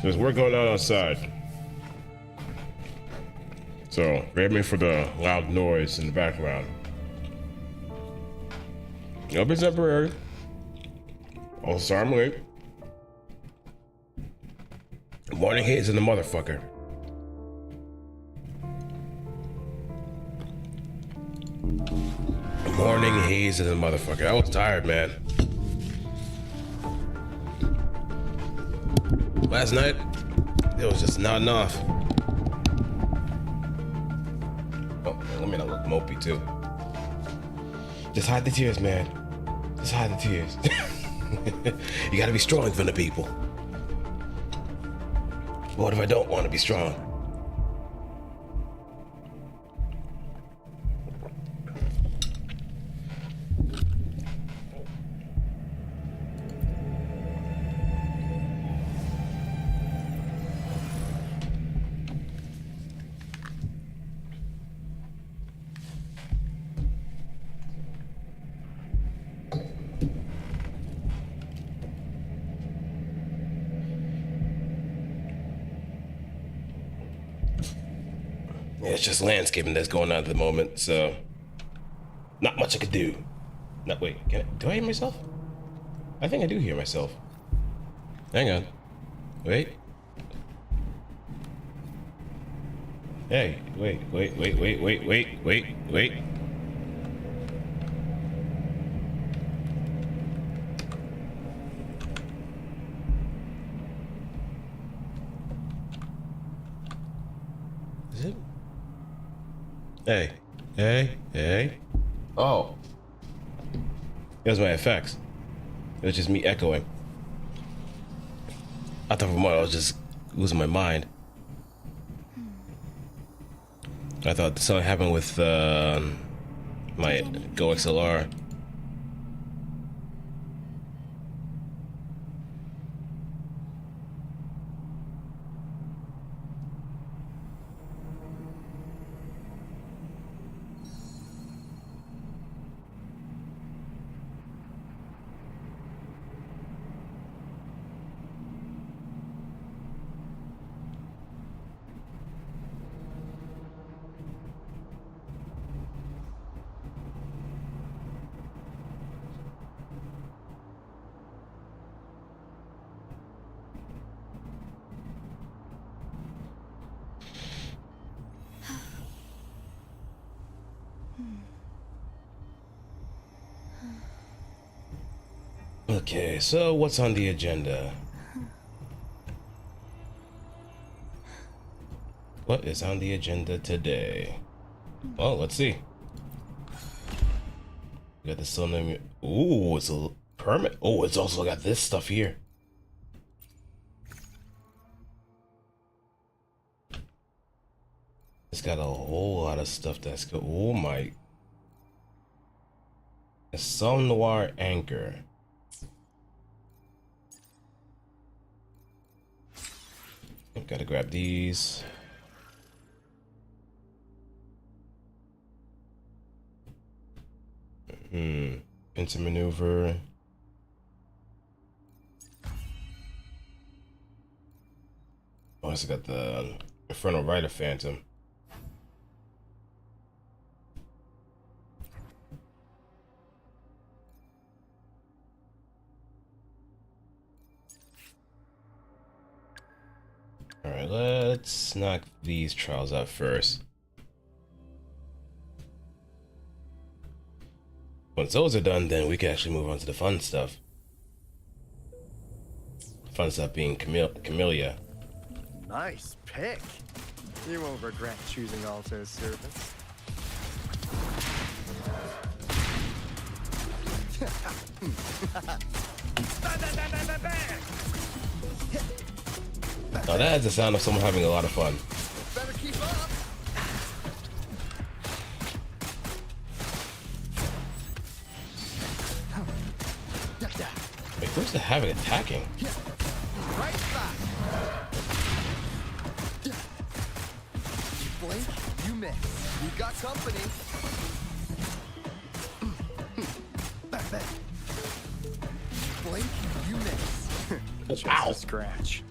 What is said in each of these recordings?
There's work going on outside. So, grab me for the loud noise in the background. Nope, it's temporary. Oh, sorry, I'm late. Morning haze in the motherfucker. Morning haze in the motherfucker. I was tired, man. Last night, it was just not enough. Oh, let me not look mopey too. Just hide the tears, man. Just hide the tears. You gotta be strong for the people. What if I don't want to be strong? Yeah, it's just landscaping that's going on at the moment, so not much I could do. No, wait, do I hear myself? I think I do hear myself. Hang on. Wait. Hey, wait. Is it? Hey. Oh. It was my effects. It was just me echoing. I thought for a moment I was just losing my mind. I thought something happened with my Go XLR. Okay, so what's on the agenda? What is on the agenda today? Well, let's see. We got the Sun. Ooh, it's a permit. Oh, it's also got this stuff here. It's got a whole lot of stuff that's good. Oh my. A Sun Noir Anchor. Gotta grab these. Into maneuver. Oh, it's got the Infernal Rider Phantom. Alright, let's knock these trials out first. Once those are done, then we can actually move on to the fun stuff. Fun stuff being Camellya. Nice pick. You won't regret choosing Alto's servants. Now that has the sound of someone having a lot of fun. Better keep up. Wait, where's the Havoc attacking? Right back. You blink, you miss. You got company. Back. Blink, you miss. Just Ow. a scratch.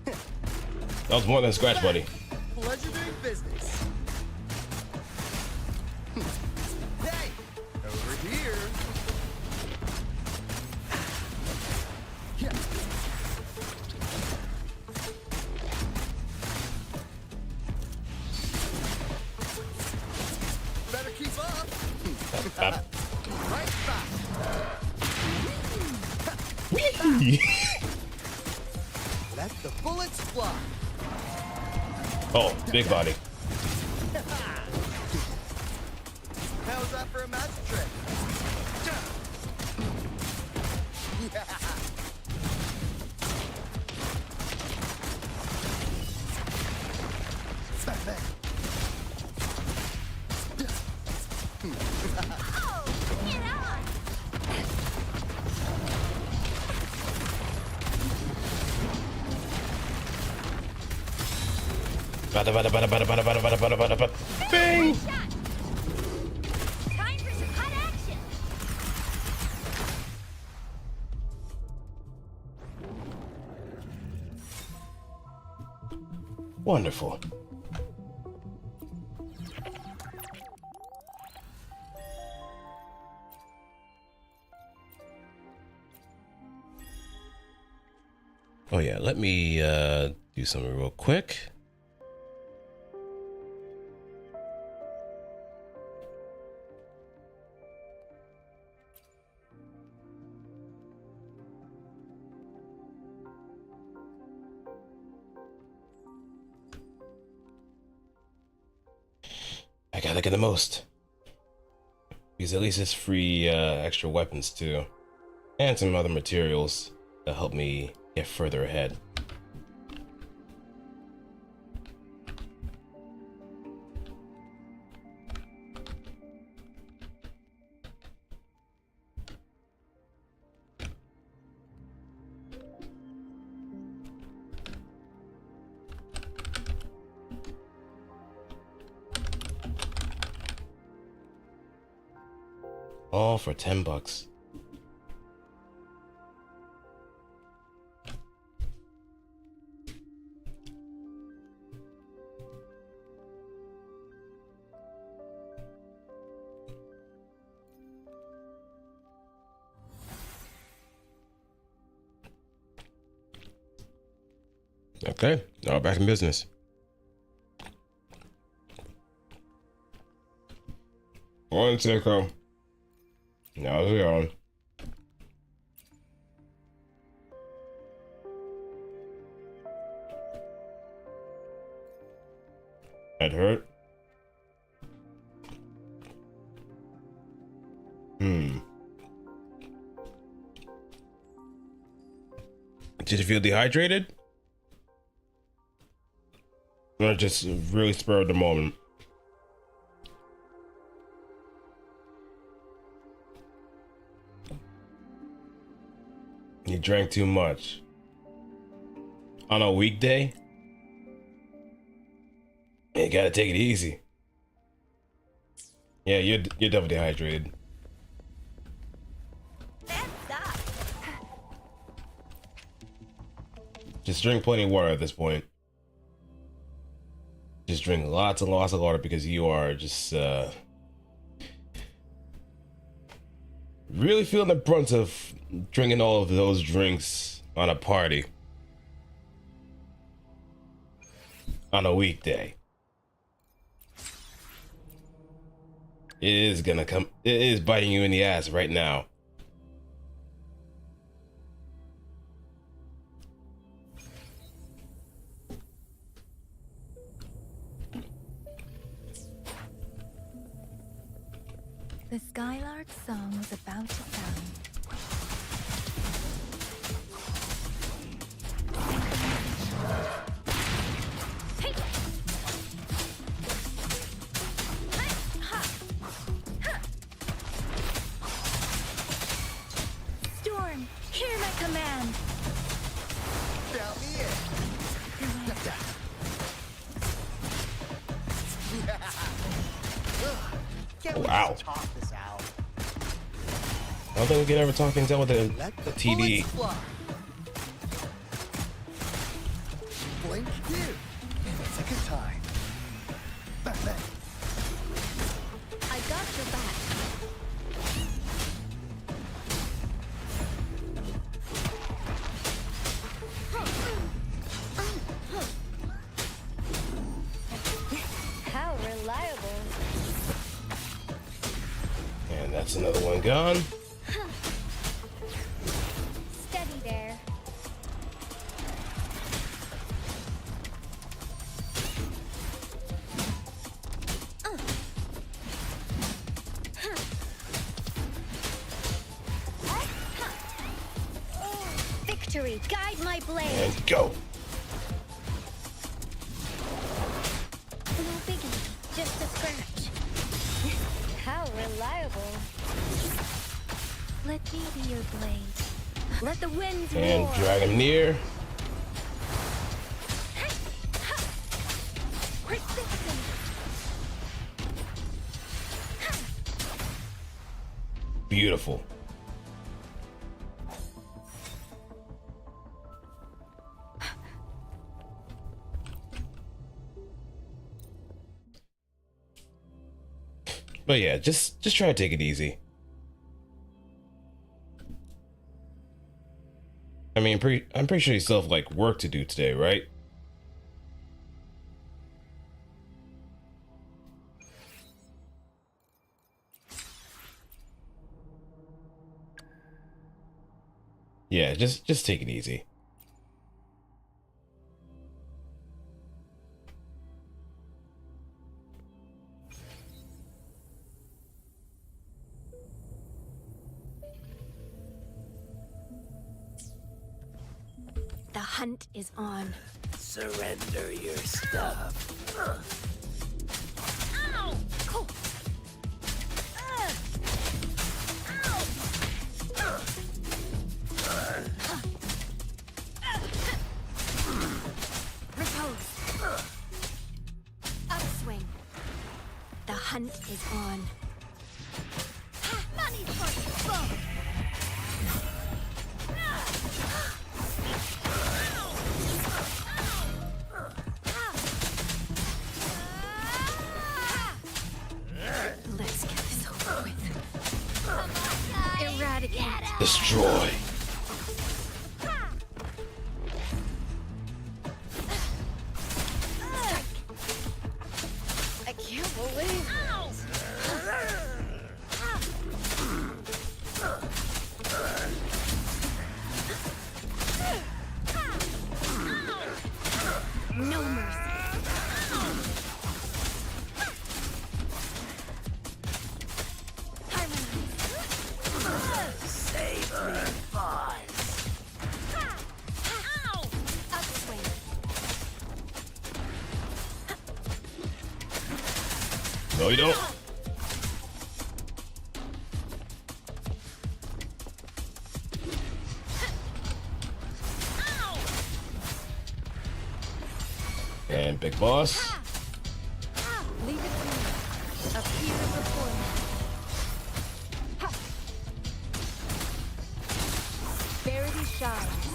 That was more than a scratch, buddy. Pleasure doing business. Hey, over here. Yeah. Better keep up. Right back. Let the bullets fly. Oh, big body. How's that for a magic trick? Yeah. Smack back. Oh, get on! Bing! Shot. Time for some hot action. Wonderful. Oh yeah, let me do something real quick. I gotta get the most. Because at least it's free extra weapons too. And some other materials that help me get further ahead. All for $10. Okay, now back in business. One sicko. Now we're on. That hurt. Did you feel dehydrated? Or just really spur of the moment? You drank too much. On a weekday? You gotta take it easy. Yeah, you're definitely dehydrated. That's up. Just drink plenty of water at this point. Just drink lots and lots of water because you are just really feeling the brunt of drinking all of those drinks on a party on a weekday. It is gonna come. It is biting you in the ass right now. The Skylark's song was about to sound. Storm, hear my command. Count me in. Can't we Wow. just talk this out? I don't think we can ever talk things out with Let the the TD. bullets fly. blink, you. Second time. Bang, bang. I got your back. How reliable. And that's another one gone. Steady there. Victory, guide my blade. And go. No biggie, just a scratch. How reliable. Let me be your blade. Let the winds And roar. drag him near. Persistent. Beautiful. But yeah, just try to take it easy. I mean, I'm pretty sure you still have like work to do today, right? Yeah, just take it easy. The hunt is on. Surrender your stuff. Ow! Cool. Repose. Upswing. The hunt is on. Money for both. Let's get this over with. Eradicate. Destroy. I can't believe no mercy. Save me, boss. Upswing. No, you don't. And big boss. Leave it to me. Appear before me. Ha. Verity shines.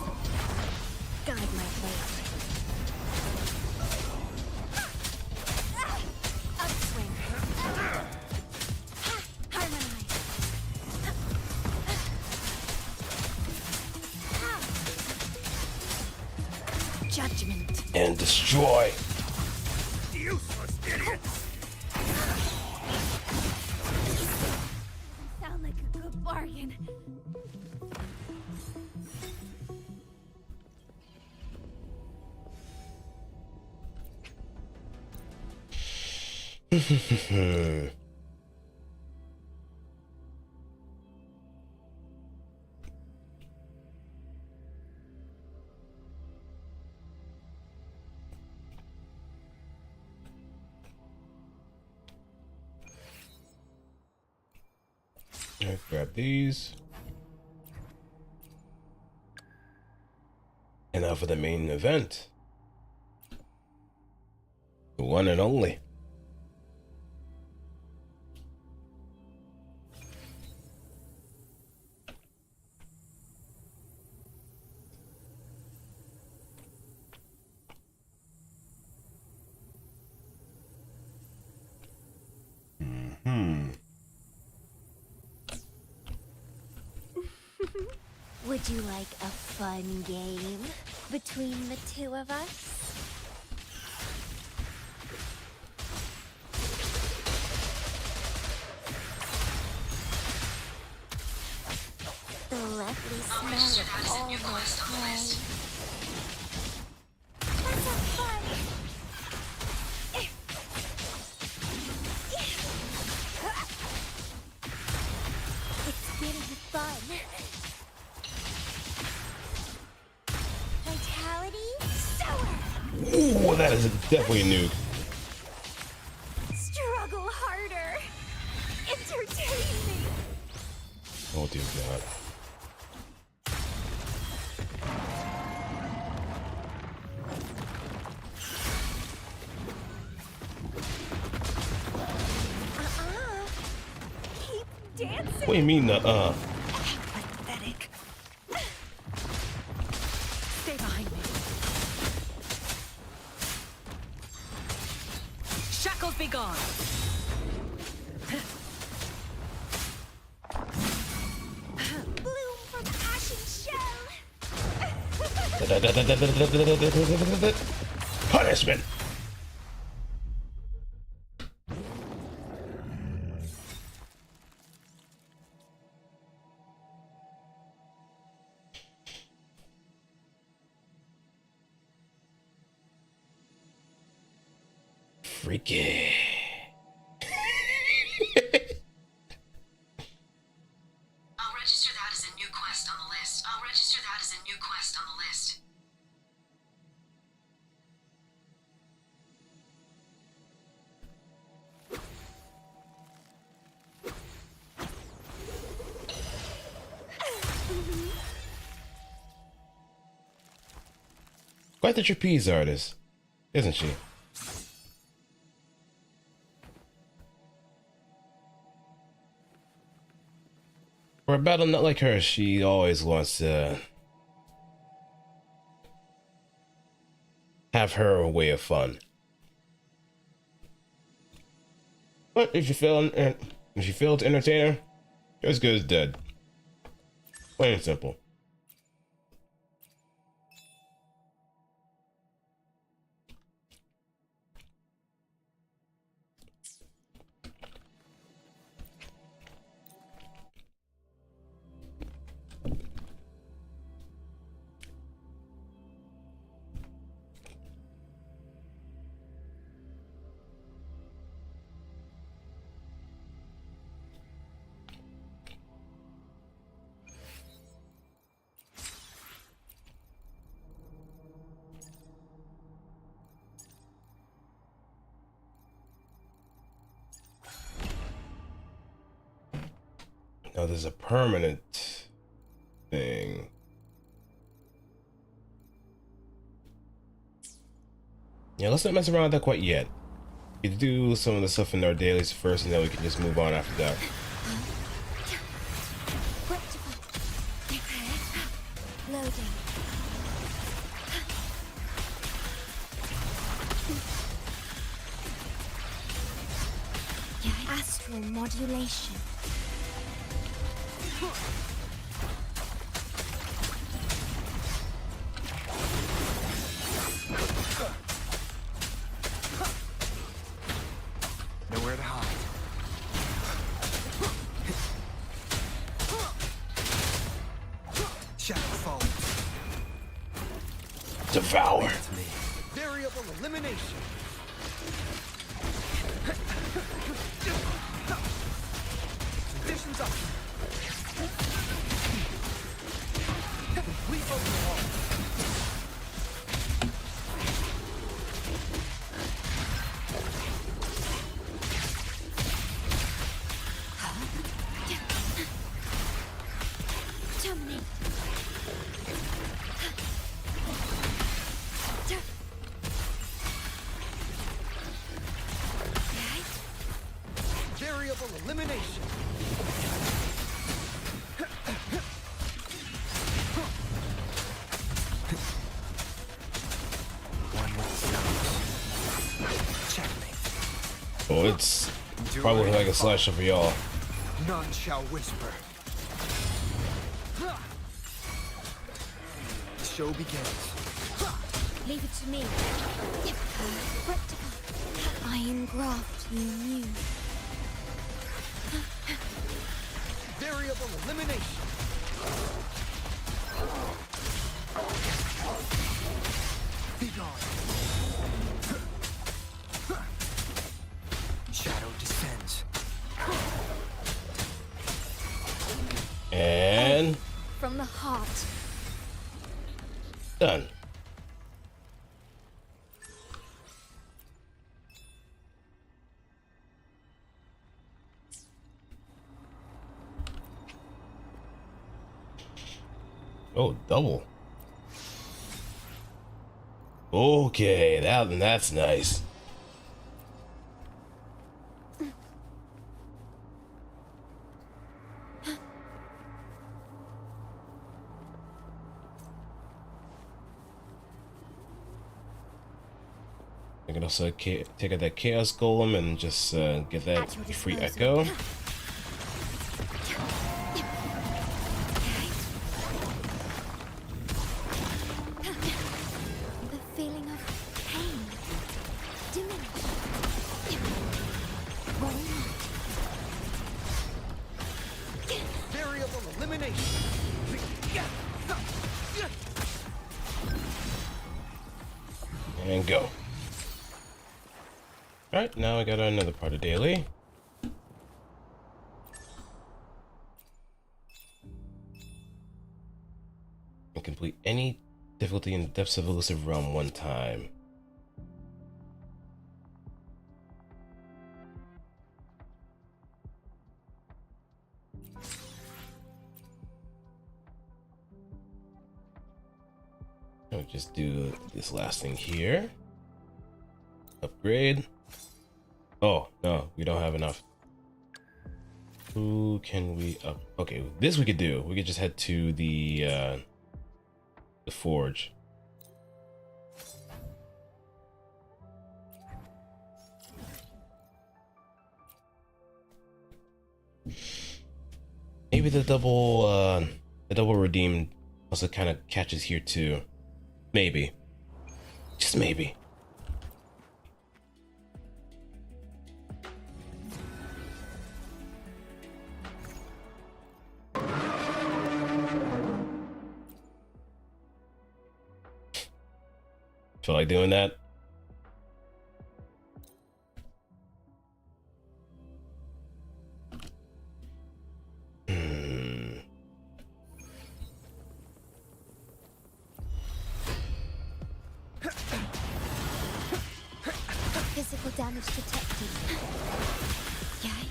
Guide my blade. Upswing. Harmonize. Judgment. And destroy. Useless idiots. Sound like a good bargain. Let's grab these. And now for the main event. The one and only. Would you like a fun game between the two of us? The lovely smell of almost play. That's so fun! It's getting fun. Vitality, sour! Ooh, that is definitely a nuke. Struggle harder. Entertain me. Oh dear God. Keep dancing. What do you mean, Pathetic. Stay behind me. Shackles be gone. Bloom from ashen shell. punishment. Freaky. I'll register that as a new quest on the list. I'll register that as a new quest on the list. Quite the trapeze artist, isn't she? For a battle not like her, she always wants to have her way of fun. But if you fail to entertain her, you're as good as dead. Plain and simple. Now there's a permanent thing. Yeah, let's not mess around with that quite yet. We can do some of the stuff in our dailies first, and then we can just move on after that. Loading. Astral modulation. Nowhere to hide. Shadow fall. Devour. To me. Variable elimination. Conditions up. Complete overhaul. Dominate. Variable elimination. One with sound. Checkmate. Oh, it's probably looking like a slasher for y'all. None shall whisper. show begins. Leave it to me. Practical. Iron graft you knew. Variable elimination. Be gone. Shadow descends. And From the heart. done. Oh, double. Okay, that's nice. I can also take out that Chaos Golem and just get that free echo. The feeling of pain. Diminish. Variable elimination. And go. Alright, now I got another part of daily. And complete any difficulty in the depths of elusive realm one time. I'll just do this last thing here. Upgrade. Oh, no, we don't have enough. Who can we up? Okay, this we could do. We could just head to the forge. Maybe the double redeem also kind of catches here too. Maybe. Just maybe. Feel like doing that? Physical damage detected. Yay.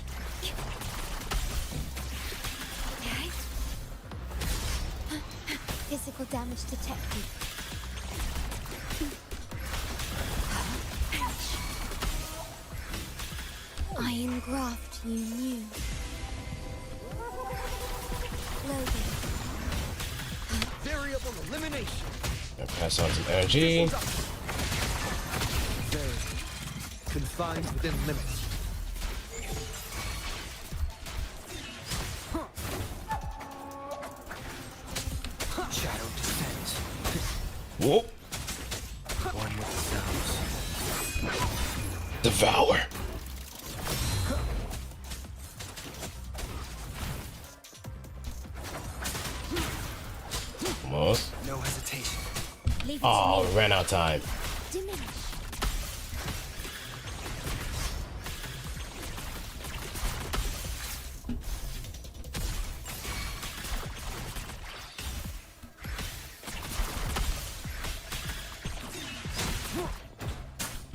Yay. Physical damage detected. Iron graft you knew. Loading. Variable elimination. Gonna pass on some energy. Very confined within limits. Shadow descends. Whoa! One with the sounds. Devour. Almost. No hesitation. Leave it Oh, to me. ran out of time. Diminish.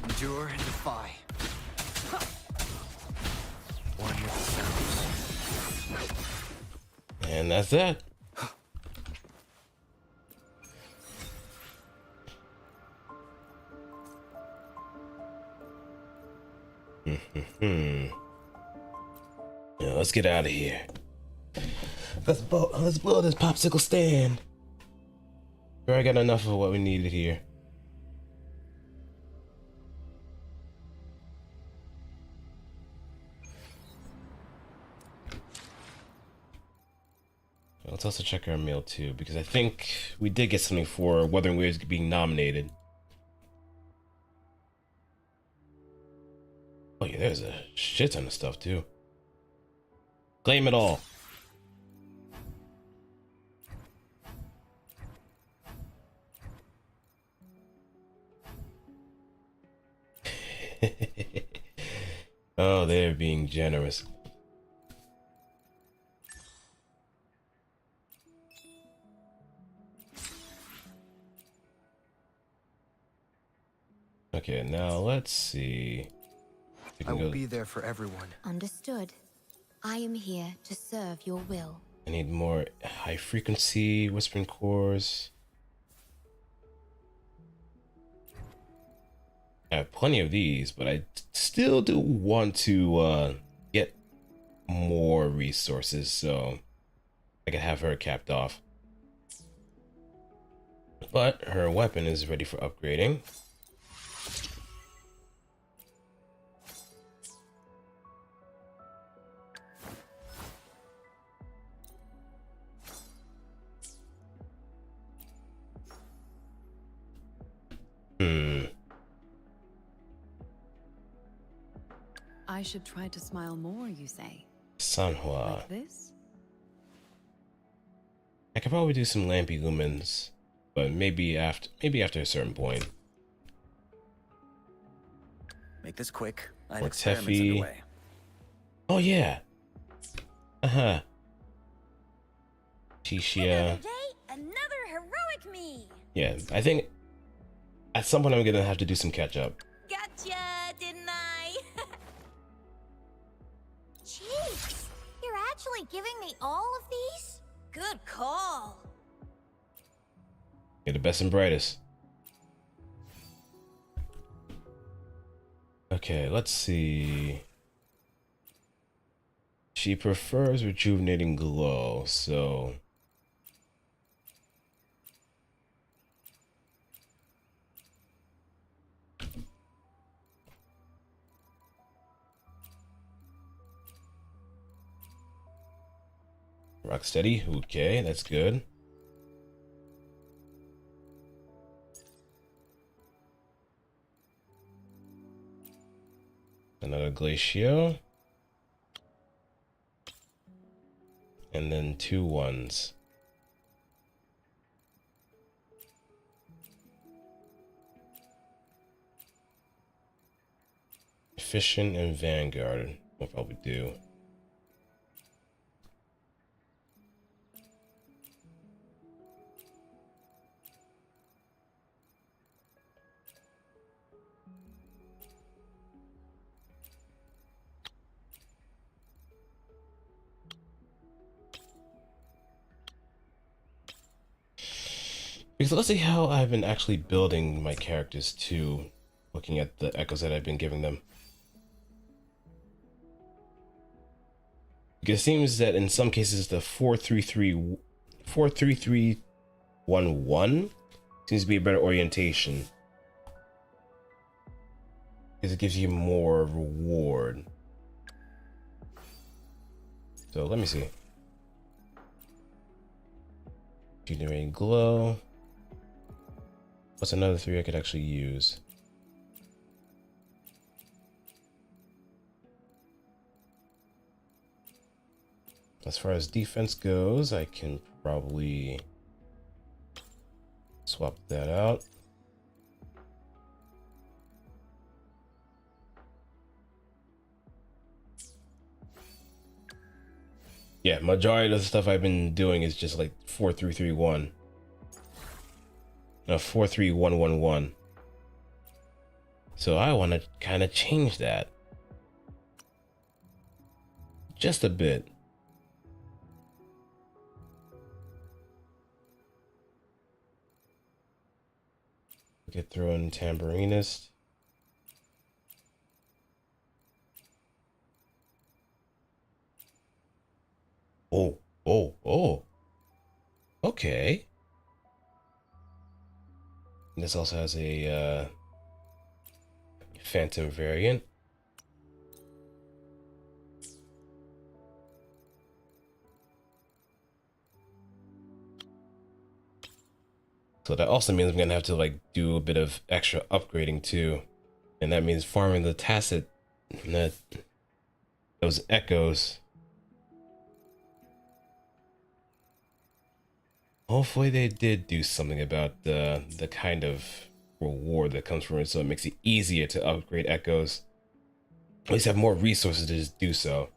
Endure and defy. One with the sounds. And that's it. Yeah, let's get out of here. Let's blow this popsicle stand. Sure, I got enough of what we needed here. Let's also check our mail too, because I think we did get something for Wuthering Waves being nominated. Oh yeah, there's a shit ton of stuff too. Claim it all. Oh, they're being generous. Okay, now let's see. We I can will go. be there for everyone. Understood. I am here to serve your will. I need more high frequency whispering cores. I have plenty of these, but I still do want to get more resources so I can have her capped off. But her weapon is ready for upgrading. I should try to smile more, you say? Sanhua. Like this? I could probably do some lampy lumens, but maybe after a certain point. Make this quick. I have More experiments Teffy. underway. Oh yeah. Uh-huh. Another Tishia. day, another heroic me. Yeah, I think at some point I'm gonna have to do some catch up. Gotcha, didn't I? Jeez, you're actually giving me all of these? Good call. You're the best and brightest. Okay, let's see. She prefers rejuvenating glow, so Rocksteady, okay, that's good. Another Glacio. And then 2 1s. Efficient and Vanguard will probably do. Because let's see how I've been actually building my characters too, looking at the echoes that I've been giving them. Because it seems that in some cases the 43311 seems to be a better orientation. Because it gives you more reward. So let me see. Generating glow. What's another 3 I could actually use? As far as defense goes, I can probably swap that out. Yeah, majority of the stuff I've been doing is just like 4331. No, 43111. So I want to kind of change that. Just a bit. We could throw in Tambourinist. Oh. Okay. This also has a Phantom variant. So that also means I'm gonna have to like do a bit of extra upgrading too. And that means farming the tacit that those echoes. Hopefully they did do something about the kind of reward that comes from it, so it makes it easier to upgrade echoes. At least have more resources to just do so.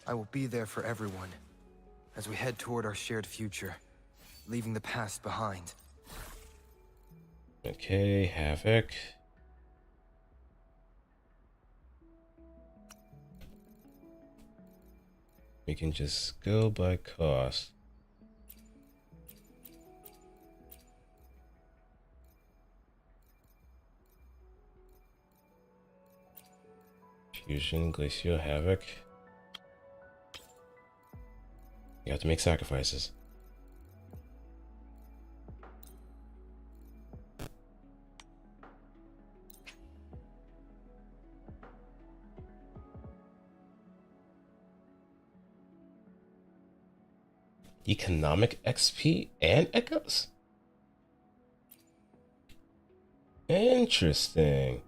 I will be there for everyone as we head toward our shared future, leaving the past behind. Okay, Havoc. We can just go by cost. Fusion, Glacial, Havoc. You have to make sacrifices. Economic XP and echoes? Interesting.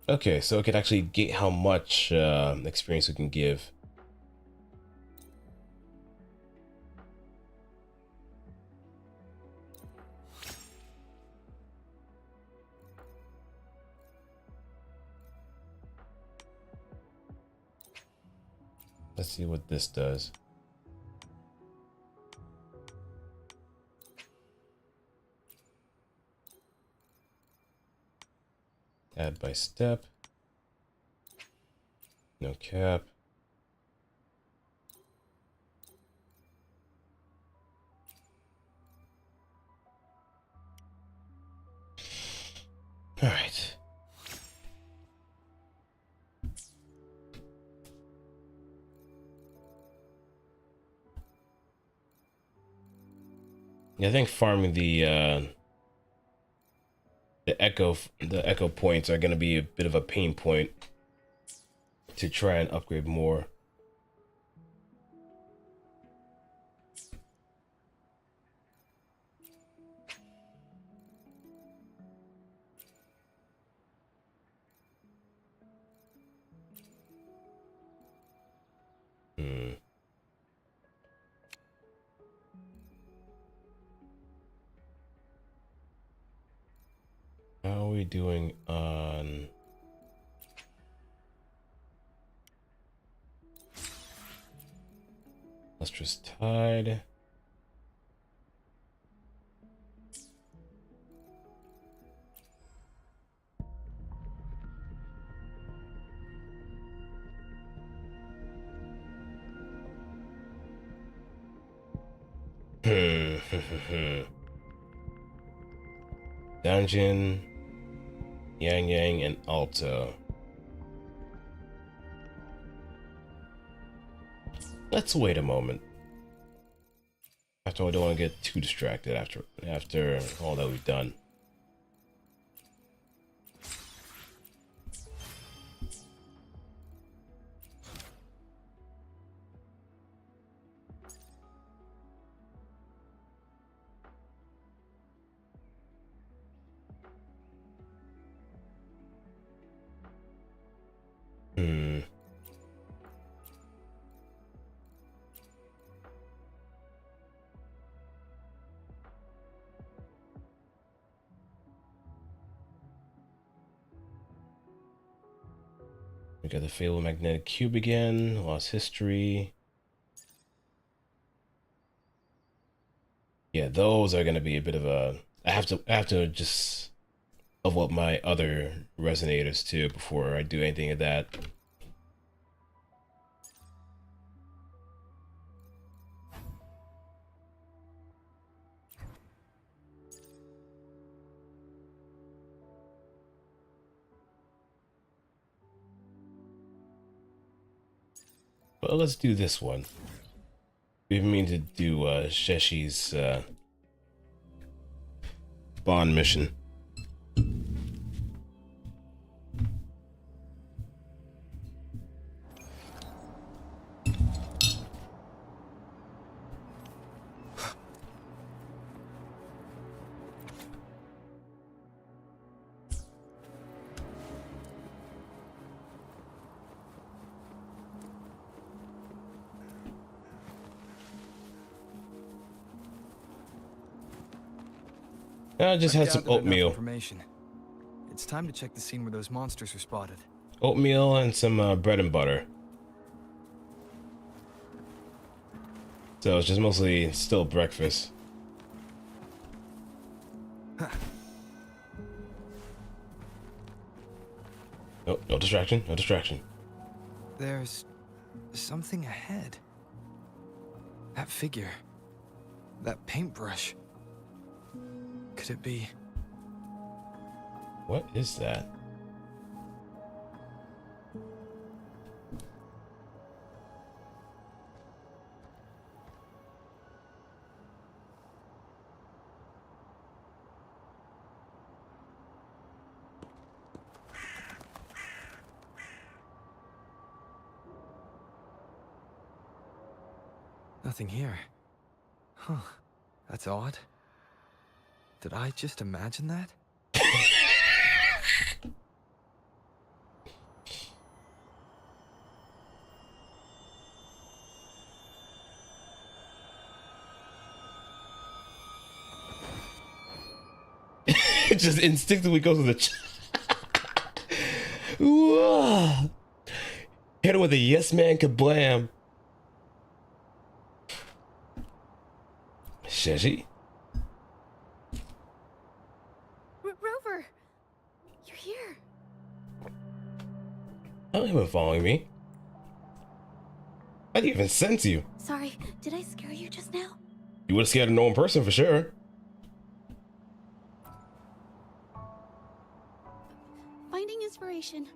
Okay, so it can actually get how much experience we can give. Let's see what this does. Add by step. No cap. All right. Yeah, I think farming the echo points are going to be a bit of a pain point to try and upgrade more. How are we doing on Lustrous Tide? Dungeon, Yang Yang, and Alto. Let's wait a moment. After all, I don't want to get too distracted after all that we've done. We got the Fabled Magnetic Cube again, Lost History. Yeah, those are gonna be a bit of a. I have to just level up my other resonators too before I do anything of that. But let's do this one. We mean to do Sheshi's bond mission. I just I've had some gathered enough oatmeal. information. It's time to check the scene where those monsters were spotted. Oatmeal and some bread and butter. So it's just mostly still breakfast. Nope, no distraction, no distraction. There's something ahead. That figure. That paintbrush. Could it be? What is that? Nothing here. Huh. That's odd. Did I just imagine that? It just instinctively goes to the Whoa. Hit him with a yes man kablam. Shashi? Rover! You're here! I don't even following me. I didn't even sense you. Sorry, did I scare you just now? You would have scared a known person for sure. Finding inspiration.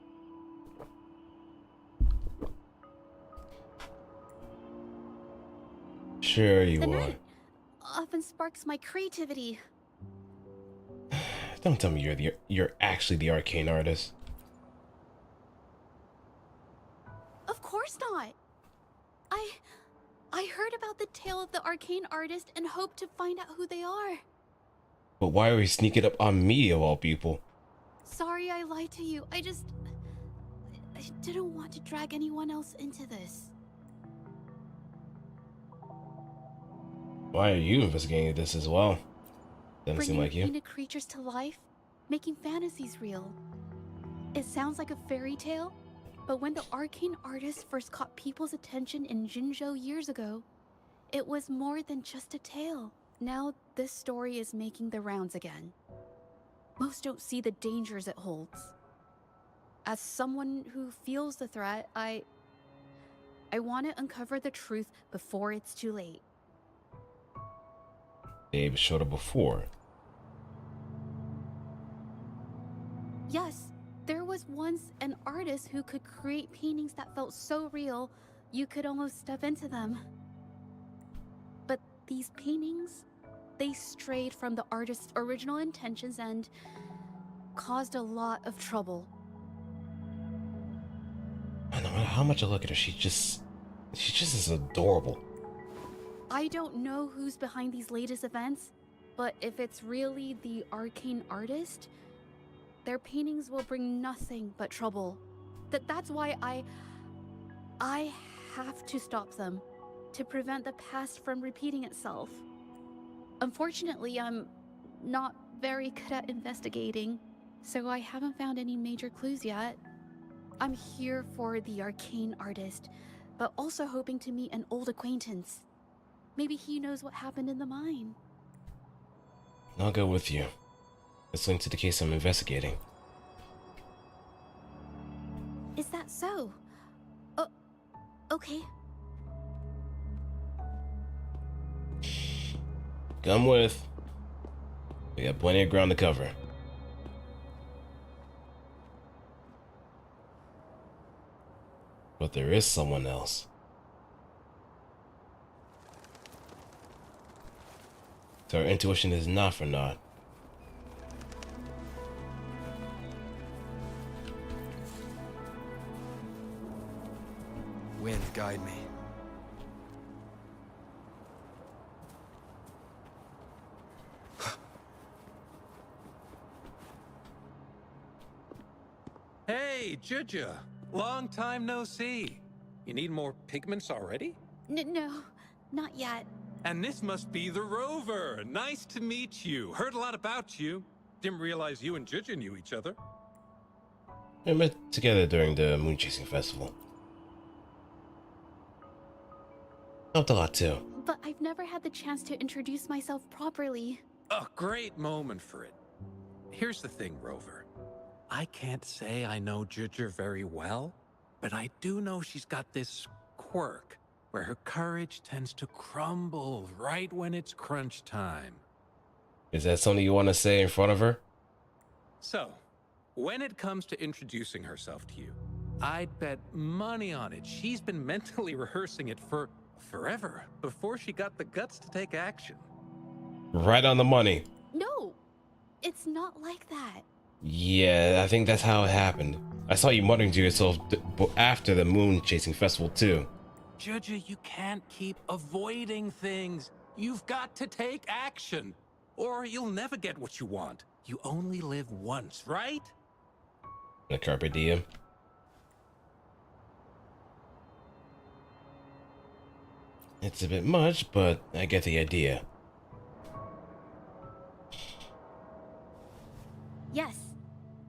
Sure you The are. night often sparks my creativity. Don't tell me you're actually the arcane artist. Of course not. I heard about the tale of the arcane artist and hoped to find out who they are. But why are we sneaking up on me of all people? Sorry I lied to you. I didn't want to drag anyone else into this. Why are you investigating this as well? Doesn't seem Bringing like you. painted creatures to life, making fantasies real. It sounds like a fairy tale, but when the arcane artist first caught people's attention in Jinzhou years ago, it was more than just a tale. Now this story is making the rounds again. Most don't see the dangers it holds. As someone who feels the threat, I want to uncover the truth before it's too late. Dave showed up before. Yes, there was once an artist who could create paintings that felt so real, you could almost step into them. But these paintings, they strayed from the artist's original intentions and caused a lot of trouble. No matter how much I look at her, she just is adorable. I don't know who's behind these latest events, but if it's really the arcane artist, their paintings will bring nothing but trouble. That's why I have to stop them, to prevent the past from repeating itself. Unfortunately, I'm not very good at investigating, so I haven't found any major clues yet. I'm here for the arcane artist, but also hoping to meet an old acquaintance. Maybe he knows what happened in the mine. I'll go with you. It's linked to the case I'm investigating. Is that so? Okay. Come with. We got plenty of ground to cover. But there is someone else. So our intuition is not for naught. Wind, guide me. Hey, Juju. Long time no see. You need more pigments already? No, not yet. And this must be the Rover. Nice to meet you. Heard a lot about you. Didn't realize you and Judge knew each other. We met together during the moon chasing festival. Helped a lot too. But I've never had the chance to introduce myself properly. A great moment for it. Here's the thing, Rover. I can't say I know Judger very well, but I do know she's got this quirk where her courage tends to crumble right when it's crunch time. Is that something you want to say in front of her? So, when it comes to introducing herself to you, I'd bet money on it she's been mentally rehearsing it for forever before she got the guts to take action. Right on the money. No, it's not like that. Yeah, I think that's how it happened. I saw you muttering to yourself after the moon chasing festival too. Judge, you can't keep avoiding things. You've got to take action, or you'll never get what you want. You only live once, right? The carpe diem. It's a bit much, but I get the idea. Yes,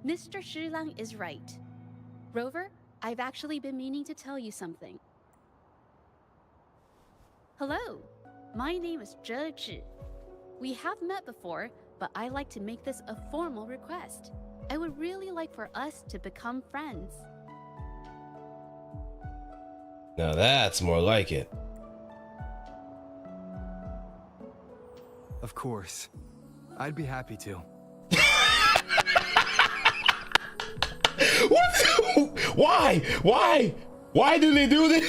Mr. Shilang is right. Rover, I've actually been meaning to tell you something. Hello, my name is Zhe Zhi. We have met before, but I like to make this a formal request. I would really like for us to become friends. Now that's more like it. Of course. I'd be happy to. What? Why? Why? Why do they do this?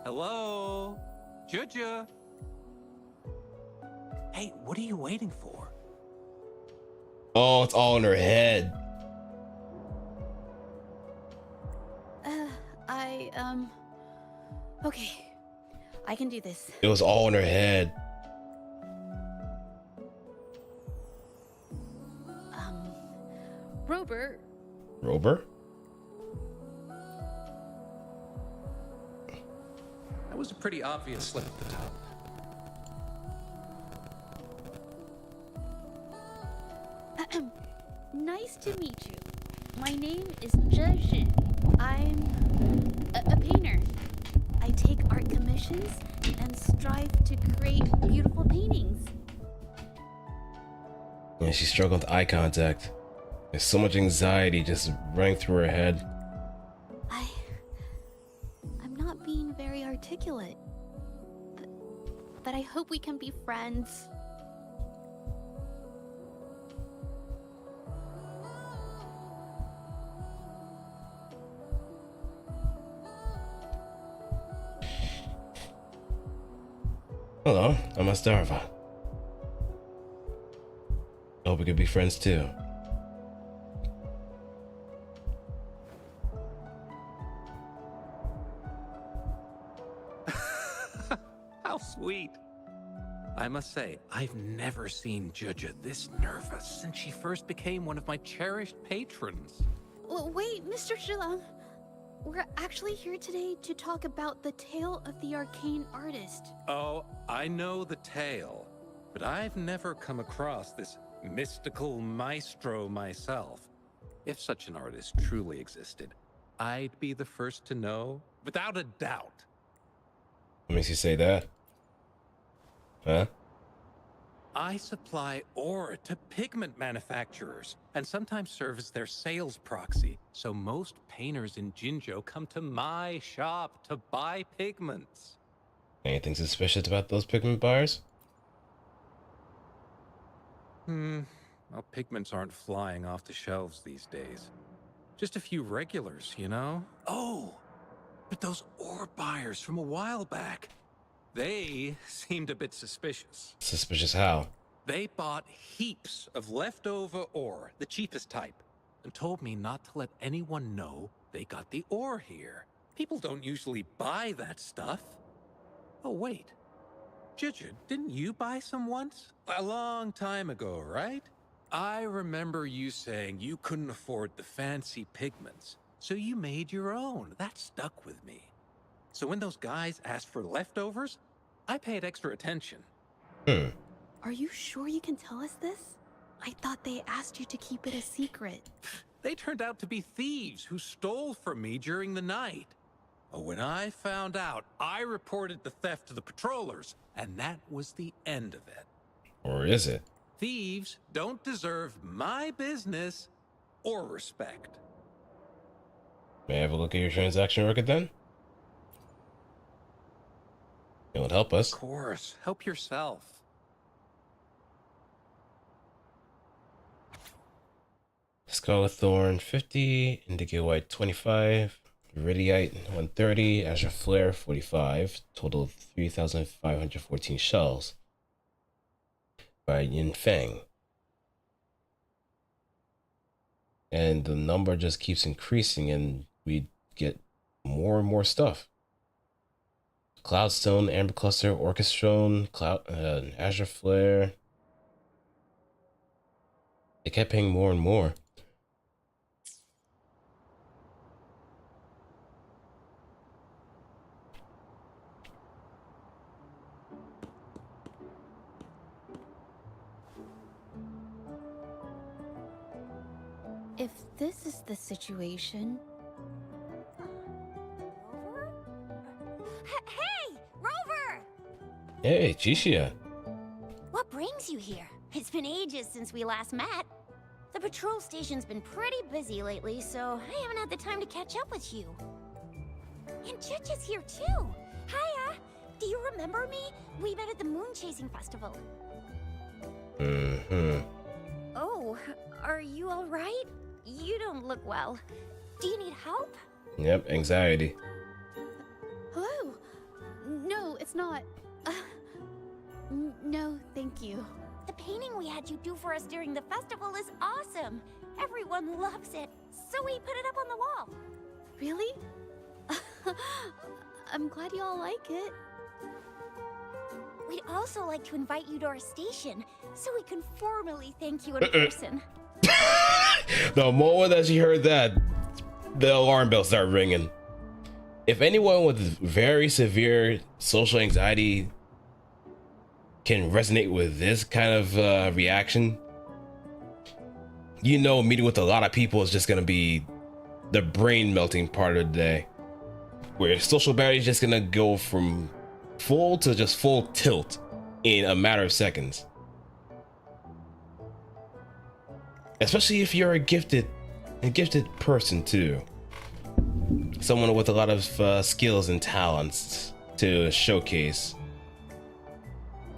Hello? Judge? Hey, what are you waiting for? Oh, it's all in her head. Okay. I can do this. It was all in her head. Rover. Rover? That was a pretty obvious slip at the top. Nice to meet you. My name is Zhe Zhi. I'm a painter. I take art commissions and strive to create beautiful paintings. Yeah, she's struggling with eye contact. There's so much anxiety just running through her head. I'm not being very articulate. But I hope we can be friends. Hello, I'm Otsdarva. I hope we could be friends too. How sweet. I must say, I've never seen Judge this nervous since she first became one of my cherished patrons. Wait, Mr. Shilang. We're actually here today to talk about the tale of the arcane artist. Oh, I know the tale, but I've never come across this mystical maestro myself. If such an artist truly existed, I'd be the first to know, without a doubt. What makes you say that? Huh? I supply ore to pigment manufacturers and sometimes serve as their sales proxy, so most painters in Jinzhou come to my shop to buy pigments. Anything suspicious about those pigment buyers? Well, pigments aren't flying off the shelves these days. Just a few regulars, you know? Oh, but those ore buyers from a while back, they seemed a bit suspicious. Suspicious how? They bought heaps of leftover ore, the cheapest type, and told me not to let anyone know they got the ore here. People don't usually buy that stuff. Oh, wait. Judge, didn't you buy some once? A long time ago, right? I remember you saying you couldn't afford the fancy pigments, so you made your own. That stuck with me. So when those guys asked for leftovers, I paid extra attention. Are you sure you can tell us this? I thought they asked you to keep it a secret. They turned out to be thieves who stole from me during the night. But when I found out, I reported the theft to the patrollers, and that was the end of it. Or is it? Thieves don't deserve my business or respect. May I have a look at your transaction record then? It would help us. Of course, help yourself. Scarlet Thorn 50, Indigo White 25, Iridiite 130, Azure Flare 45, total of 3,514 shells by Yin Feng. And the number just keeps increasing and we get more and more stuff. Cloudstone, Amber Cluster, Orchestrone, Azure Flare. They kept paying more and more. If this is the situation... Rover? Hey, Rover! Hey, Chishia. What brings you here? It's been ages since we last met. The patrol station's been pretty busy lately, so I haven't had the time to catch up with you. And Chich is here too. Hiya! Do you remember me? We met at the Moon Chasing Festival. Mm-hmm. Oh, are you all right? You don't look well. Do you need help? Yep, anxiety. Hello? No, it's not. No, thank you. The painting we had you do for us during the festival is awesome. Everyone loves it, so we put it up on the wall. Really? I'm glad you all like it. We'd also like to invite you to our station, so we can formally thank you in person. The moment that she heard that, the alarm bell started ringing. If anyone with very severe social anxiety can resonate with this kind of reaction, you know, meeting with a lot of people is just gonna be the brain melting part of the day, where social battery is just gonna go from full to just full tilt in a matter of seconds. Especially if you're a gifted person too. Someone with a lot of skills and talents to showcase.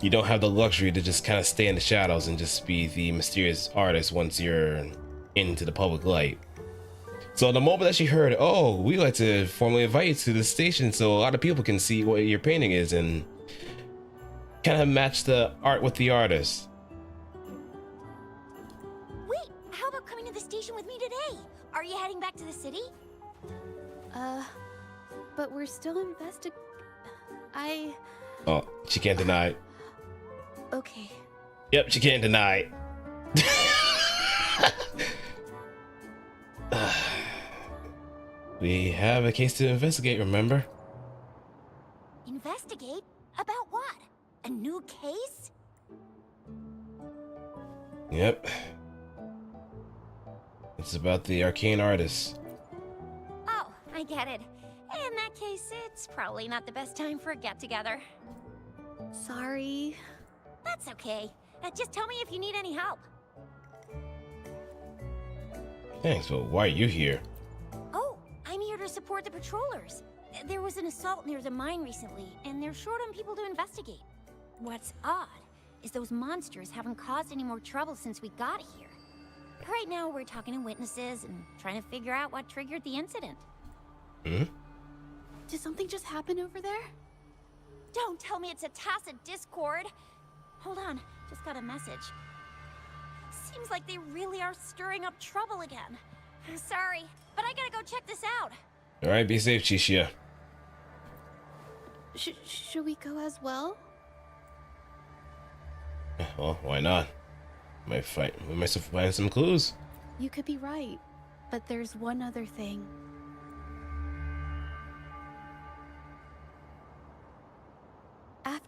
You don't have the luxury to just kind of stay in the shadows and just be the mysterious artist once you're into the public light. So the moment that she heard, oh, we like to formally invite you to the station so a lot of people can see what your painting is and kind of match the art with the artist. Wait, how about coming to the station with me today? Are you heading back to the city? But we're still Oh, she can't deny it. Okay. Yep, she can't deny it. We have a case to investigate, remember? Investigate? About what? A new case? Yep. It's about the arcane artist. Oh, I get it. In that case, it's probably not the best time for a get-together. Sorry. That's okay. Just tell me if you need any help. Thanks, but why are you here? Oh, I'm here to support the patrollers. There was an assault near the mine recently, and they're short on people to investigate. What's odd is those monsters haven't caused any more trouble since we got here. Right now, we're talking to witnesses and trying to figure out what triggered the incident. Hmm? Did something just happen over there? Don't tell me it's a tacit discord. Hold on, just got a message. Seems like they really are stirring up trouble again. Sorry, but I gotta go check this out. Alright, be safe, Chishia. Should we go as well? Well, why not? We might find some clues. You could be right, but there's one other thing.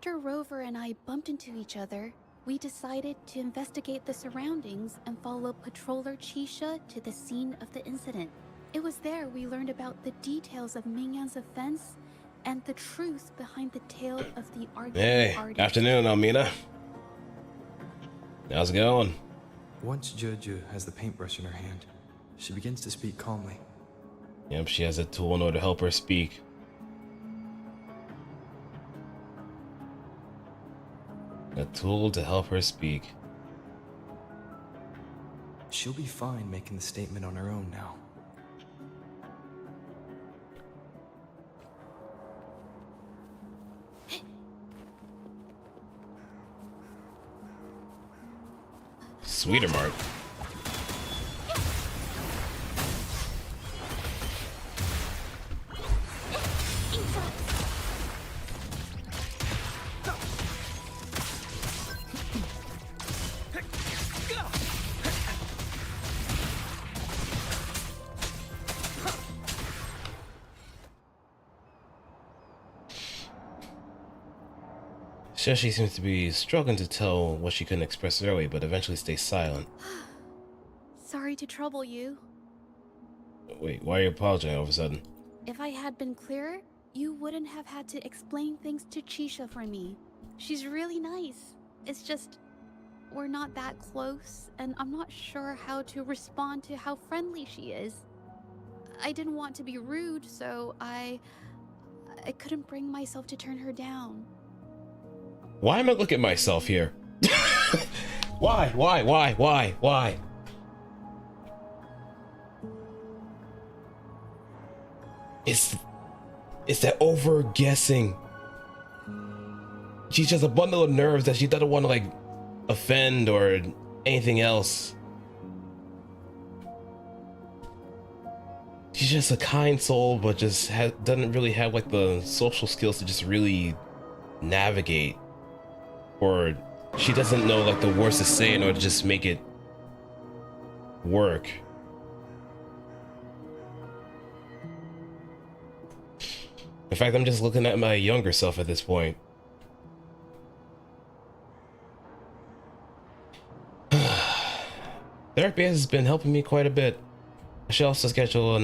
After Rover and I bumped into each other, we decided to investigate the surroundings and follow Patroller Chisha to the scene of the incident. It was there we learned about the details of Mingyan's offense and the truth behind the tale of the arcane Hey, artist. afternoon, Almina. How's it going? Once Juju has the paintbrush in her hand, she begins to speak calmly. Yep, she has a tool in order to help her speak. A tool to help her speak. She'll be fine making the statement on her own now. Sweeter Mark. She seems to be struggling to tell what she couldn't express earlier, but eventually stays silent. Sorry to trouble you. Wait, why are you apologizing all of a sudden? If I had been clearer, you wouldn't have had to explain things to Chisha for me. She's really nice. It's just, we're not that close, and I'm not sure how to respond to how friendly she is. I didn't want to be rude, so I couldn't bring myself to turn her down. Why am I looking at myself here? Why? It's that over guessing. She's just a bundle of nerves that she doesn't want to like offend or anything else. She's just a kind soul, but just doesn't really have like the social skills to just really navigate. Or she doesn't know like the words to say in order to just make it work. In fact, I'm just looking at my younger self at this point. Therapy has been helping me quite a bit. I should also schedule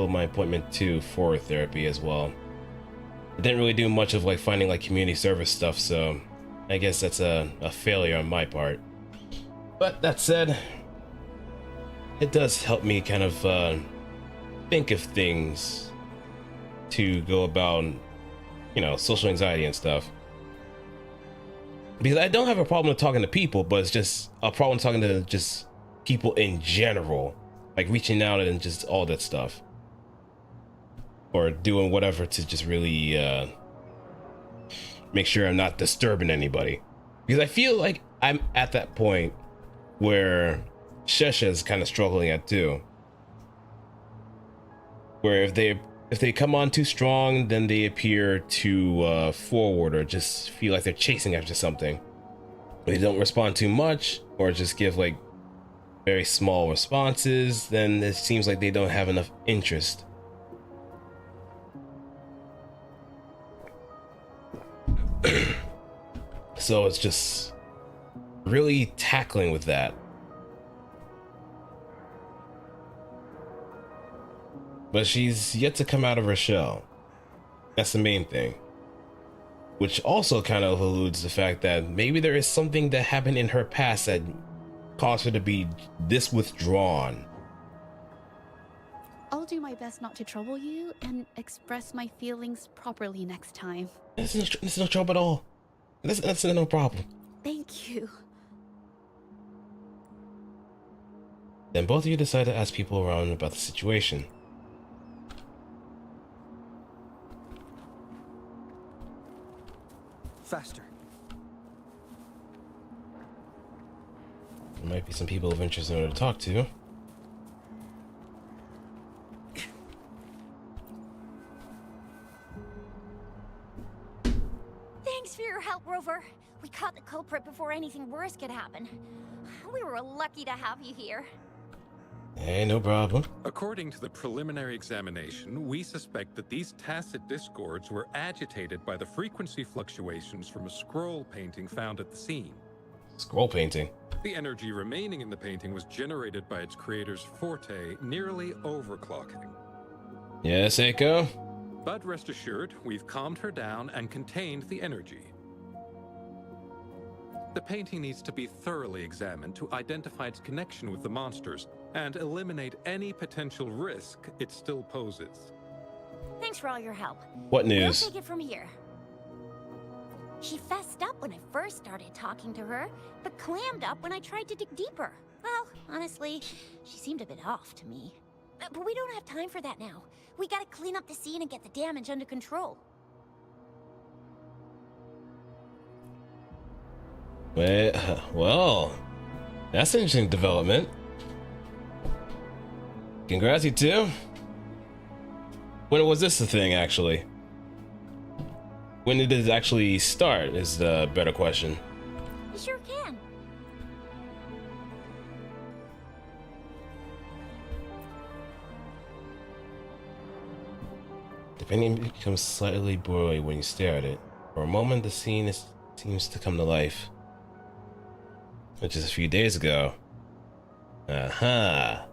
my appointment too for therapy as well. I didn't really do much of like finding like community service stuff, so I guess that's a failure on my part. But that said, it does help me kind of think of things to go about, you know, social anxiety and stuff. Because I don't have a problem with talking to people, but it's just a problem talking to just people in general. Like reaching out and just all that stuff. Or doing whatever to just really make sure I'm not disturbing anybody. Because I feel like I'm at that point where Shesha is kind of struggling at too. Where if they come on too strong, then they appear too forward or just feel like they're chasing after something. If they don't respond too much or just give like very small responses, then it seems like they don't have enough interest. So it's just really tackling with that. But she's yet to come out of her shell. That's the main thing. Which also kind of alludes to the fact that maybe there is something that happened in her past that caused her to be this withdrawn. I'll do my best not to trouble you and express my feelings properly next time. It's no trouble at all. That's no problem. Thank you. Then both of you decide to ask people around about the situation. Faster. There might be some people of interest in order to talk to. Thanks for your help, Rover. We caught the culprit before anything worse could happen. We were lucky to have you here. Hey, no problem. According to the preliminary examination, we suspect that these tacit discords were agitated by the frequency fluctuations from a scroll painting found at the scene. Scroll painting. The energy remaining in the painting was generated by its creator's forte, nearly overclocking. Yes, Eiko? But rest assured, we've calmed her down and contained the energy. The painting needs to be thoroughly examined to identify its connection with the monsters and eliminate any potential risk it still poses. Thanks for all your help. What We'll news? take it from here. She fessed up when I first started talking to her, but clammed up when I tried to dig deeper. Well, honestly, she seemed a bit off to me. But we don't have time for that now. We gotta clean up the scene and get the damage under control. Well, that's an interesting development. Congrats, you two. When was this a thing, actually? When did it actually start, is the better question. You sure can. The painting becomes slightly blurry when you stare at it. For a moment, the scene seems to come to life. Which is a few days ago. Aha.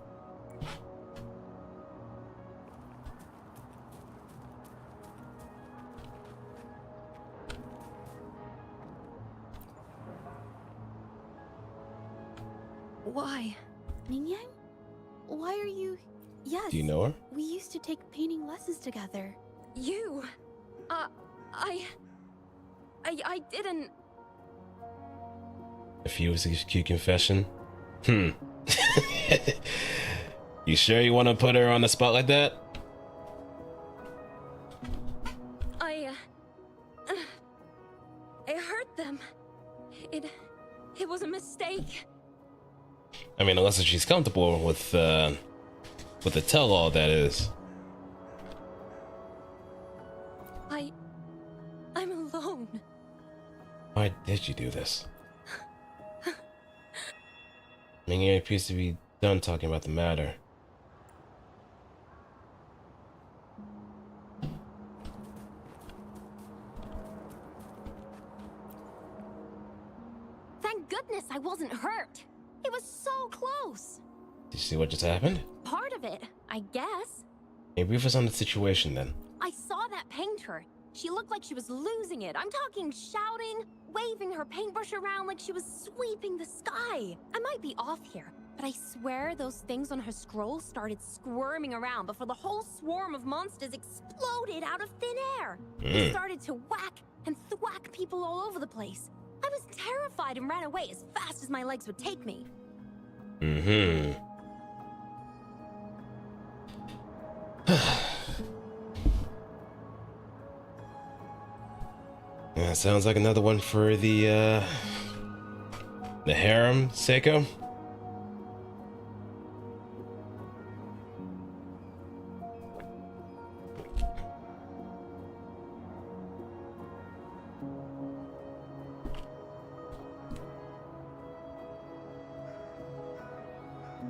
Why? Ning Yang? Why are you... Yes. Do you know her? We used to take painting lessons together. You? I didn't... If you was a cute confession? You sure you want to put her on the spot like that? I hurt them. It was a mistake. I mean, unless she's comfortable with the tell-all, that is. I'm alone. Why did you do this? Ming appears to be done talking about the matter. Thank goodness I wasn't hurt. It was so close. Did you see what just happened? Part of it, I guess. Hey, brief us on the situation then. I saw that painter. She looked like she was losing it. I'm talking shouting, waving her paintbrush around like she was sweeping the sky. I might be off here, but I swear those things on her scroll started squirming around before the whole swarm of monsters exploded out of thin air. They started to whack and thwack people all over the place. I was terrified and ran away as fast as my legs would take me. Yeah, sounds like another one for the harem, Seiko.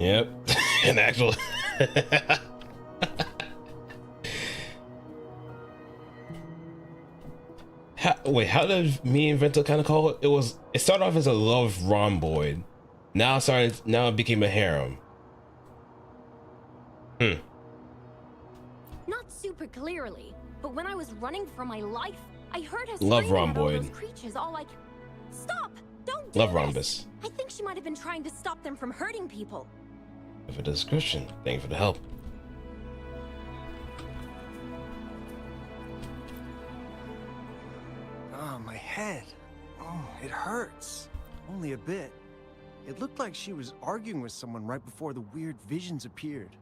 Yep, an actual. How did me and Vento kind of call it? It started off as a love rhomboid. Now it became a harem. Not super clearly, but when I was running for my life, I heard her Love screaming at all rhomboid. those creatures, all like, "Stop! Don't do Love this!" rhombus. I think she might have been trying to stop them from hurting people. For the description. Thank you for the help. Oh, my head. Oh, it hurts. Only a bit. It looked like she was arguing with someone right before the weird visions appeared.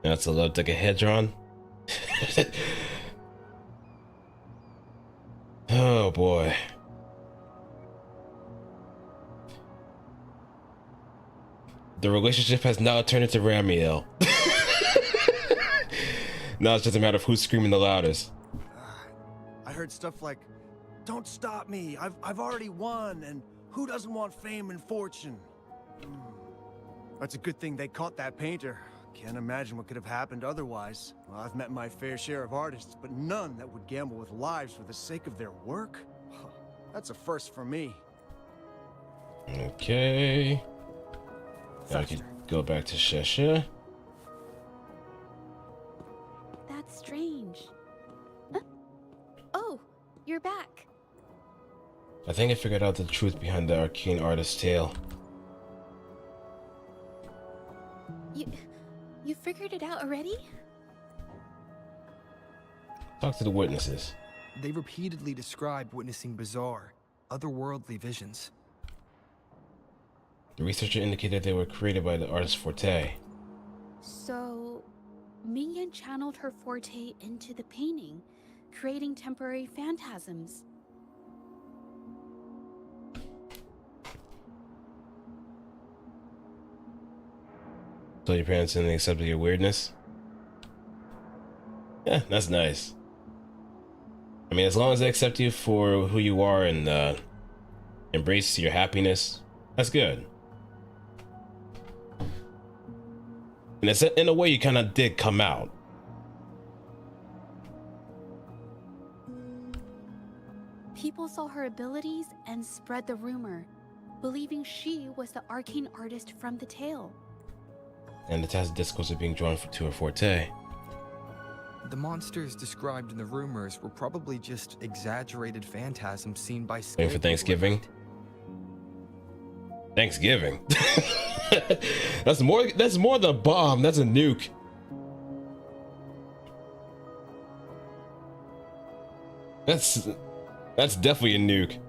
That's a love to get head drawn. Oh boy. The relationship has now turned into Ramiel. Now it's just a matter of who's screaming the loudest. I heard stuff like, "Don't stop me, I've already won, and who doesn't want fame and fortune?" It's a good thing they caught that painter. Can't imagine what could have happened otherwise. Well, I've met my fair share of artists, but none that would gamble with lives for the sake of their work. That's a first for me. Okay. Now I can go back to Shesha. That's strange. Huh? Oh, you're back. I think I figured out the truth behind the arcane artist's tale. You figured it out already? Talk to the witnesses. They repeatedly described witnessing bizarre, otherworldly visions. The researcher indicated they were created by the artist's forte. So, Mingyan channeled her forte into the painting, creating temporary phantasms. So your parents didn't accept your weirdness? Yeah, that's nice. I mean, as long as they accept you for who you are and embrace your happiness, that's good. And it's in a way you kind of did come out. People saw her abilities and spread the rumor, believing she was the arcane artist from the tale. And the tacit discourse of being drawn to her forte. The monsters described in the rumors were probably just exaggerated phantasms seen by Waiting for Thanksgiving. Thanksgiving. That's more than a bomb. That's a nuke. That's definitely a nuke.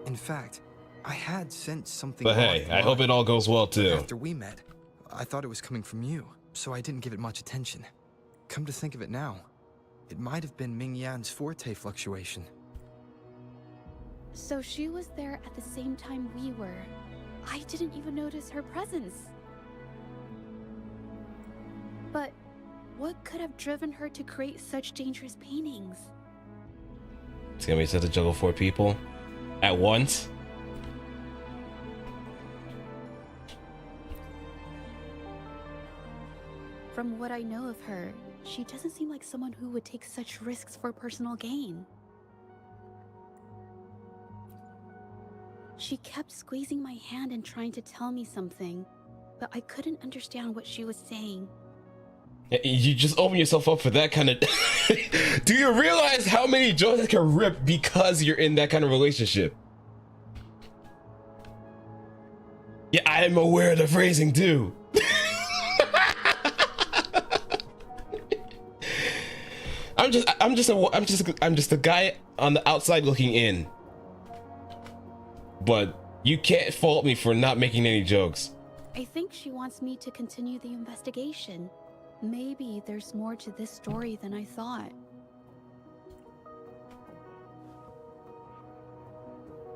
In fact, I had sensed something. But hey, I hope it all goes well too. After we met, I thought it was coming from you, so I didn't give it much attention. Come to think of it now, it might have been Ming Yan's forte fluctuation. So she was there at the same time we were. I didn't even notice her presence. But what could have driven her to create such dangerous paintings? It's gonna be set to juggle 4 people at once. From what I know of her, she doesn't seem like someone who would take such risks for personal gain. She kept squeezing my hand and trying to tell me something, but I couldn't understand what she was saying. You just open yourself up for that kind of... Do you realize how many joints it can rip because you're in that kind of relationship? Yeah, I am aware of the phrasing too. I'm just a guy on the outside looking in. But you can't fault me for not making any jokes. I think she wants me to continue the investigation. Maybe there's more to this story than I thought.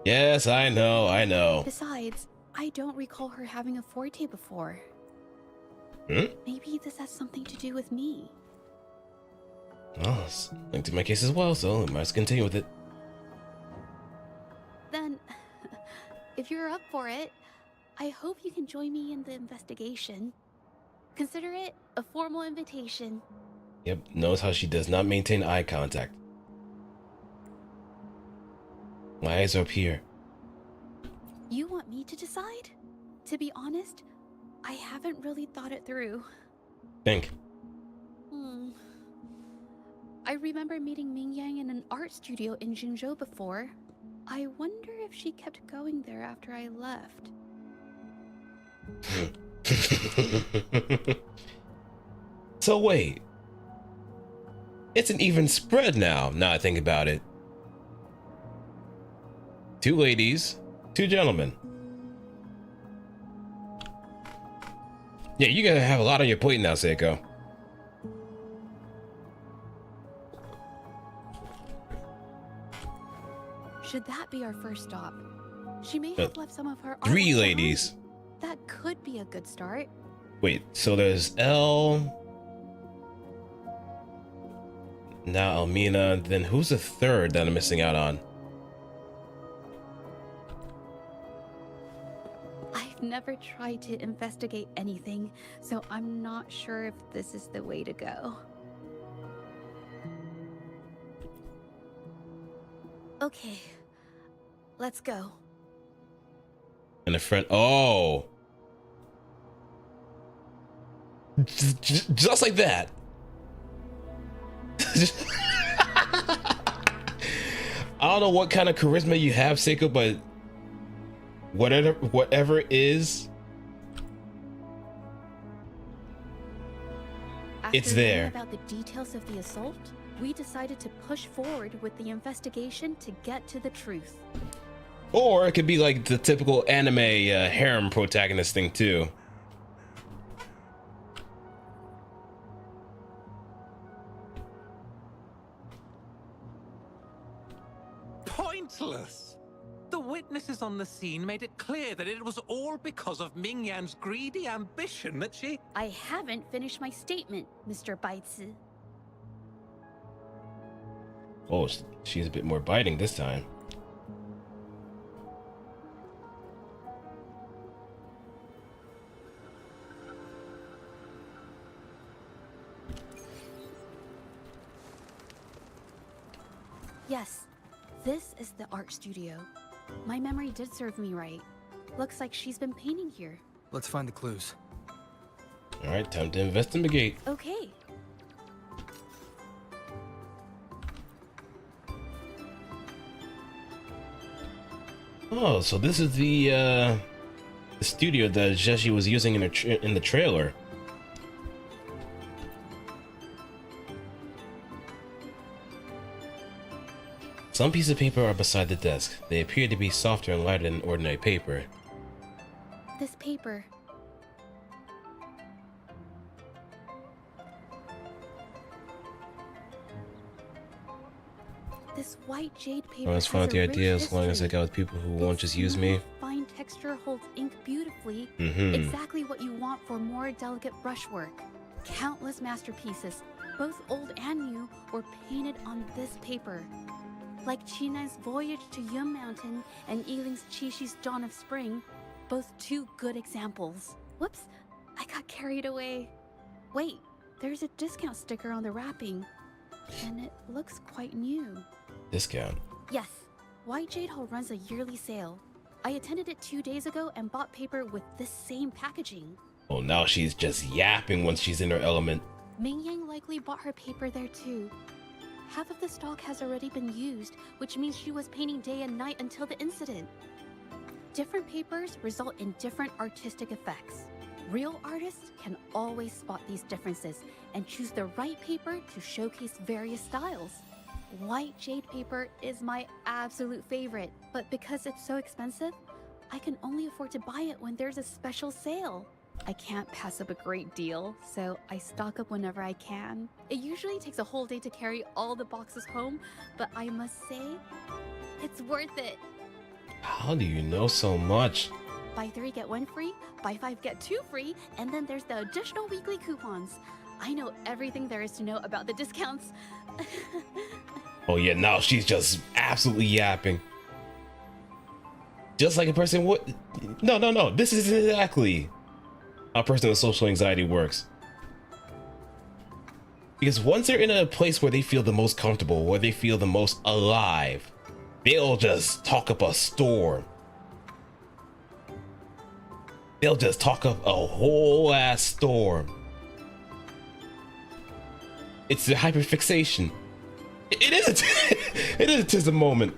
Yes, I know. Besides, I don't recall her having a forte before. Maybe this has something to do with me. Oh, it's linked to my case as well, so I must continue with it. Then, if you're up for it, I hope you can join me in the investigation. Consider it a formal invitation. Yep, notice how she does not maintain eye contact. My eyes are up here. You want me to decide? To be honest, I haven't really thought it through. Think. I remember meeting Ming Yang in an art studio in Jinzhou before. I wonder if she kept going there after I left. So wait. It's an even spread now I think about it. 2 ladies, 2 gentlemen. Yeah, you gotta have a lot on your plate now, Seiko. Should that be our first stop? She may have left some of her art 3 behind. ladies. That could be a good start. Wait, so there's Elle, now Elmina, then who's the third that I'm missing out on? I've never tried to investigate anything, so I'm not sure if this is the way to go. Okay, let's go. And a friend. Oh. Just like that. I don't know what kind of charisma you have, Seiko, but whatever it is, it's there. After learning about the details of the assault, we decided to push forward with the investigation to get to the truth. Or it could be like the typical anime harem protagonist thing too. Pointless! The witnesses on the scene made it clear that it was all because of Ming Yan's greedy ambition that she... I haven't finished my statement, Mr. Baitsu. Oh, she's a bit more biting this time. Yes, this is the art studio. My memory did serve me right. Looks like she's been painting here. Let's find the clues. All right, time to investigate. Okay. Oh, so this is the studio that Jeshi was using in the trailer. Some pieces of paper are beside the desk. They appear to be softer and lighter than ordinary paper. This paper. This white jade paper. I was fine with the idea as long as I got with people who won't just use me. Fine texture holds ink beautifully. Mm-hmm. Exactly what you want for more delicate brushwork. Countless masterpieces, both old and new, were painted on this paper. Like China's Voyage to Yum Mountain and Ealing's Chishi's Dawn of Spring, both two good examples. Whoops, I got carried away. Wait, there's a discount sticker on the wrapping, and it looks quite new. Discount? Yes, White Jade Hall runs a yearly sale. I attended it 2 days ago and bought paper with this same packaging. Oh, now she's just yapping once she's in her element. Ming Yang likely bought her paper there too. Half of the stock has already been used, which means she was painting day and night until the incident. Different papers result in different artistic effects. Real artists can always spot these differences and choose the right paper to showcase various styles. White jade paper is my absolute favorite, but because it's so expensive, I can only afford to buy it when there's a special sale. I can't pass up a great deal, so I stock up whenever I can. It usually takes a whole day to carry all the boxes home, but I must say, it's worth it. How do you know so much? Buy 3 get 1 free, buy 5 get 2 free, and then there's the additional weekly coupons. I know everything there is to know about the discounts. Oh yeah, now she's just absolutely yapping. Just like a person would. No. This is exactly how a person with social anxiety works. Because once they're in a place where they feel the most comfortable, where they feel the most alive, they'll just talk up a storm. They'll just talk up a whole ass storm. It's the hyperfixation. It is it is a tism moment.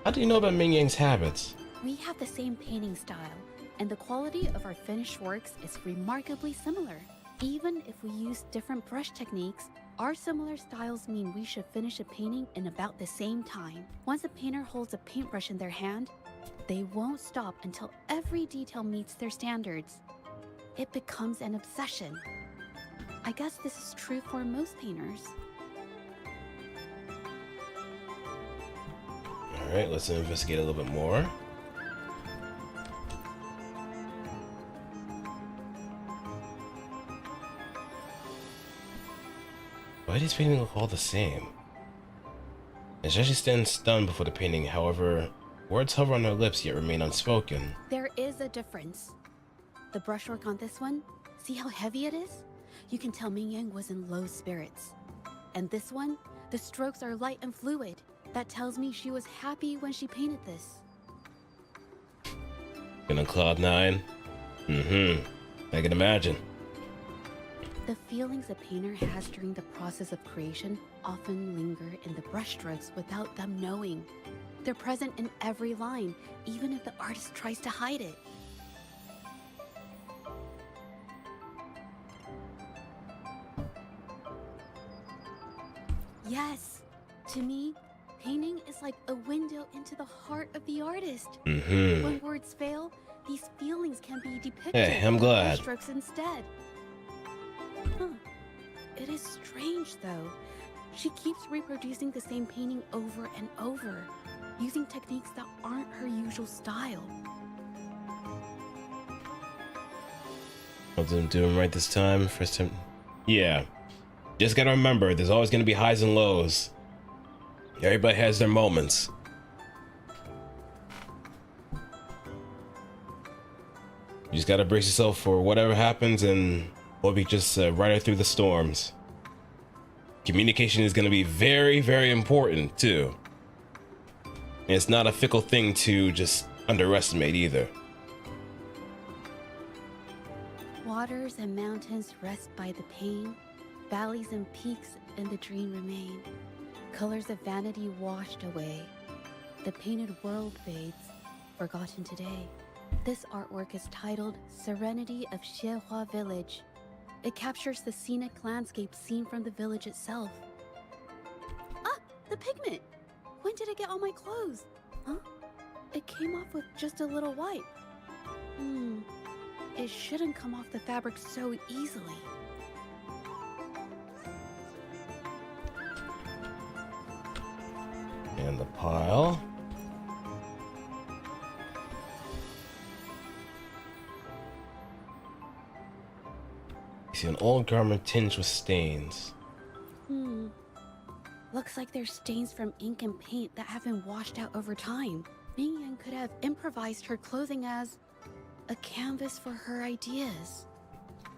How do you know about Ming Yang's habits? We have the same painting style, and the quality of our finished works is remarkably similar. Even if we use different brush techniques, our similar styles mean we should finish a painting in about the same time. Once a painter holds a paintbrush in their hand, they won't stop until every detail meets their standards. It becomes an obsession. I guess this is true for most painters. All right, let's investigate a little bit more. Why do these paintings look all the same? And Jeshi stands stunned before the painting. However, Words hover on her lips yet remain unspoken. There is a difference. The brushwork on this one, see how heavy it is? You can tell Ming Yang was in low spirits. And this one, the strokes are light and fluid. That tells me she was happy when she painted this. And on cloud 9? I can imagine. The feelings a painter has during the process of creation often linger in the brushstrokes without them knowing. They're present in every line, even if the artist tries to hide it. Yes, to me, painting is like a window into the heart of the artist. When words fail, these feelings can be depicted Hey, I'm glad. with strokes instead. Huh. It is strange, though. She keeps reproducing the same painting over and over, using techniques that aren't her usual style. I didn't do him right this time. First time. Yeah. Just gotta remember, there's always gonna be highs and lows. Everybody has their moments. You just gotta brace yourself for whatever happens and hope you just ride it through the storms. Communication is gonna be very, very important too. And it's not a fickle thing to just underestimate either. Waters and mountains rest by the pain. Valleys and peaks in the dream remain. Colors of vanity washed away. The painted world fades, forgotten today. This artwork is titled Serenity of Xiehua Village. It captures the scenic landscape seen from the village itself. Ah, the pigment! When did it get on my clothes? Huh? It came off with just a little wipe. It shouldn't come off the fabric so easily. And the pile. You see an old garment tinged with stains. Looks like there's stains from ink and paint that have been washed out over time. Ming Yan could have improvised her clothing as a canvas for her ideas.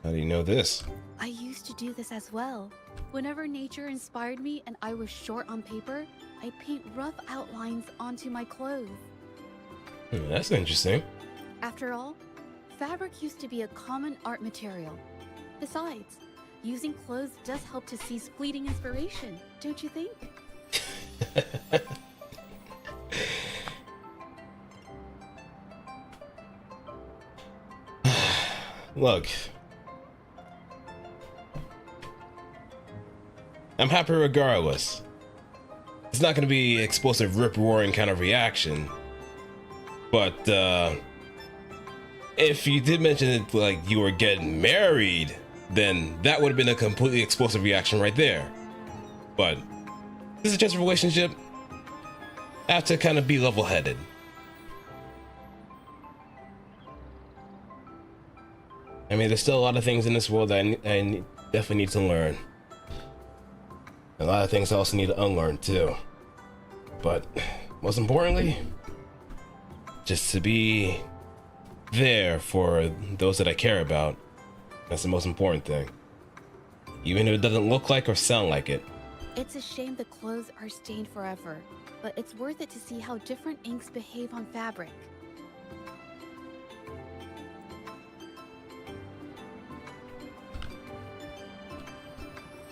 How do you know this? I used to do this as well. Whenever nature inspired me and I was short on paper, I paint rough outlines onto my clothes. That's interesting. After all, fabric used to be a common art material. Besides, using clothes does help to seize fleeting inspiration, don't you think? Look, I'm happy regardless. It's not going to be explosive, rip-roaring kind of reaction. But, if you did mention it like you were getting married, then that would have been a completely explosive reaction right there. But this is just a relationship. I have to kind of be level-headed. I mean, there's still a lot of things in this world that I definitely need to learn. A lot of things I also need to unlearn too. But most importantly, just to be there for those that I care about. That's the most important thing. Even if it doesn't look like or sound like it. It's a shame the clothes are stained forever, but it's worth it to see how different inks behave on fabric.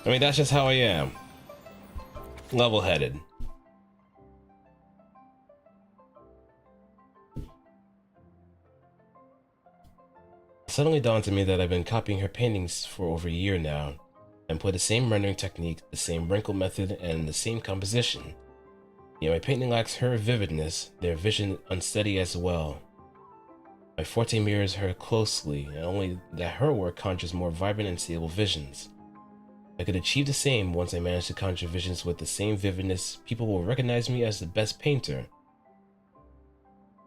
I mean, that's just how I am. Level-headed. It suddenly dawned on me that I've been copying her paintings for over a year now, and employ the same rendering technique, the same wrinkle method, and the same composition. Yet my painting lacks her vividness, their vision unsteady as well. My forte mirrors her closely, and only that her work conjures more vibrant and stable visions. I could achieve the same once I manage to conjure visions with the same vividness. People will recognize me as the best painter.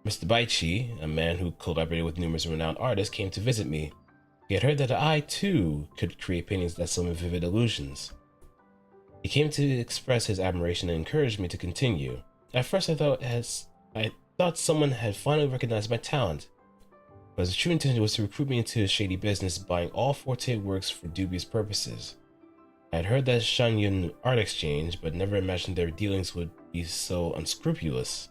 Mr. Baichi, a man who collaborated with numerous renowned artists, came to visit me. He had heard that I, too, could create paintings that summon vivid illusions. He came to express his admiration and encouraged me to continue. At first I thought thought someone had finally recognized my talent, but his true intention was to recruit me into his shady business, buying all Forte works for dubious purposes. I had heard that Shanyun art exchange, but never imagined their dealings would be so unscrupulous.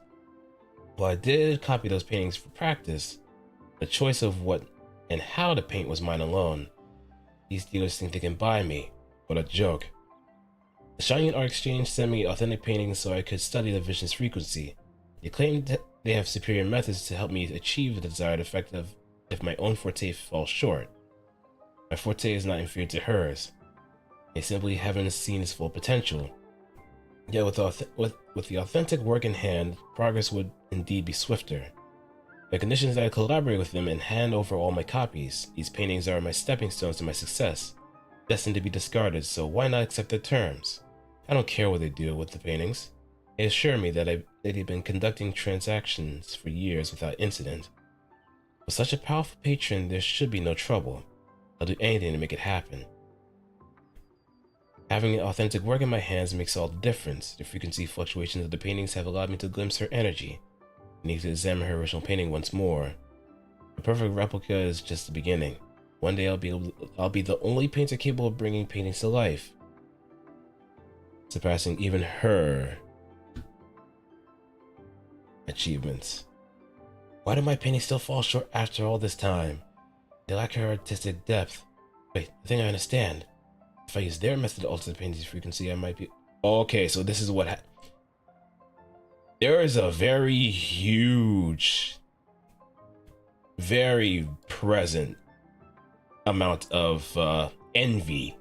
While I did copy those paintings for practice, the choice of what and how to paint was mine alone. These dealers think they can buy me. What a joke. The Shanyun art exchange sent me authentic paintings so I could study the vision's frequency. They claim that they have superior methods to help me achieve the desired effect of if my own forte falls short. My forte is not inferior to hers. They simply haven't seen its full potential. Yet with the authentic work in hand, progress would indeed be swifter. The condition is that I collaborate with them and hand over all my copies. These paintings are my stepping stones to my success, destined to be discarded, so why not accept their terms? I don't care what they do with the paintings. They assure me that they've been conducting transactions for years without incident. With such a powerful patron, there should be no trouble. I'll do anything to make it happen. Having authentic work in my hands makes all the difference. The frequency fluctuations of the paintings have allowed me to glimpse her energy. I need to examine her original painting once more. A perfect replica is just the beginning. One day I'll be the only painter capable of bringing paintings to life, surpassing even her achievements. Why do my paintings still fall short after all this time? They lack her artistic depth. Wait, I think I understand. If I use their method to alter the painting's frequency, I might be... Okay, so this is what there is a very huge, very present amount of envy,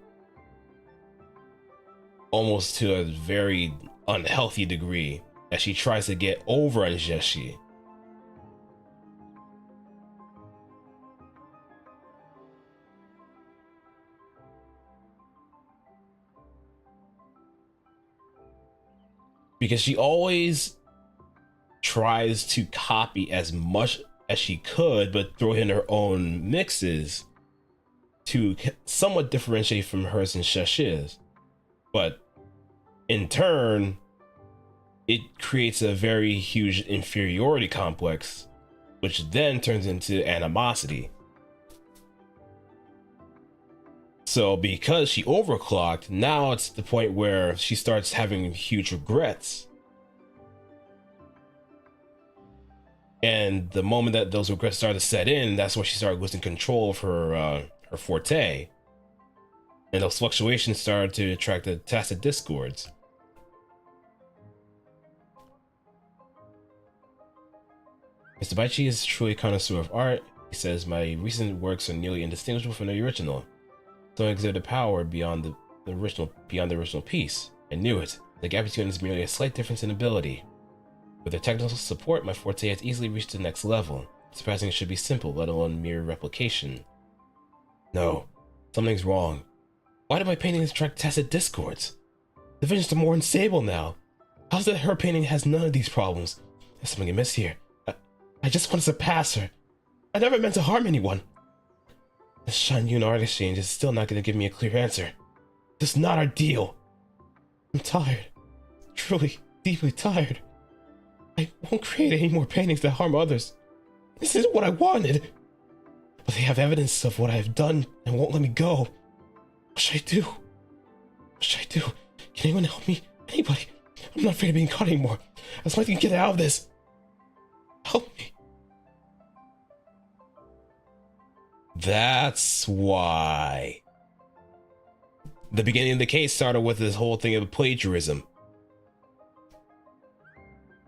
almost to a very unhealthy degree, as she tries to get over on Jeshi. Because she always tries to copy as much as she could, but throw in her own mixes to somewhat differentiate from hers and Shesh's. But in turn, it creates a very huge inferiority complex, which then turns into animosity. So because she overclocked, now it's the point where she starts having huge regrets. And the moment that those regrets started to set in, that's when she started losing control of her forte. And those fluctuations started to attract the tacit discords. Mr. Baichi is truly a connoisseur of art. He says my recent works are nearly indistinguishable from the original. So I exhibit power beyond the original piece. I knew it. The gap between is merely a slight difference in ability. With their technical support, my forte has easily reached the next level. Surpassing it should be simple, let alone mere replication. No, something's wrong. Why do my paintings attract tacit discords? The visions are more unstable now. How's it that her painting has none of these problems? There's something amiss here. I just want to surpass her. I never meant to harm anyone. The Shanyun art exchange is still not going to give me a clear answer. This is not our deal. I'm tired. Truly, deeply tired. I won't create any more paintings that harm others. This isn't what I wanted. But they have evidence of what I have done and won't let me go. What should I do? What should I do? Can anyone help me? Anybody? I'm not afraid of being caught anymore. I just want to get out of this. Help me. That's why the beginning of the case started with this whole thing of plagiarism.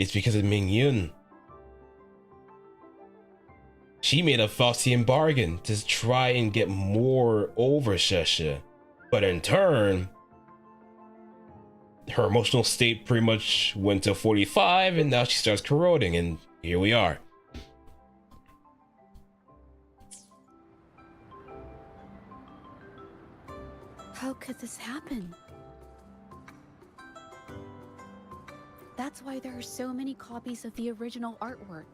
It's because of Ming Yun. She made a Faustian bargain to try and get more over Shesha, but in turn, her emotional state pretty much went to 45, and now she starts corroding, and here we are. How could this happen? That's why there are so many copies of the original artwork.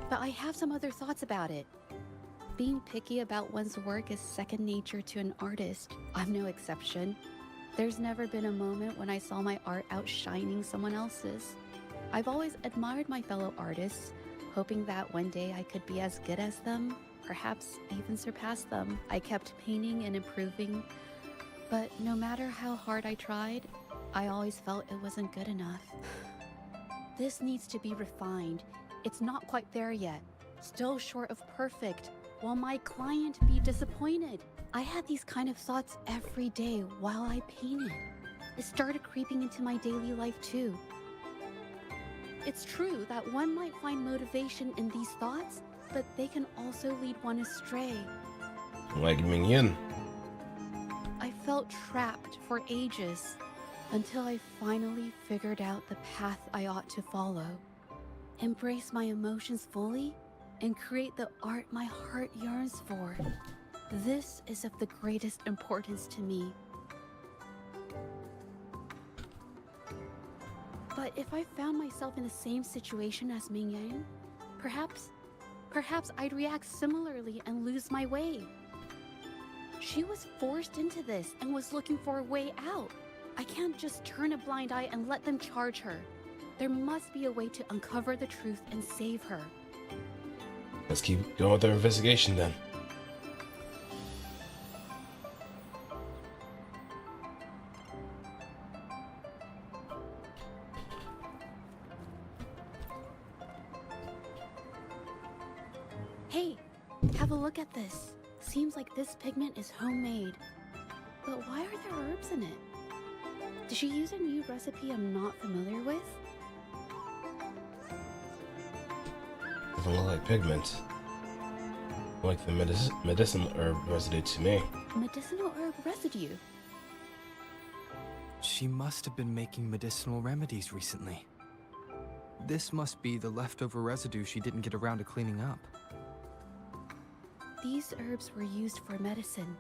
But I have some other thoughts about it. Being picky about one's work is second nature to an artist. I'm no exception. There's never been a moment when I saw my art outshining someone else's. I've always admired my fellow artists, hoping that one day I could be as good as them, perhaps even surpass them. I kept painting and improving, but no matter how hard I tried, I always felt it wasn't good enough. This needs to be refined. It's not quite there yet. Still short of perfect. Will my client be disappointed? I had these kind of thoughts every day while I painted. It started creeping into my daily life too. It's true that one might find motivation in these thoughts, but they can also lead one astray. Like Mingyan. I felt trapped for ages, until I finally figured out the path I ought to follow. Embrace my emotions fully, and create the art my heart yearns for. This is of the greatest importance to me. But if I found myself in the same situation as Mingyan, perhaps I'd react similarly and lose my way. She was forced into this and was looking for a way out. I can't just turn a blind eye and let them charge her. There must be a way to uncover the truth and save her. Let's keep going with our investigation then. Hey, have a look at this. Seems like this pigment is homemade. But why are there herbs in it? Did she use a new recipe I'm not familiar with? Doesn't look like pigment. Like the medicinal herb residue to me. Medicinal herb residue? She must have been making medicinal remedies recently. This must be the leftover residue she didn't get around to cleaning up. These herbs were used for medicine.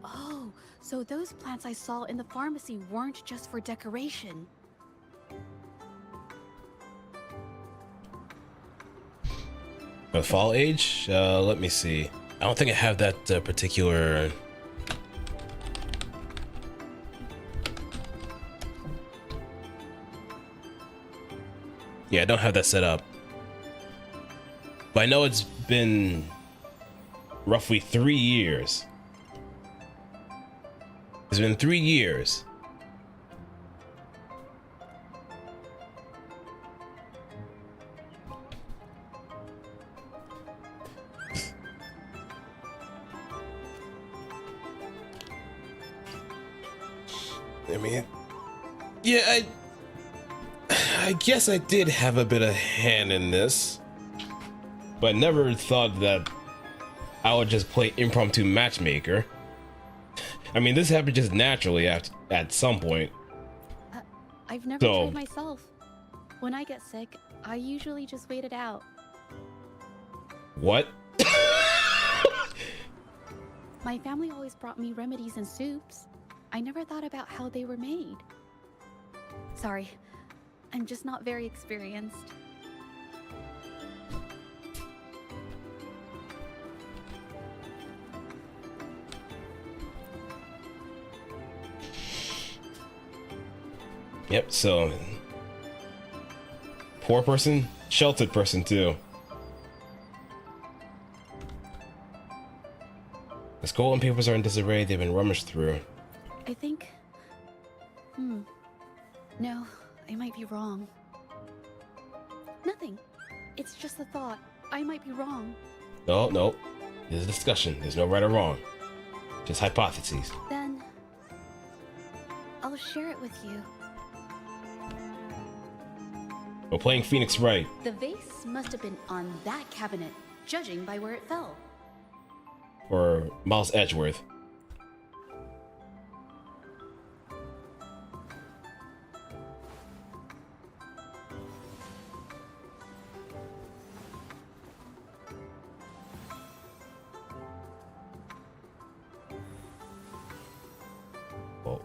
Oh, so those plants I saw in the pharmacy weren't just for decoration. A fall age? Let me see. I don't think I have that particular... Yeah, I don't have that set up. But I know it's been roughly 3 years. It's been 3 years. I mean, yeah, I guess I did have a bit of hand in this, but I never thought that I would just play impromptu matchmaker. I mean, this happened just naturally at some point. I've never tried myself. When I get sick, I usually just wait it out. What? My family always brought me remedies and soups. I never thought about how they were made. Sorry, I'm just not very experienced. Yep, so poor person, sheltered person too. The skull and papers are in disarray. They've been rummaged through. I think... No, I might be wrong. Nothing. It's just a thought. I might be wrong. No. There's a discussion. There's no right or wrong. Just hypotheses. Then... I'll share it with you. We're playing Phoenix right. The vase must have been on that cabinet, judging by where it fell. Or Miles Edgeworth.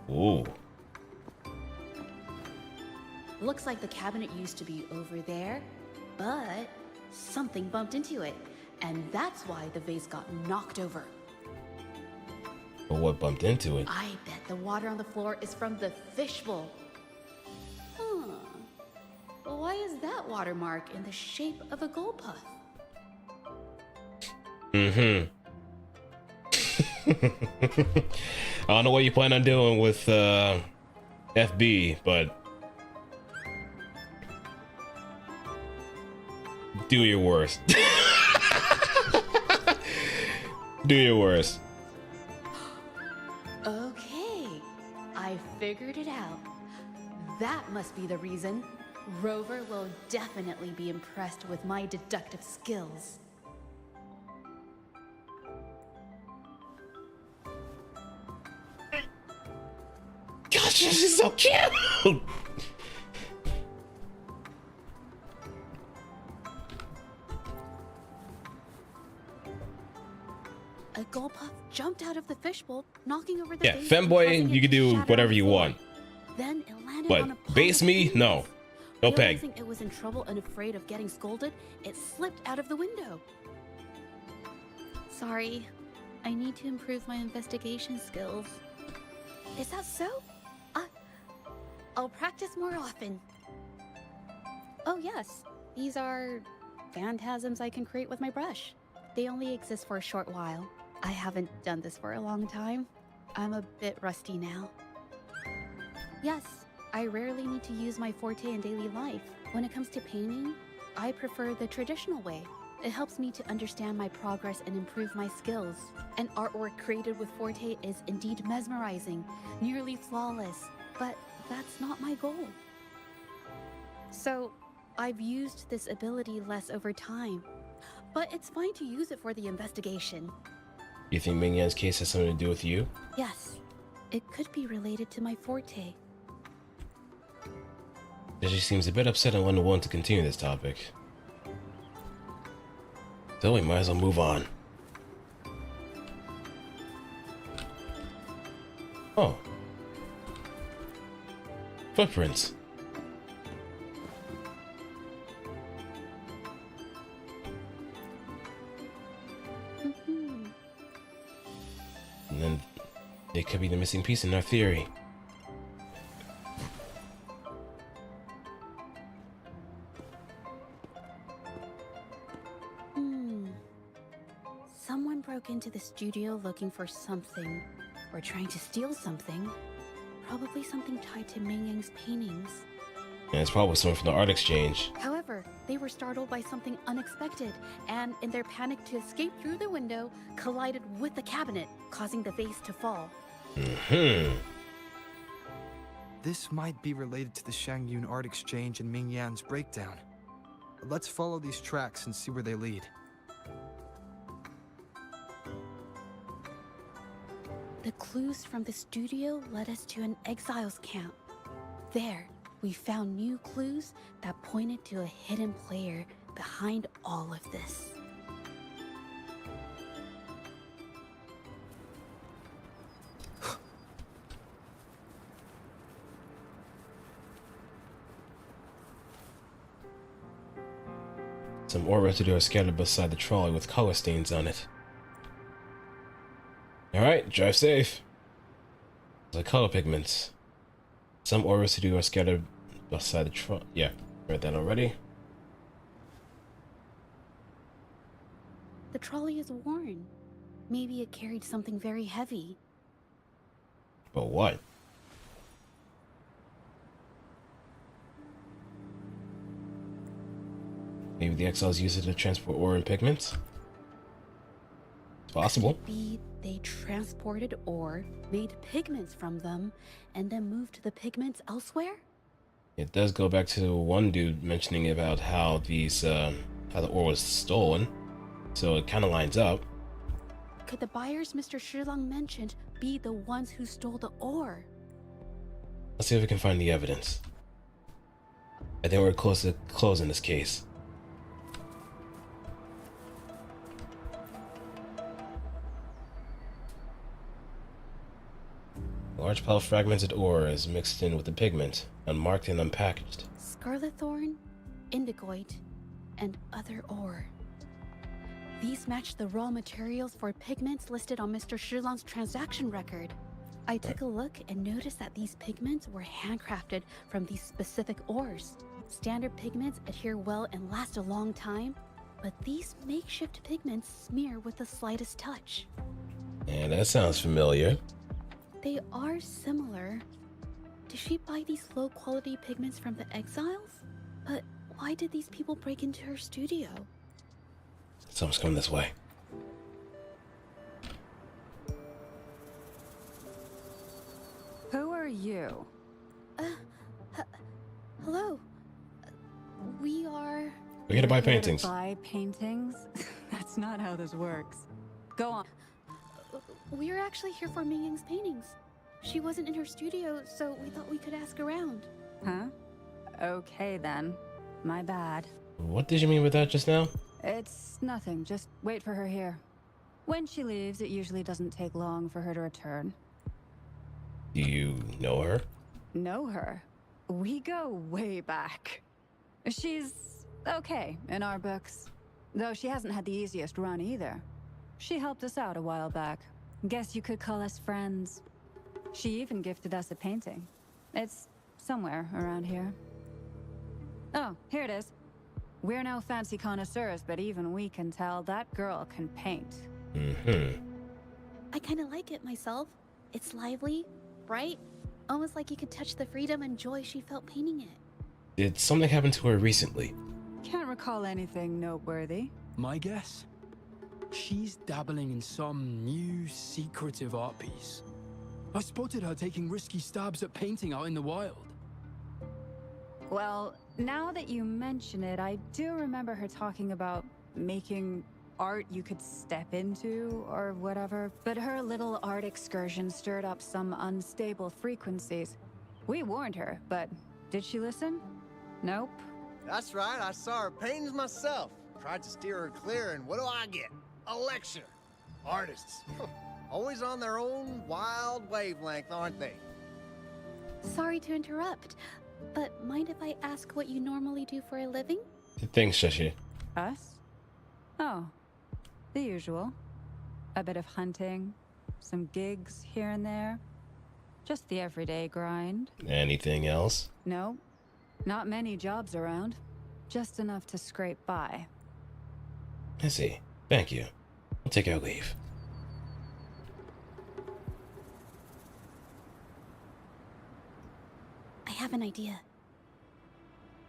Ooh. Looks like the cabinet used to be over there, but something bumped into it, and that's why the vase got knocked over. But what bumped into it? I bet the water on the floor is from the fishbowl. But saltwater mark in the shape of a gold puff. I don't know what you plan on doing with FB, but do your worst. Do your worst. Okay, I figured it out. That must be the reason. Rover will definitely be impressed with my deductive skills. Gosh, this is so cute! A gold puff jumped out of the fishbowl, knocking over the Yeah, vase and femboy, causing it you can to do shatter whatever on the you floor. want. Then it landed But on a pile base of me? paintings. No. No peg. Realizing it was in trouble and afraid of getting scolded, it slipped out of the window. Sorry, I need to improve my investigation skills. Is that so? I'll practice more often. Oh yes, these are phantasms I can create with my brush. They only exist for a short while. I haven't done this for a long time. I'm a bit rusty now. Yes, I rarely need to use my forte in daily life. When it comes to painting, I prefer the traditional way. It helps me to understand my progress and improve my skills. An artwork created with forte is indeed mesmerizing, nearly flawless, but that's not my goal. So, I've used this ability less over time, but it's fine to use it for the investigation. You think Ming Yan's case has something to do with you? Yes, it could be related to my forte. She seems a bit upset and unwilling to continue this topic. So we might as well move on. Oh. Footprints. And then they could be the missing piece in our theory. Someone broke into the studio looking for something, or trying to steal something. Probably something tied to Ming Yang's paintings. And it's probably someone from the art exchange. However, they were startled by something unexpected, and in their panic to escape through the window, collided with the cabinet, causing the vase to fall. This might be related to the Shangyun art exchange and Ming Yan's breakdown. Let's follow these tracks and see where they lead. The clues from the studio led us to an exiles camp. There, we found new clues that pointed to a hidden player behind all of this. Some ore residue are scattered beside the trolley with color stains on it. Alright, drive safe. The color pigments. Some ore residue are scattered beside the trolley. Yeah, read that already. The trolley is worn. Maybe it carried something very heavy. But what? Maybe the exiles used it to transport ore and pigments? It's possible. Could it be they transported ore, made pigments from them, and then moved the pigments elsewhere? It does go back to one dude mentioning about how these, how the ore was stolen. So it kind of lines up. Could the buyers Mr. Shilang mentioned be the ones who stole the ore? Let's see if we can find the evidence. I think we're close to closing this case. A large pile of fragmented ore is mixed in with the pigment, unmarked and unpackaged. Scarlet thorn, indigoite, and other ore. These match the raw materials for pigments listed on Mr. Shilang's transaction record. I took a look and noticed that these pigments were handcrafted from these specific ores. Standard pigments adhere well and last a long time, but these makeshift pigments smear with the slightest touch. And that sounds familiar. They are similar. Did she buy these low-quality pigments from the exiles? But why did these people break into her studio? Someone's coming this way. Who are you? Hello. We are... We're here to buy Here paintings. To buy paintings? That's not how this works. Go on. We're actually here for Ming Yang's paintings. She wasn't in her studio, so we thought we could ask around. Huh? Okay then. My bad. What did you mean with that just now? It's nothing. Just wait for her here. When she leaves, it usually doesn't take long for her to return. Do you know her? Know her? We go way back. She's okay in our books. Though she hasn't had the easiest run either. She helped us out a while back. Guess you could call us friends. She even gifted us a painting. It's somewhere around here. Oh, here it is. We're no fancy connoisseurs, but even we can tell that girl can paint. Mm-hmm. I kind of like it myself. It's lively, bright, almost like you could touch the freedom and joy she felt painting it. Did something happen to her recently? Can't recall anything noteworthy. My guess? She's dabbling in some new secretive art piece. I spotted her taking risky stabs at painting out in the wild. Well, now that you mention it, I do remember her talking about making art you could step into or whatever. But her little art excursion stirred up some unstable frequencies. We warned her, but did she listen? Nope. That's right, I saw her paintings myself. Tried to steer her clear, and what do I get? A lecture. Artists. Always on their own wild wavelength, aren't they? Sorry to interrupt, but mind if I ask what you normally do for a living? Thanks, Shashi. Us? Oh, the usual. A bit of hunting, some gigs here and there. Just the everyday grind. Anything else? No, not many jobs around. Just enough to scrape by. I see. Thank you. I'll take our leave. I have an idea.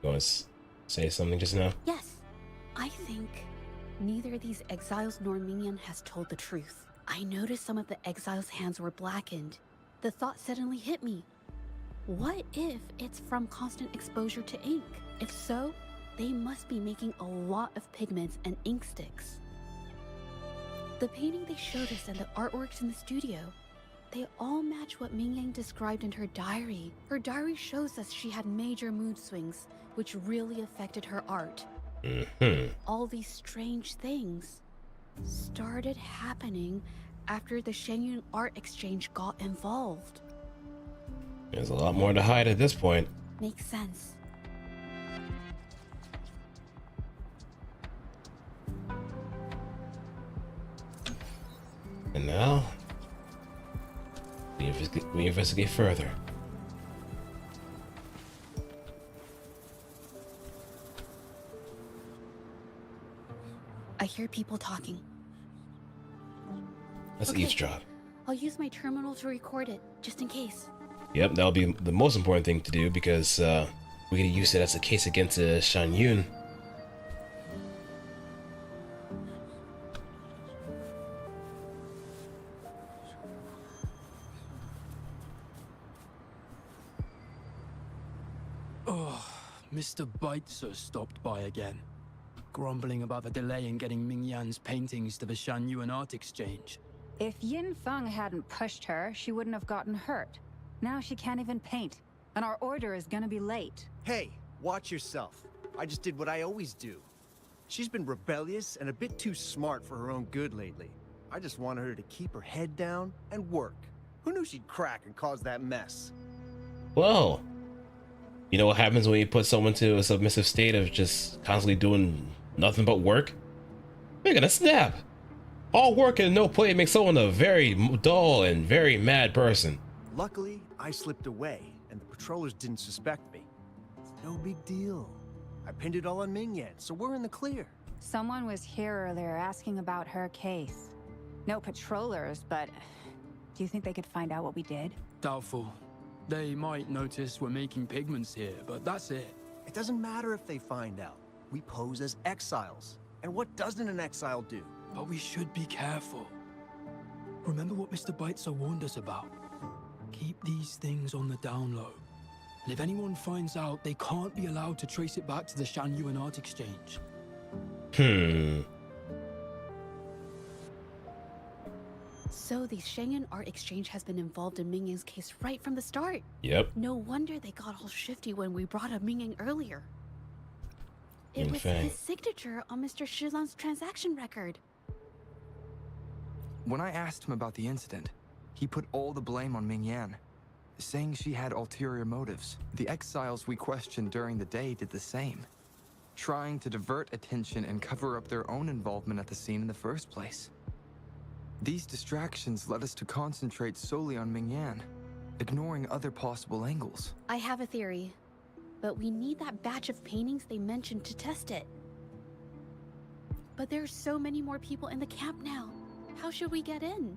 You want to say something just now? Yes. I think neither these exiles nor Mingyan has told the truth. I noticed some of the exiles' hands were blackened. The thought suddenly hit me. What if it's from constant exposure to ink? If so, they must be making a lot of pigments and ink sticks. The painting they showed us and the artworks in the studio, they all match what Mingyang described in her diary. Her diary shows us she had major mood swings, which really affected her art. Mm-hmm. All these strange things started happening after the Shenyun Art Exchange got involved. There's a lot more to hide at this point. Makes sense. And now, we investigate further. I hear people talking. Let's Okay. eavesdrop. I'll use my terminal to record it, just in case. Yep, that'll be the most important thing to do because we're gonna use it as a case against Shan Yun. Oh, Mr. Beitzer stopped by again, grumbling about the delay in getting Ming Yan's paintings to the Shan Yuan Art Exchange. If Yin Feng hadn't pushed her, she wouldn't have gotten hurt. Now she can't even paint, and our order is gonna be late. Hey, watch yourself. I just did what I always do. She's been rebellious and a bit too smart for her own good lately. I just wanted her to keep her head down and work. Who knew she'd crack and cause that mess? Well, you know what happens when you put someone to a submissive state of just constantly doing nothing but work? They're gonna snap. All work and no play makes someone a very dull and very mad person. Luckily, I slipped away, and the patrollers didn't suspect me. No big deal. I pinned it all on Mingyan, so we're in the clear. Someone was here earlier asking about her case. No patrollers, but do you think they could find out what we did? Doubtful. They might notice we're making pigments here, but that's it. It doesn't matter if they find out. We pose as exiles. And what doesn't an exile do? But we should be careful. Remember what Mr. Beitzer warned us about. Keep these things on the down low. And if anyone finds out, they can't be allowed to trace it back to the Shanyuan Art Exchange. So the Shanyuan Art Exchange has been involved in Mingyan's case right from the start. Yep. No wonder they got all shifty when we brought up Mingyan earlier. It was fact. his signature on Mr. Shilan's transaction record. When I asked him about the incident, he put all the blame on Mingyan, saying she had ulterior motives. The exiles we questioned during the day did the same, trying to divert attention and cover up their own involvement at the scene in the first place. These distractions led us to concentrate solely on Mingyan, ignoring other possible angles. I have a theory, but we need that batch of paintings they mentioned to test it. But there's so many more people in the camp now. How should we get in?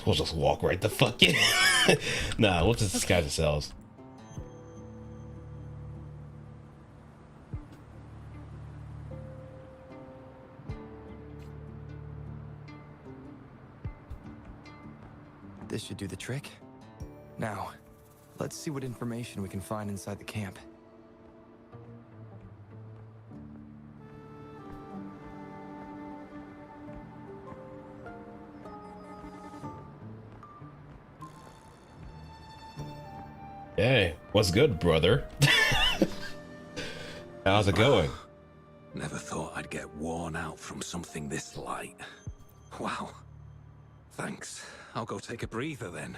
We'll just walk right the fuck in. Nah, we'll just disguise ourselves. This should do the trick. Now, let's see what information we can find inside the camp. Hey, what's good, brother? How's it going? Never thought I'd get worn out from something this light. Wow. Thanks. I'll go take a breather then.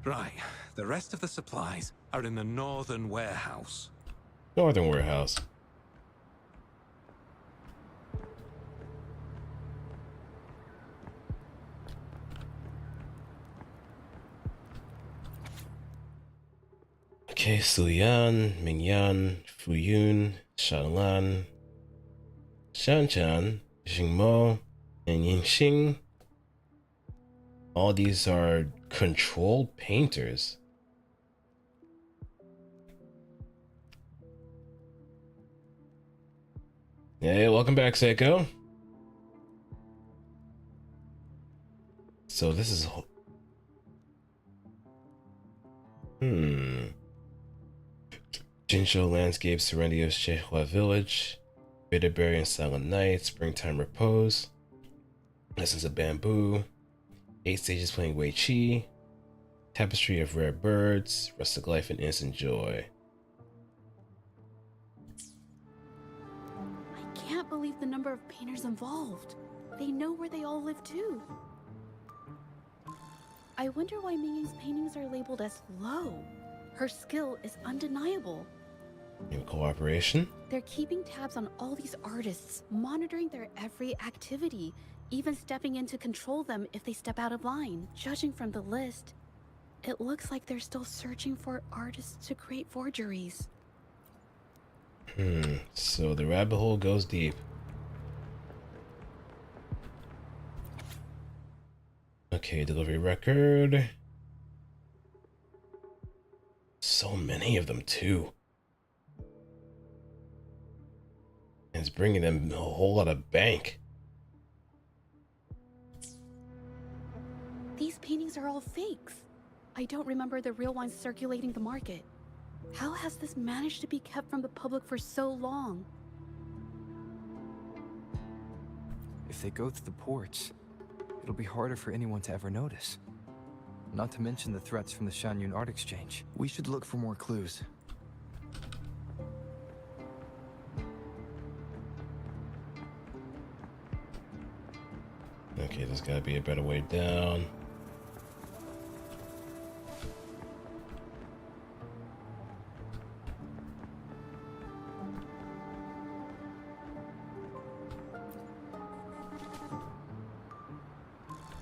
Right, the rest of the supplies are in the northern warehouse. Northern warehouse. Okay, Suyan, Mingyan, Fuyun, Shanlan, Shanchan, Jingmo, and Yingxing. All these are controlled painters. Hey, welcome back, Seiko. So this is... Jinsho Landscape, Serenity of Shehua Village, Bitterberry and Silent Night, Springtime Repose, Lessons of Bamboo, 8 Stages playing Wei Chi, Tapestry of Rare Birds, Rustic Life and Instant Joy. I can't believe the number of painters involved. They know where they all live too. I wonder why Mingyan's paintings are labeled as low. Her skill is undeniable. In cooperation? They're keeping tabs on all these artists, monitoring their every activity, even stepping in to control them if they step out of line. Judging from the list, it looks like they're still searching for artists to create forgeries. So the rabbit hole goes deep. Okay, delivery record. So many of them too. It's bringing them a whole lot of bank. These paintings are all fakes. I don't remember the real ones circulating the market. How has this managed to be kept from the public for so long? If they go through the ports, it'll be harder for anyone to ever notice. Not to mention the threats from the Shanyun Art Exchange. We should look for more clues. Okay, there's gotta be a better way down.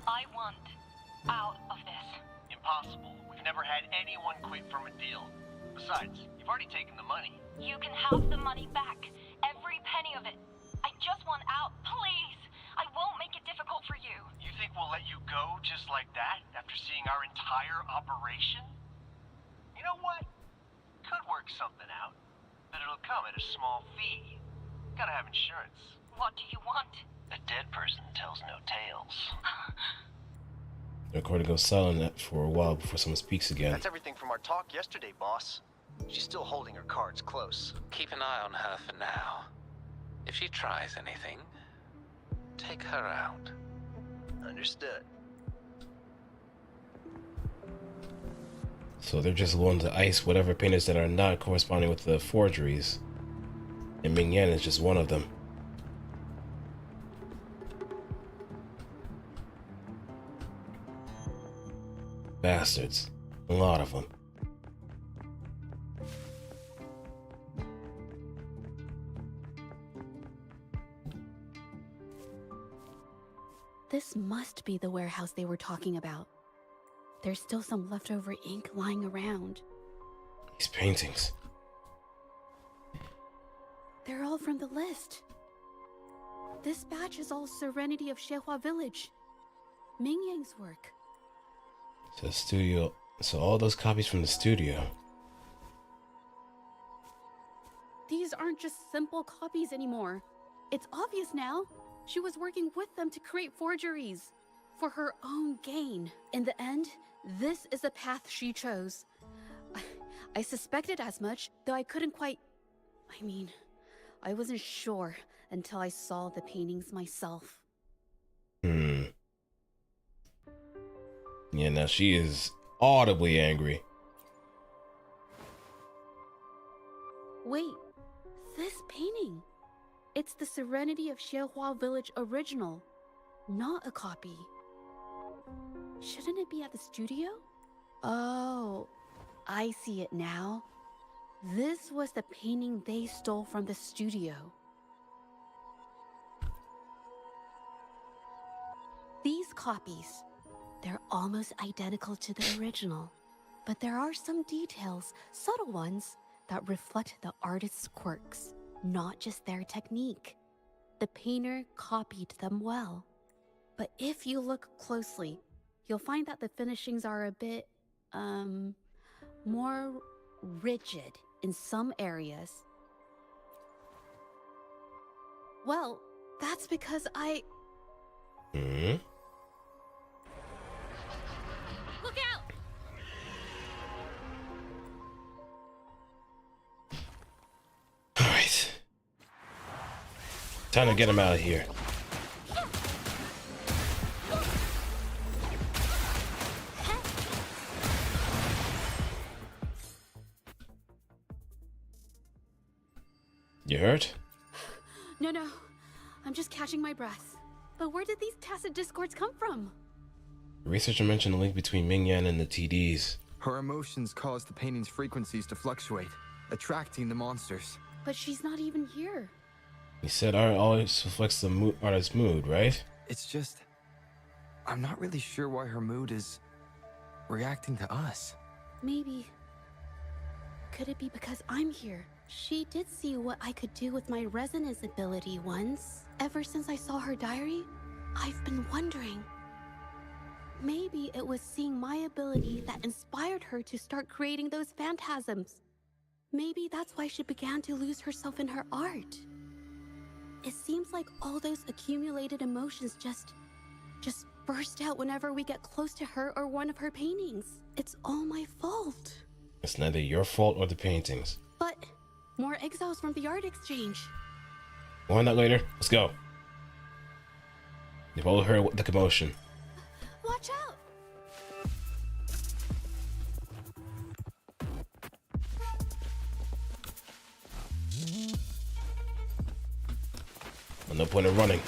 I want out of this. Impossible. We've never had anyone quit from a deal. Besides, you've already taken the money. You can have the money back. Every penny of it. I just want out. Please. I won't make it difficult for you. You think we'll let you go just like that after seeing our entire operation? You know what? Could work something out. But it'll come at a small fee. Gotta have insurance. What do you want? A dead person tells no tales. The recording goes silent for a while before someone speaks again. That's everything from our talk yesterday, boss. She's still holding her cards close. Keep an eye on her for now. If she tries anything, take her out. Understood. So they're just willing to ice whatever painters that are not corresponding with the forgeries. And Ming Yan is just one of them. Bastards. A lot of them. This must be the warehouse they were talking about. There's still some leftover ink lying around. These paintings. They're all from the list. This batch is all Serenity of Xehua Village. Ming Yang's work. So the studio. So all those copies from the studio. These aren't just simple copies anymore. It's obvious now. She was working with them to create forgeries for her own gain. In the end, this is the path she chose. I suspected as much, though I couldn't quite... I wasn't sure until I saw the paintings myself. Yeah, now she is audibly angry. Wait, this painting. It's the Serenity of Xehua Village original, not a copy. Shouldn't it be at the studio? Oh, I see it now. This was the painting they stole from the studio. These copies, they're almost identical to the original, but there are some details, subtle ones, that reflect the artist's quirks, not just their technique. The painter copied them well. But if you look closely, you'll find that the finishings are a bit, more rigid in some areas. Well, that's because I... Look out! Alright. Time to get him out of here. You hurt? No, I'm just catching my breath. But where did these tacit discords come from? The researcher mentioned the link between Ming Yan and the TDs. Her emotions cause the painting's frequencies to fluctuate, attracting the monsters. But she's not even here. He said art always reflects the artist's mood, right? It's just... I'm not really sure why her mood is reacting to us. Maybe... Could it be because I'm here? She did see what I could do with my resonance ability once. Ever since I saw her diary, I've been wondering. Maybe it was seeing my ability that inspired her to start creating those phantasms. Maybe that's why she began to lose herself in her art. It seems like all those accumulated emotions just burst out whenever we get close to her or one of her paintings. It's all my fault. It's neither your fault or the paintings. But more exiles from the art exchange. More on that later. Let's go. You've all heard the commotion. Watch out! Well, no point in running.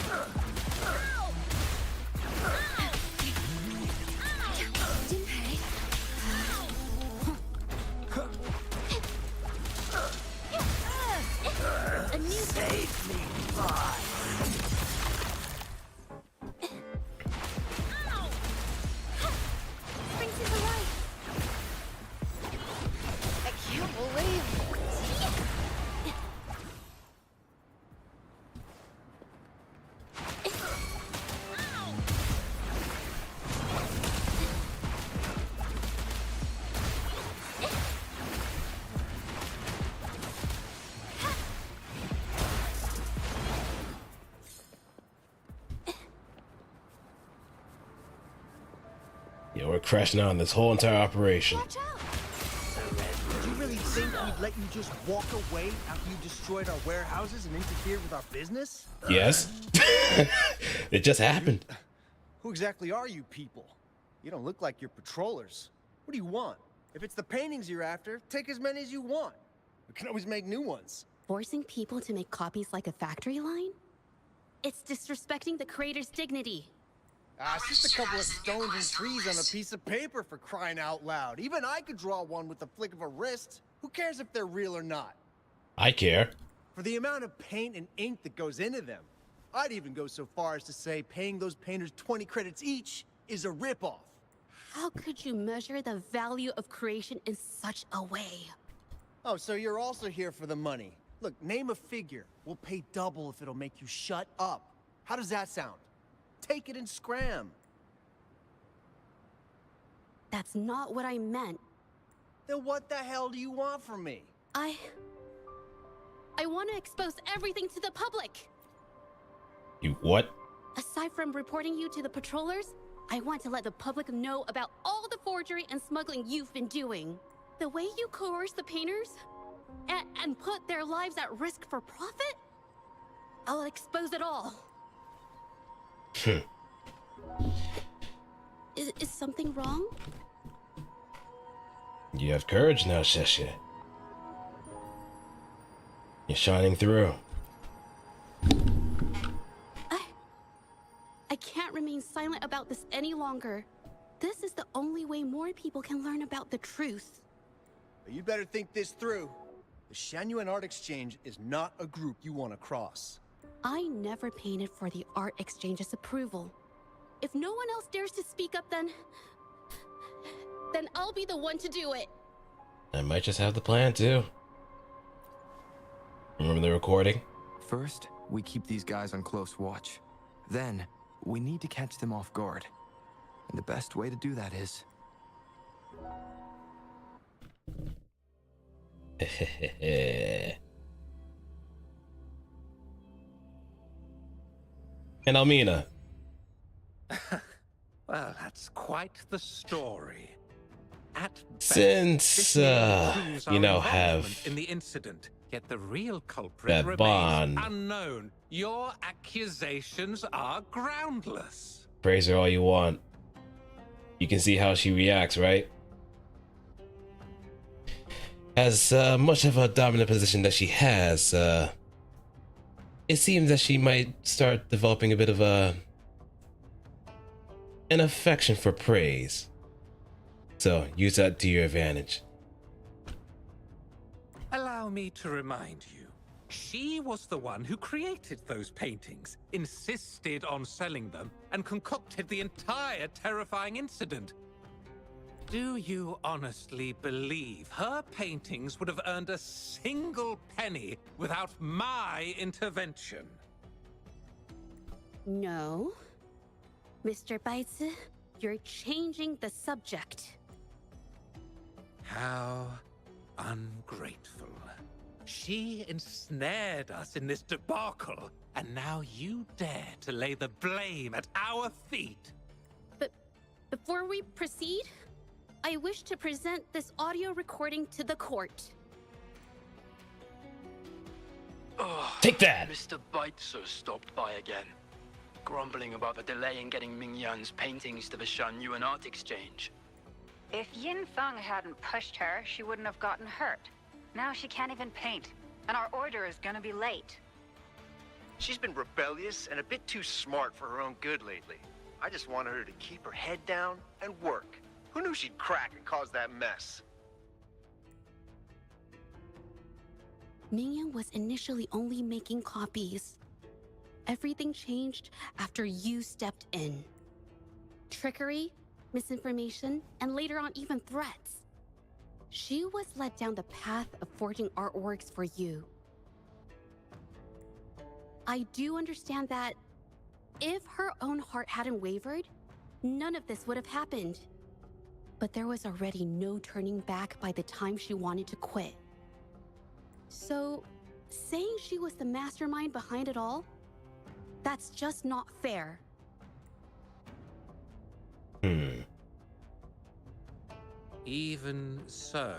Save me, boss. Springs to the right. I can't believe Yeah, we're crashing out on this whole entire operation. Do you really think we'd let you just walk away after you destroyed our warehouses and interfered with our business? Yes. It just happened. Who exactly are you people? You don't look like you're patrollers. What do you want? If it's the paintings you're after, take as many as you want. We can always make new ones. Forcing people to make copies like a factory line? It's disrespecting the creator's dignity. It's just a couple of stones and trees on a piece of paper, for crying out loud. Even I could draw one with the flick of a wrist. Who cares if they're real or not? I care. For the amount of paint and ink that goes into them, I'd even go so far as to say paying those painters 20 credits each is a ripoff. How could you measure the value of creation in such a way? Oh, so you're also here for the money. Look, name a figure. We'll pay double if it'll make you shut up. How does that sound? Take it and scram. That's not what I meant. Then what the hell do you want from me? I want to expose everything to the public. You what? Aside from reporting you to the patrollers, I want to let the public know about all the forgery and smuggling you've been doing. The way you coerce the painters and put their lives at risk for profit? I'll expose it all. Is something wrong? You have courage now, Shesha. You're shining through. I can't remain silent about this any longer. This is the only way more people can learn about the truth. But you better think this through. The Shangyuan Art Exchange is not a group you want to cross. I never painted for the Art Exchange's approval. If no one else dares to speak up, then I'll be the one to do it. I might just have the plan too. Remember the recording? First, we keep these guys on close watch. Then, we need to catch them off guard. And the best way to do that is... And Almina. Well, that's quite the story. At best, Since, this merely proves you our know, involvement have in the incident, yet the real culprit that remains bond. unknown. Your accusations are groundless. Praise her all you want. You can see how she reacts, right? As much of a dominant position that she has, it seems that she might start developing a bit of an affection for praise. So use that to your advantage. Allow me to remind you, she was the one who created those paintings, insisted on selling them, and concocted the entire terrifying incident. Do you honestly believe her paintings would have earned a single penny without my intervention? No. Mr. Baitsu, you're changing the subject. How ungrateful. She ensnared us in this debacle, and now you dare to lay the blame at our feet. But before we proceed, I wish to present this audio recording to the court. Take that! Mr. Baitsu stopped by again, grumbling about the delay in getting Mingyan's paintings to the Shangyuan Art Exchange. If Yin Feng hadn't pushed her, she wouldn't have gotten hurt. Now she can't even paint, and our order is gonna be late. She's been rebellious and a bit too smart for her own good lately. I just wanted her to keep her head down and work. Who knew she'd crack and cause that mess? Mingyan was initially only making copies. Everything changed after you stepped in. Trickery, misinformation, and later on even threats. She was led down the path of forging artworks for you. I do understand that if her own heart hadn't wavered, none of this would have happened. But there was already no turning back by the time she wanted to quit. So, saying she was the mastermind behind it all, that's just not fair. Even so.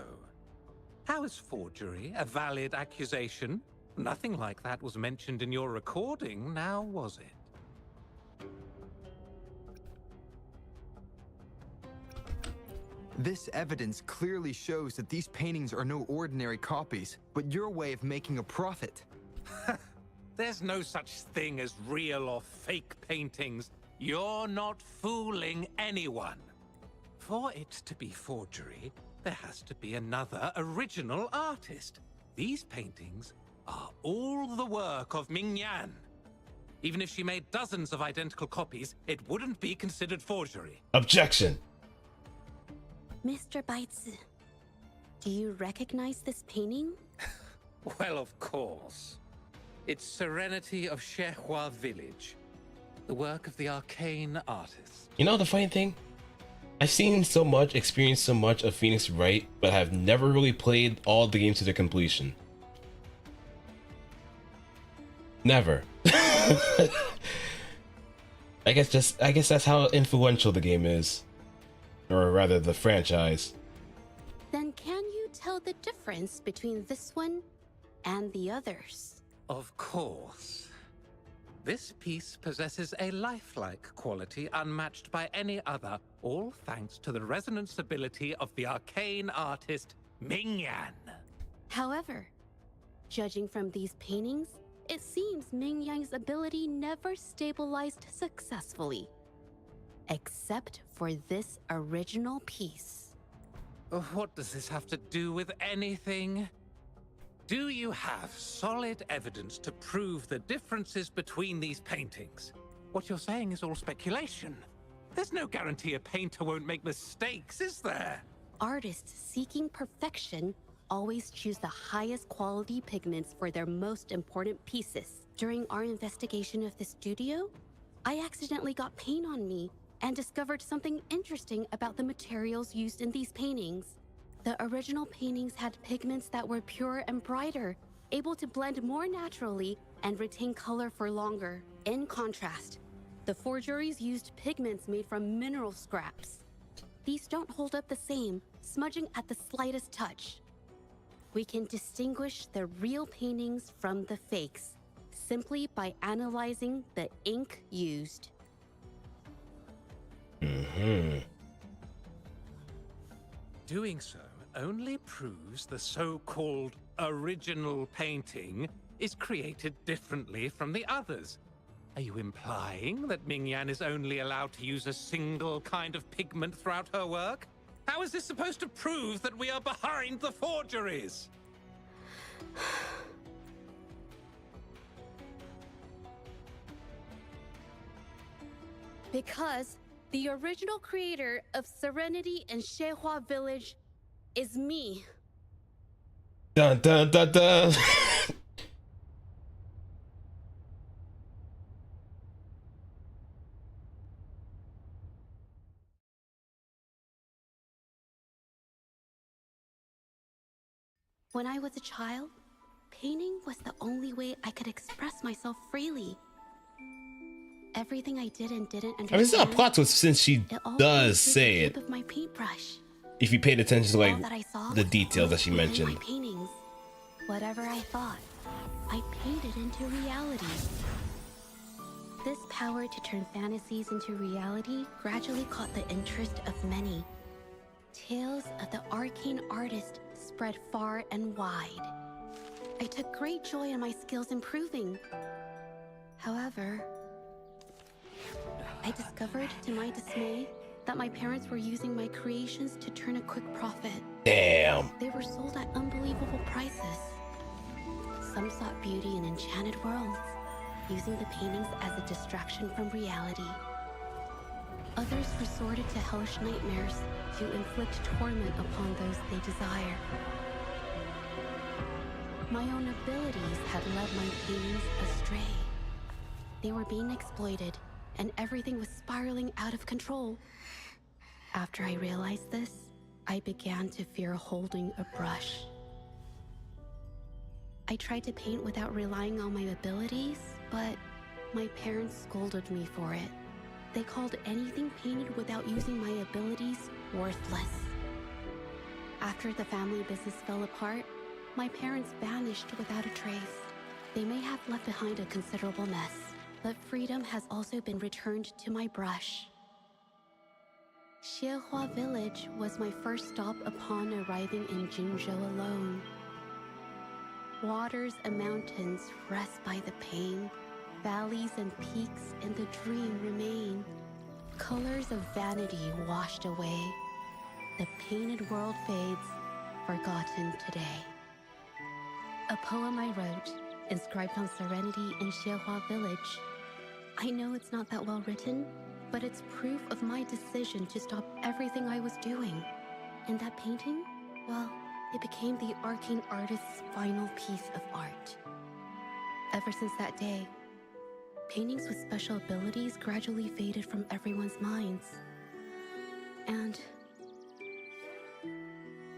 How is forgery a valid accusation? Nothing like that was mentioned in your recording, now was it? This evidence clearly shows that these paintings are no ordinary copies, but your way of making a profit. There's no such thing as real or fake paintings. You're not fooling anyone. For it to be forgery, there has to be another original artist. These paintings are all the work of Ming Yan. Even if she made dozens of identical copies, it wouldn't be considered forgery. Objection! Mr. Baitsu, do you recognize this painting? Well, of course. It's Serenity of Shehua Village, the work of the arcane artist. You know the funny thing? I've seen so much, experienced so much of Phoenix Wright, but have never really played all the games to their completion. Never. I guess that's how influential the game is. Or rather, the franchise. Then can you tell the difference between this one and the others? Of course. This piece possesses a lifelike quality unmatched by any other, all thanks to the resonance ability of the arcane artist Ming Yan. However, judging from these paintings, it seems Ming Yan's ability never stabilized successfully. Except for this original piece. What does this have to do with anything? Do you have solid evidence to prove the differences between these paintings? What you're saying is all speculation. There's no guarantee a painter won't make mistakes, is there? Artists seeking perfection always choose the highest quality pigments for their most important pieces. During our investigation of the studio, I accidentally got paint on me and discovered something interesting about the materials used in these paintings. The original paintings had pigments that were purer and brighter, able to blend more naturally and retain color for longer. In contrast, the forgeries used pigments made from mineral scraps. These don't hold up the same, smudging at the slightest touch. We can distinguish the real paintings from the fakes simply by analyzing the ink used. Doing so only proves the so-called original painting is created differently from the others. Are you implying that Ming Yan is only allowed to use a single kind of pigment throughout her work? How is this supposed to prove that we are behind the forgeries? Because the original creator of Serenity and Shehua Village is me. Dun dun dun dun. When I was a child, painting was the only way I could express myself freely. Everything I did and didn't understand. I mean, it's not a plot twist since she does say it. Of my paintbrush. If you paid attention to like All that I saw the details that she was mentioned. my paintings. Whatever I thought, I painted into reality. This power to turn fantasies into reality gradually caught the interest of many. Tales of the arcane artist spread far and wide. I took great joy in my skills improving. However, I discovered, to my dismay, that my parents were using my creations to turn a quick profit. Damn. They were sold at unbelievable prices. Some sought beauty in enchanted worlds, using the paintings as a distraction from reality. Others resorted to hellish nightmares to inflict torment upon those they desire. My own abilities had led my paintings astray. They were being exploited, and everything was spiraling out of control. After I realized this, I began to fear holding a brush. I tried to paint without relying on my abilities, but my parents scolded me for it. They called anything painted without using my abilities worthless. After the family business fell apart, my parents vanished without a trace. They may have left behind a considerable mess, but freedom has also been returned to my brush. Xiehua Village was my first stop upon arriving in Jinzhou alone. Waters and mountains rest by the pain. Valleys and peaks in the dream remain. Colors of vanity washed away. The painted world fades, forgotten today. A poem I wrote, inscribed on serenity in Xiehua Village. I know it's not that well written, but it's proof of my decision to stop everything I was doing. And that painting, well, it became the arcane artist's final piece of art. Ever since that day, paintings with special abilities gradually faded from everyone's minds. And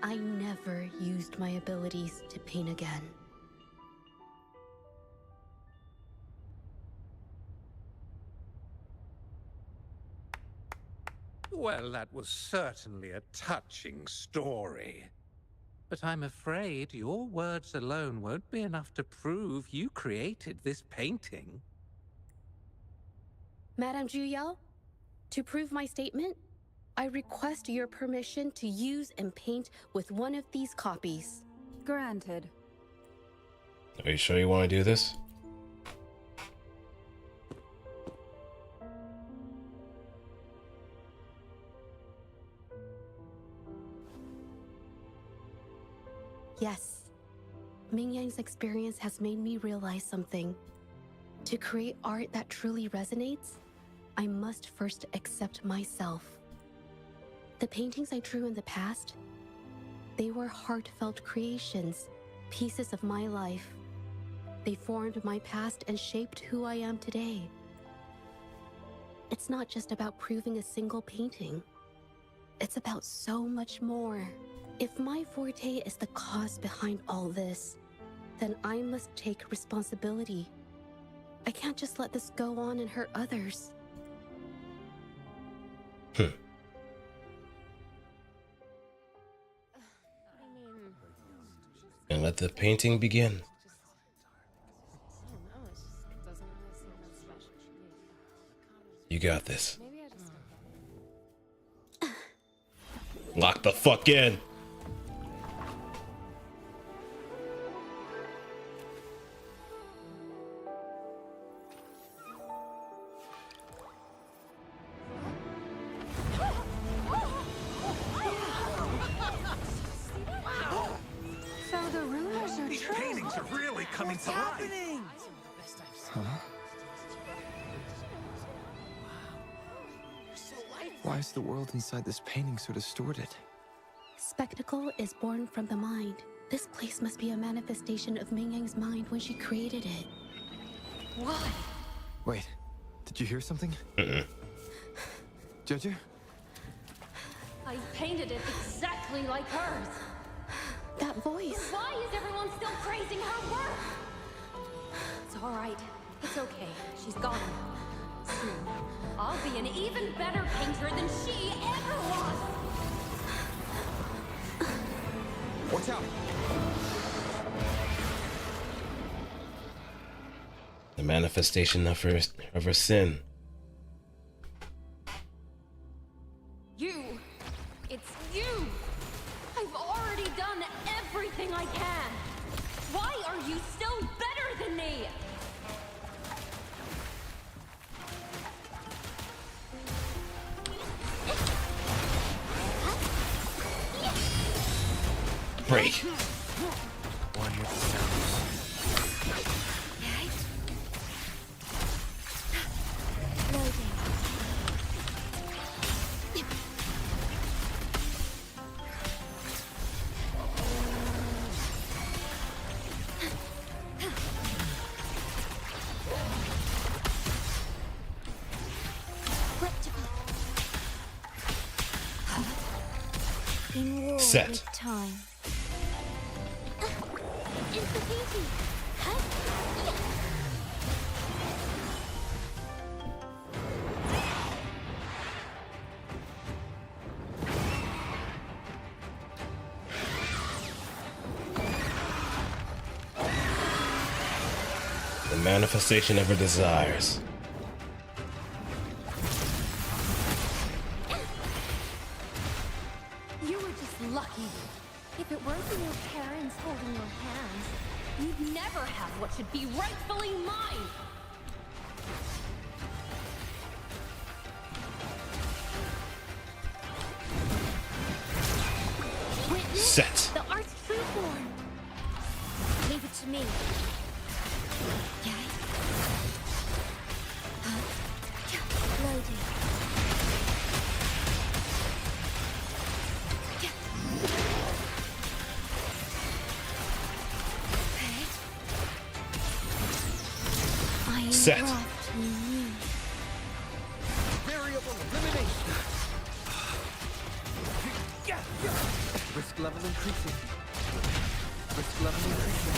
I never used my abilities to paint again. Well, that was certainly a touching story. But I'm afraid your words alone won't be enough to prove you created this painting. Madame Juyao, to prove my statement, I request your permission to use and paint with one of these copies. Granted. Are you sure you want to do this? Yes. Ming Yang's experience has made me realize something. To create art that truly resonates, I must first accept myself. The paintings I drew in the past, they were heartfelt creations, pieces of my life. They formed my past and shaped who I am today. It's not just about proving a single painting. It's about so much more. If my forte is the cause behind all this, then I must take responsibility. I can't just let this go on and hurt others. And let the painting begin. You got this. Lock the fuck in. So the rumors are These true. paintings are really coming to life. Huh? Why is the world inside this painting so distorted? Spectacle is born from the mind. This place must be a manifestation of Ming Yang's mind when she created it. Why? Wait, did you hear something? Jeju? I painted it exactly like hers. That voice. Why is everyone still praising her work? It's all right. It's okay. She's gone. Soon, I'll be an even better painter than she ever was. Watch out! The manifestation of her sin. You! It's you! I've already done everything I can! Why are you still better than me? Break. One with the sounds. In war Set. with time. It's the painting. manifestation of her desires. You were just lucky. If it weren't for your parents holding your hands, you'd never have what should be rightfully mine. Witness Set. the art's true form. Leave it to me. Okay. Loading. Set. Variable elimination. Risk level increasing. Risk level increasing.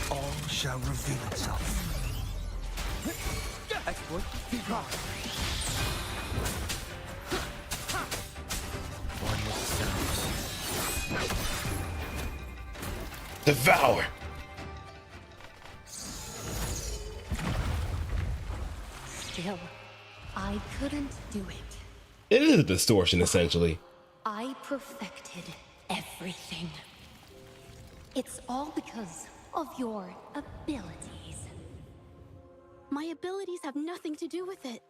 All shall reveal itself. Exploit. Peacock. One with the sounds. Devour. Still, I couldn't do it. It is a distortion, essentially. I perfected everything. It's all because of your abilities. My abilities have nothing to do with it.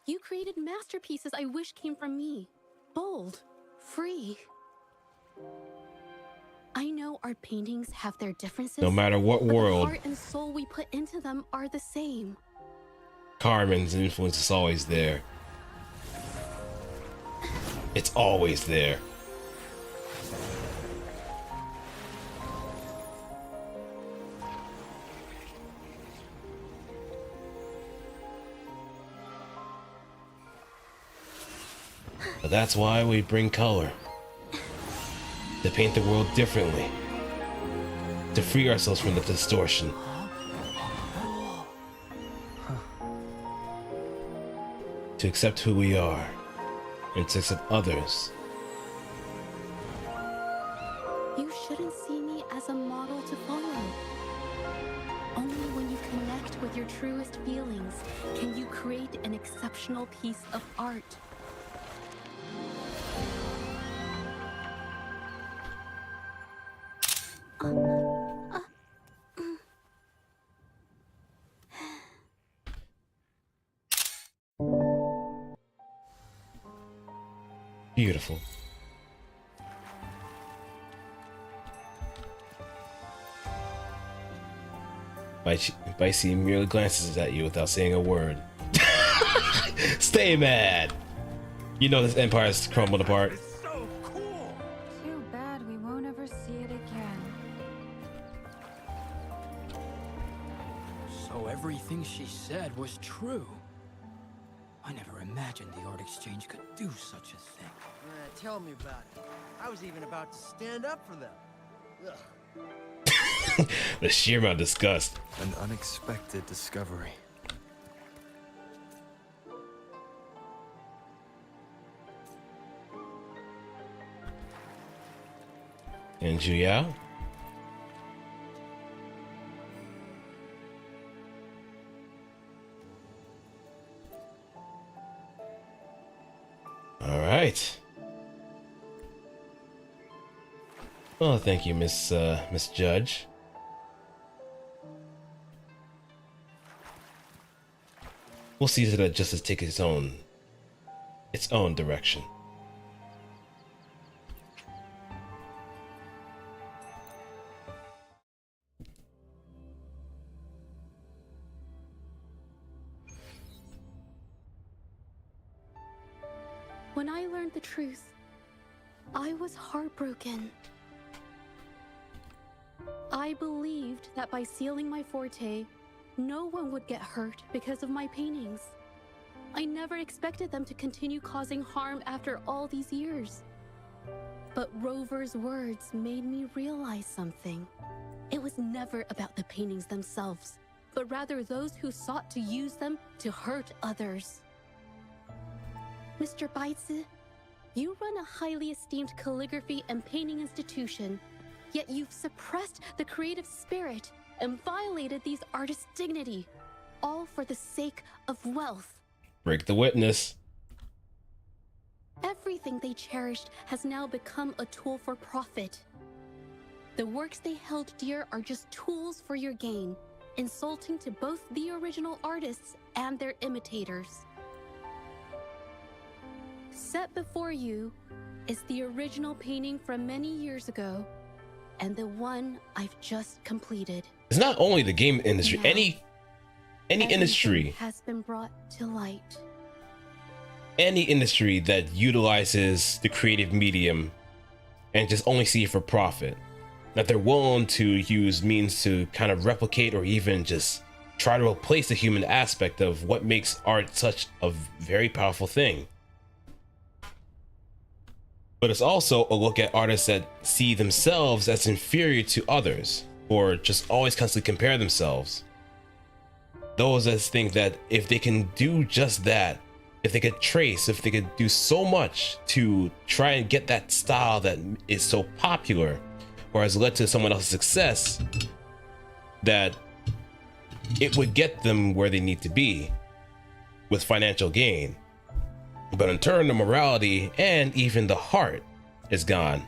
You created masterpieces I wish came from me. Bold, free. I know our paintings have their differences. No matter what but world, the heart and soul we put into them are the same. Carmen's influence is always there. It's always there. But that's why we bring color. To paint the world differently. To free ourselves from the distortion. To accept who we are. And to accept others. You shouldn't see me as a model to follow. Only when you connect with your truest feelings can you create an exceptional piece of art. Beautiful. Bicey merely glances at you without saying a word. Stay mad! You know this empire's crumbled apart. Too bad we won't ever see it again. So everything she said was true. I never imagined the art exchange could do such a thing. Tell me about it. I was even about to stand up for them. Ugh. The sheer amount of disgust. An unexpected discovery. And Juyao? All right. Well, thank you, Miss Judge. We'll see that justice takes its own direction. When I learned the truth, I was heartbroken. I believed that by sealing my forte, no one would get hurt because of my paintings. I never expected them to continue causing harm after all these years. But Rover's words made me realize something. It was never about the paintings themselves, but rather those who sought to use them to hurt others. Mr. Baitsu, You run a highly esteemed calligraphy and painting institution, yet you've suppressed the creative spirit and violated these artists' dignity, all for the sake of wealth. Break the witness. Everything they cherished has now become a tool for profit. The works they held dear are just tools for your gain, insulting to both the original artists and their imitators. Set before you is the original painting from many years ago, and the one I've just completed. It's not only the game industry, Now, any industry has been brought to light. Any industry that utilizes the creative medium and just only see it for profit, that they're willing to use means to kind of replicate or even just try to replace the human aspect of what makes art such a very powerful thing. But it's also a look at artists that see themselves as inferior to others, or just always constantly compare themselves. Those that think that if they can do just that, if they could trace, if they could do so much to try and get that style that is so popular or has led to someone else's success, that it would get them where they need to be with financial gain. But in turn, the morality and even the heart is gone.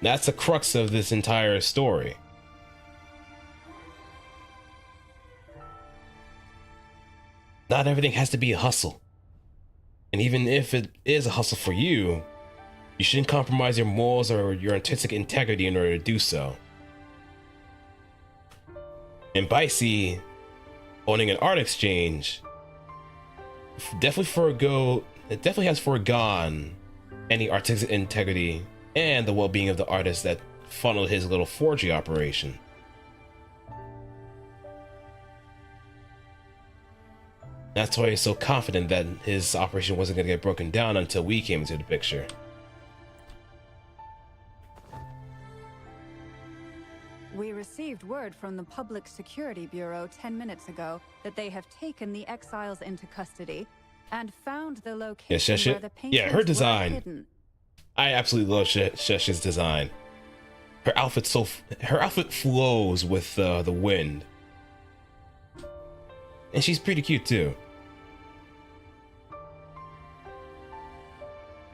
That's the crux of this entire story. Not everything has to be a hustle. And even if it is a hustle for you, you shouldn't compromise your morals or your intrinsic integrity in order to do so. And Bicey, owning an art exchange, definitely has foregone any artistic integrity and the well-being of the artist that funneled his little forgery operation. That's why he's so confident that his operation wasn't going to get broken down until we came into the picture. We received word from the Public Security Bureau 10 minutes ago that they have taken the exiles into custody and found the location where the paintings yeah, her were design. hidden. I absolutely love Shesha's design. Her outfit flows with the wind, and she's pretty cute too.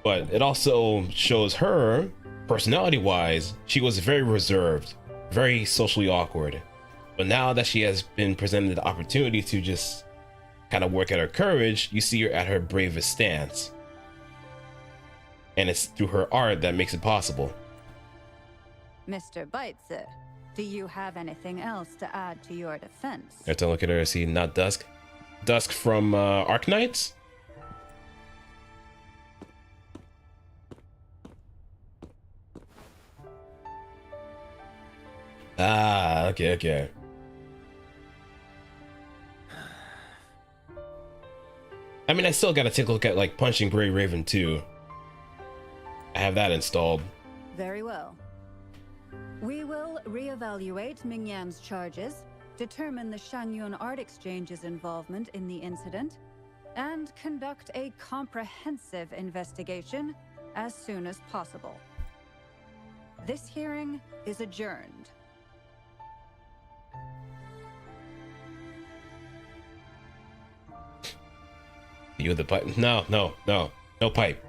But it also shows her, personality-wise, she was very reserved, very socially awkward. But now that she has been presented the opportunity to just kind of work at her courage, you see her at her bravest stance. And it's through her art that makes it possible. Mr. Beitzer, do you have anything else to add to your defense? I have to look at her and see, not Dusk. Dusk from Arknights? Ah, okay. I mean, I still gotta take a look at like Punching Grey Raven too. I have that installed. Very well. We will reevaluate Ming Yan's charges, determine the Shangyun Art Exchange's involvement in the incident, and conduct a comprehensive investigation as soon as possible. This hearing is adjourned. You the pipe? No pipe.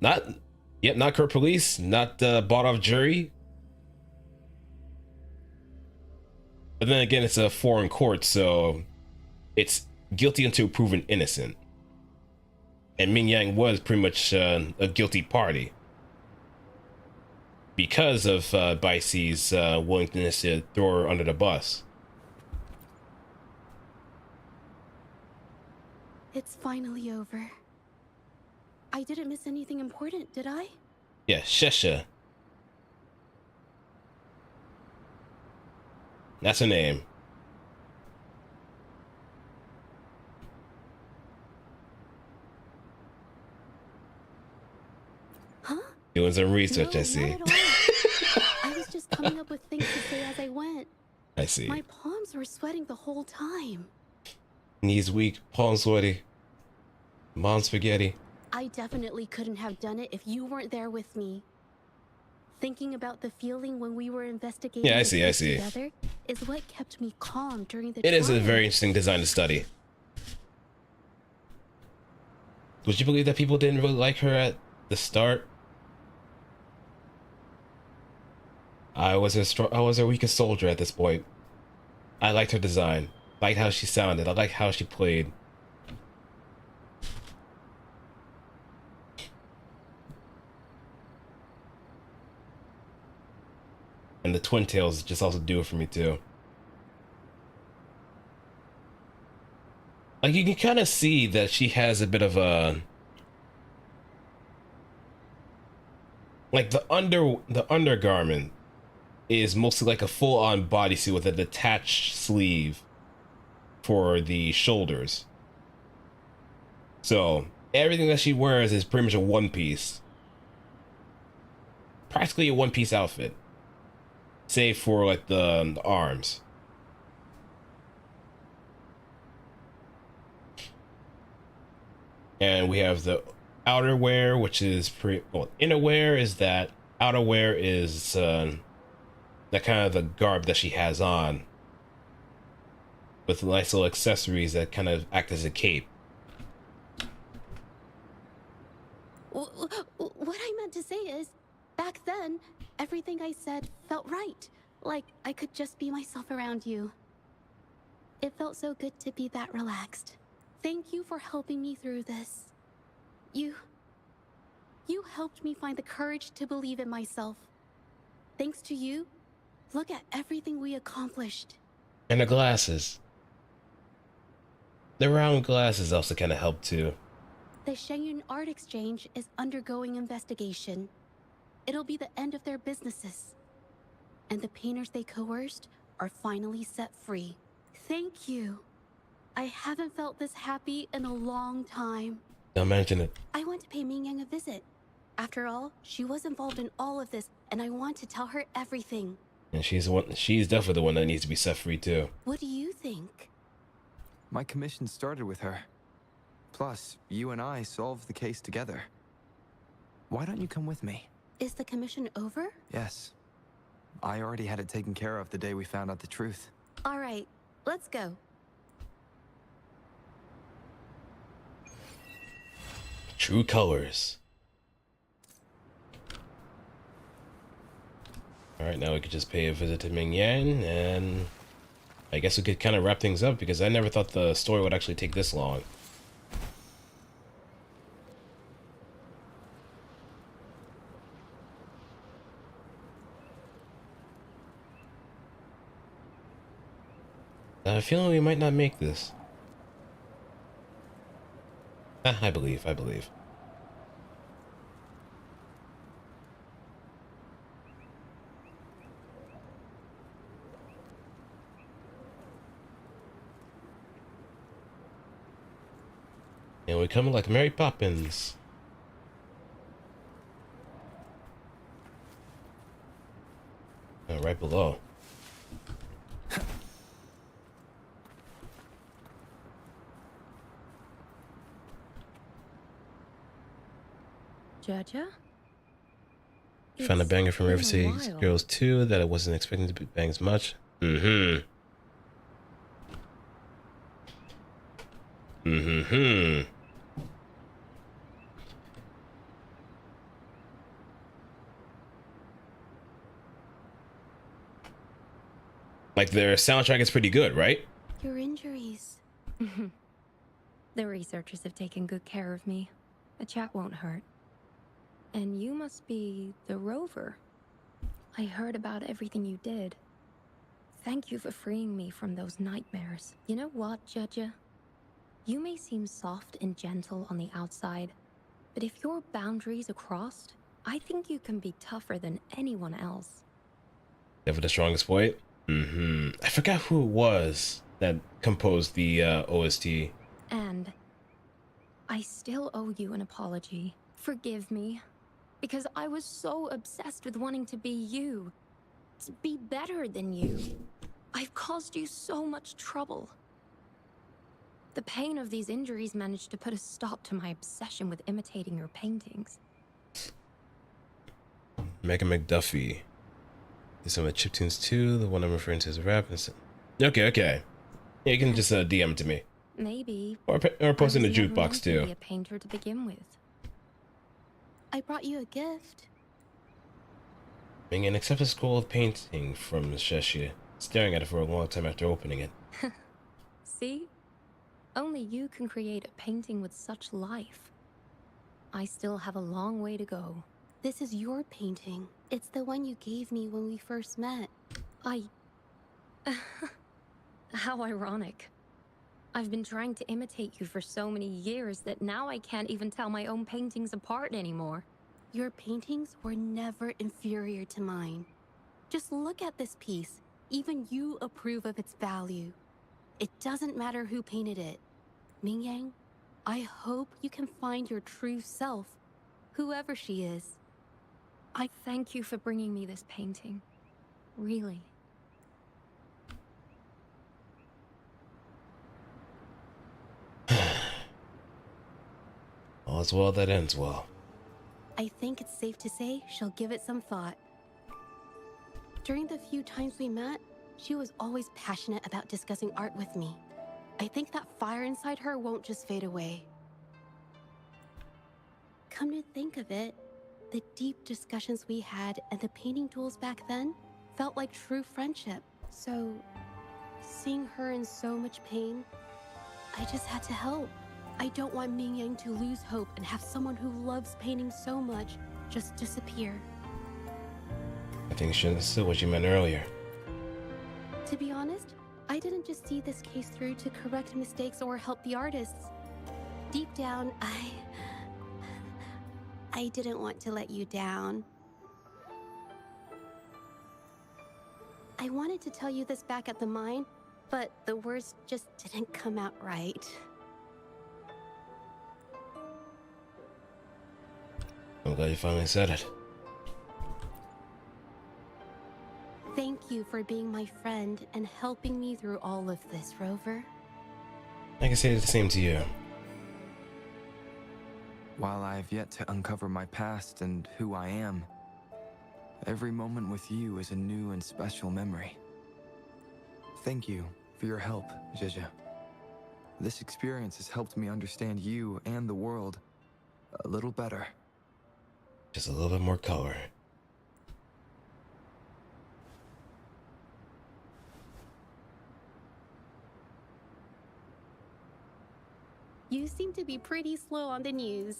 Not court police, not bought off jury. But then again, it's a foreign court, so it's guilty until proven innocent. And Ming Yang was pretty much a guilty party because of Bicey's willingness to throw her under the bus. It's finally over. I didn't miss anything important, did I? Yeah, Shesha. That's her name. Huh? Doing some research, No, I see. not at all. I was just coming up with things to say as I went. I see. My palms were sweating the whole time. Knees weak, palms sweaty. Mom spaghetti. I definitely couldn't have done it if you weren't there with me. Thinking about the feeling when we were investigating Yeah, I see. together is what kept me calm during the It is a trial. very interesting design to study. Would you believe that people didn't really like her at the start? I was her weakest soldier at this point. I liked her design, liked how she sounded, I liked how she played. And the twin tails just also do it for me too. Like, you can kind of see that she has a bit of a, like, the undergarment is mostly like a full-on bodysuit with a detached sleeve for the shoulders. So everything that she wears is pretty much a one-piece, practically a one-piece outfit, save for like the arms. And we have the outerwear, which is innerwear is that, outerwear is that kind of the garb that she has on, with nice little accessories that kind of act as a cape. What I meant to say is, back then, everything I said felt right. Like I could just be myself around you. It felt so good to be that relaxed. Thank you for helping me through this. You helped me find the courage to believe in myself. Thanks to you, look at everything we accomplished. And the glasses. The round glasses also kind of help too. The Shenyun Art Exchange is undergoing investigation. It'll be the end of their businesses. And the painters they coerced are finally set free. Thank you. I haven't felt this happy in a long time. Don't mention it. I want to pay Mingyang a visit. After all, she was involved in all of this, and I want to tell her everything. And she's definitely the one that needs to be set free too. What do you think? My commission started with her. Plus, you and I solved the case together. Why don't you come with me? Is the commission over? Yes. I already had it taken care of the day we found out the truth. All right, let's go. True colors. Alright, now we could just pay a visit to Mingyan, and I guess we could kind of wrap things up, because I never thought the story would actually take this long. I have a feeling we might not make this. I believe. And we're coming like Mary Poppins. Right below. Jaja? Found a banger from River City while. Girls 2 that I wasn't expecting to bang as much. Mm-hmm. Like, their soundtrack is pretty good, right? Your injuries. The researchers have taken good care of me. A chat won't hurt. And you must be the rover. I heard about everything you did. Thank you for freeing me from those nightmares. You know what, Jaja? You may seem soft and gentle on the outside, but if your boundaries are crossed, I think you can be tougher than anyone else. Never the strongest point. I forgot who it was that composed the OST. And I still owe you an apology. Forgive me, because I was so obsessed with wanting to be you. to be better than you. I've caused you so much trouble. The pain of these injuries managed to put a stop to my obsession with imitating your paintings. Mega McDuffie. There's some of the chiptunes too. The one I'm referring to is rap. Okay. Yeah, you can just DM to me. Maybe. Or post in the jukebox too. Be a painter to begin with. I brought you a gift. Ming-Yan accepts a scroll of painting from Sheshia, staring at it for a long time after opening it. See? Only you can create a painting with such life. I still have a long way to go. This is your painting. It's the one you gave me when we first met. How ironic. I've been trying to imitate you for so many years that now I can't even tell my own paintings apart anymore. Your paintings were never inferior to mine. Just look at this piece. Even you approve of its value. It doesn't matter who painted it. Ming-Yang, I hope you can find your true self, whoever she is. I thank you for bringing me this painting. Really. All's well that ends well. I think it's safe to say she'll give it some thought. During the few times we met, she was always passionate about discussing art with me. I think that fire inside her won't just fade away. Come to think of it, the deep discussions we had and the painting duels back then felt like true friendship. So, seeing her in so much pain, I just had to help. I don't want Ming-Yang to lose hope and have someone who loves painting so much just disappear. I think you should have understood what you meant earlier. To be honest, I didn't just see this case through to correct mistakes or help the artists. Deep down, I didn't want to let you down. I wanted to tell you this back at the mine, but the words just didn't come out right. I'm glad you finally said it. Thank you for being my friend and helping me through all of this, Rover. I can say the same to you. While I have yet to uncover my past and who I am, every moment with you is a new and special memory. Thank you for your help, Zhezhe. This experience has helped me understand you and the world a little better. Just a little bit more color. You seem to be pretty slow on the news.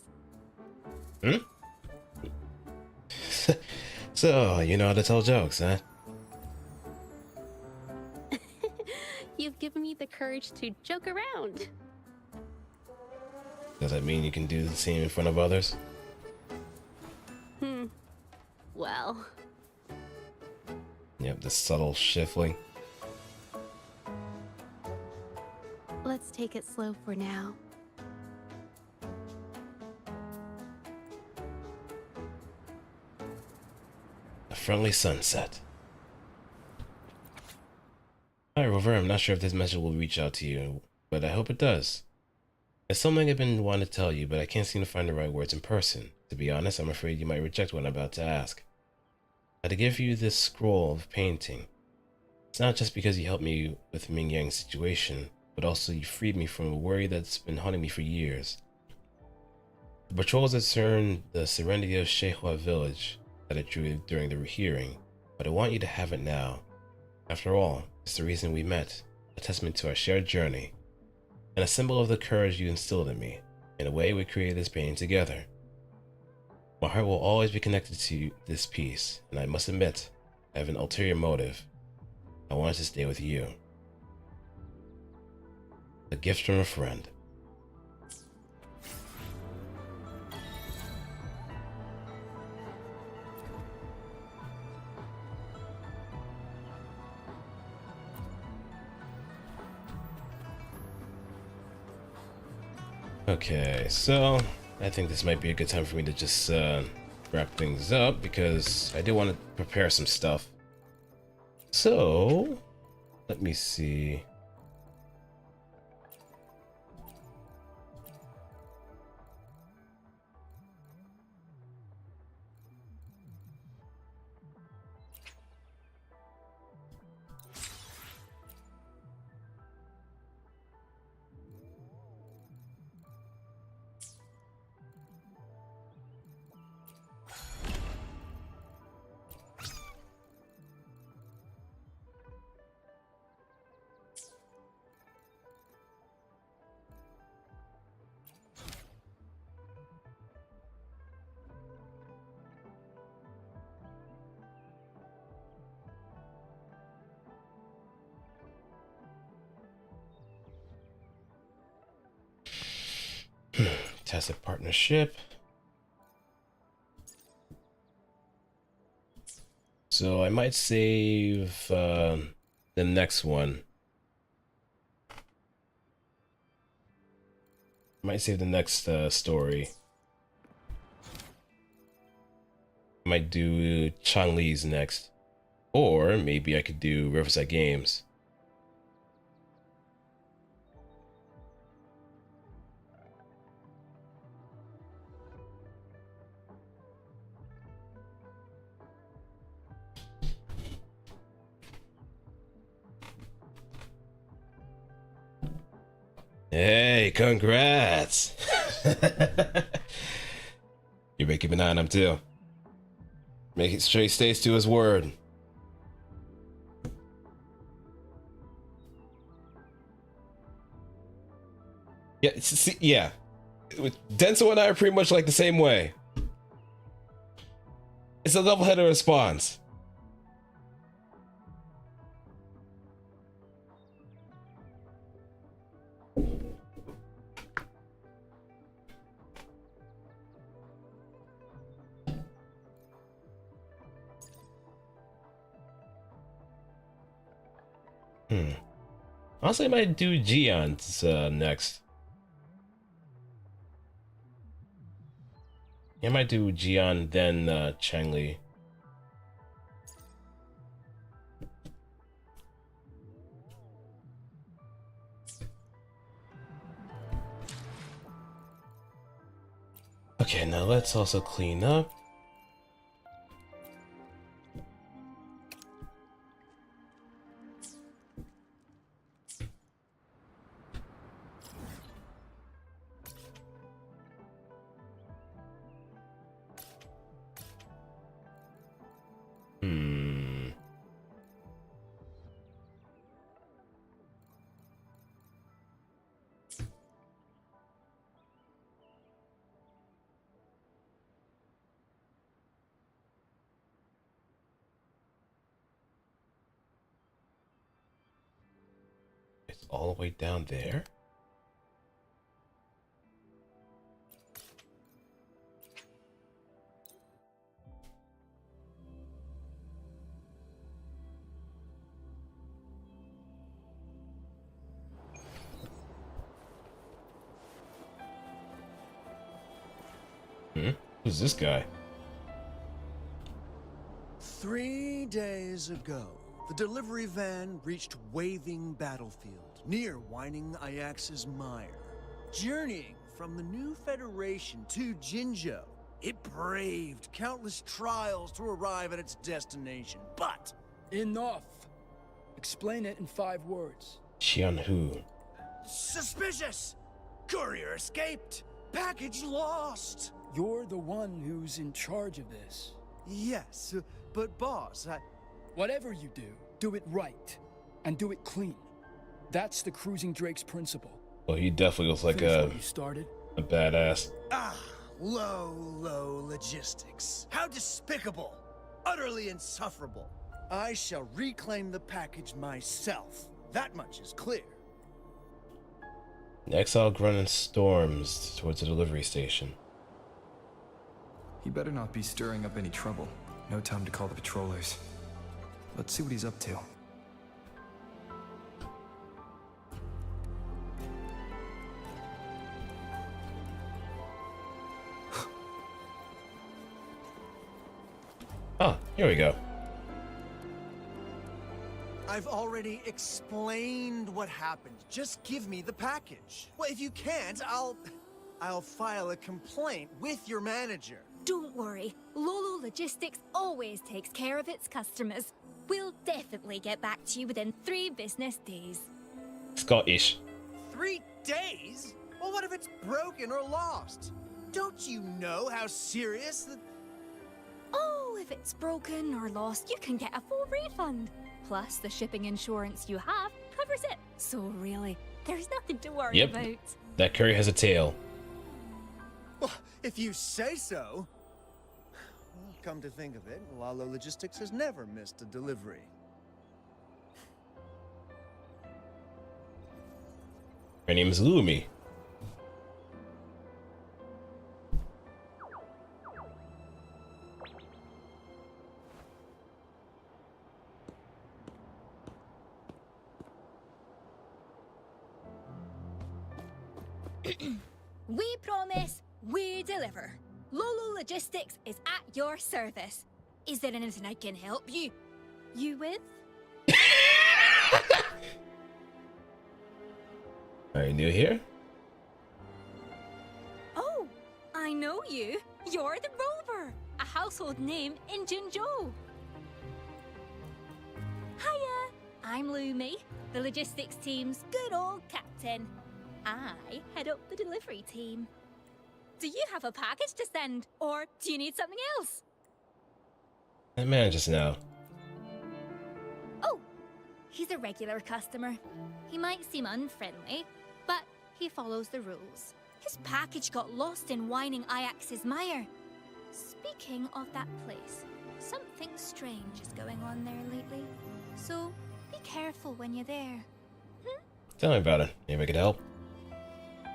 So, you know how to tell jokes, huh? You've given me the courage to joke around. Does that mean you can do the same in front of others? Well. Yep, the subtle shuffling. Let's take it slow for now. A friendly sunset. Hi, Rover. I'm not sure if this message will reach out to you, but I hope it does. It's something I've been wanting to tell you, but I can't seem to find the right words in person. To be honest, I'm afraid you might reject what I'm about to ask. I had to give you this scroll of painting. It's not just because you helped me with Ming-Yang's situation, but also you freed me from a worry that's been haunting me for years. The patrols that concern the serenity of Shehua village that I drew during the hearing, but I want you to have it now. After all, it's the reason we met, a testament to our shared journey, and a symbol of the courage you instilled in me. In a way, we created this painting together. My heart will always be connected to this piece, and I must admit, I have an ulterior motive. I wanted to stay with you. A gift from a friend. Okay, so I think this might be a good time for me to just wrap things up because I do want to prepare some stuff So, let me see. Tacit partnership. So I might save the next one. Might save the next story. Might do Changli's next. Or maybe I could do Riverside Games. Hey, congrats! You better keep an eye on him too. Make it sure he stays to his word. Yeah, see, yeah. Denso and I are pretty much like the same way. It's a level-headed response. Honestly, I might do Gian's next. I might do Gian, then Changli. Okay, now let's also clean up. It's all the way down there. Who's this guy? 3 days ago, the delivery van reached Waving Battlefield, near Whining Ajax's Mire. Journeying from the new Federation to Jinzhou, it braved countless trials to arrive at its destination, but... Enough! Explain it in 5 words. Qianhu. Suspicious! Courier escaped! Package lost! You're the one who's in charge of this. Yes, but boss, Whatever you do it right. And do it clean. That's the Cruising Drake's principle. Well, he definitely looks like a badass. Low logistics. How despicable! Utterly insufferable. I shall reclaim the package myself. That much is clear. The exile running storms towards the delivery station. He better not be stirring up any trouble. No time to call the patrollers. Let's see what he's up to. Oh, here we go. I've already explained what happened. Just give me the package. Well, if you can't, I'll file a complaint with your manager. Don't worry. Lolo Logistics always takes care of its customers. We'll definitely get back to you within 3 business days. Scottish. 3 days? Well, what if it's broken or lost? Don't you know how serious the... Oh, if it's broken or lost, you can get a full refund. Plus, the shipping insurance you have covers it. So really, there's nothing to worry about. That curry has a tail. Well, if you say so. Well, come to think of it, Lalo Logistics has never missed a delivery. Her name is Lumi. We promise, we deliver. Lolo Logistics is at your service. Is there anything I can help you with? Are you new here? Oh, I know you. You're the Rover, a household name in Jinzhou. Hiya, I'm Lumi, the logistics team's good old captain. I head up the delivery team. Do you have a package to send, or do you need something else? That manages now. Oh, he's a regular customer. He might seem unfriendly, but he follows the rules. His package got lost in whining Ajax's mire. Speaking of that place, something strange is going on there lately. So be careful when you're there. Tell me about it. Maybe I could help.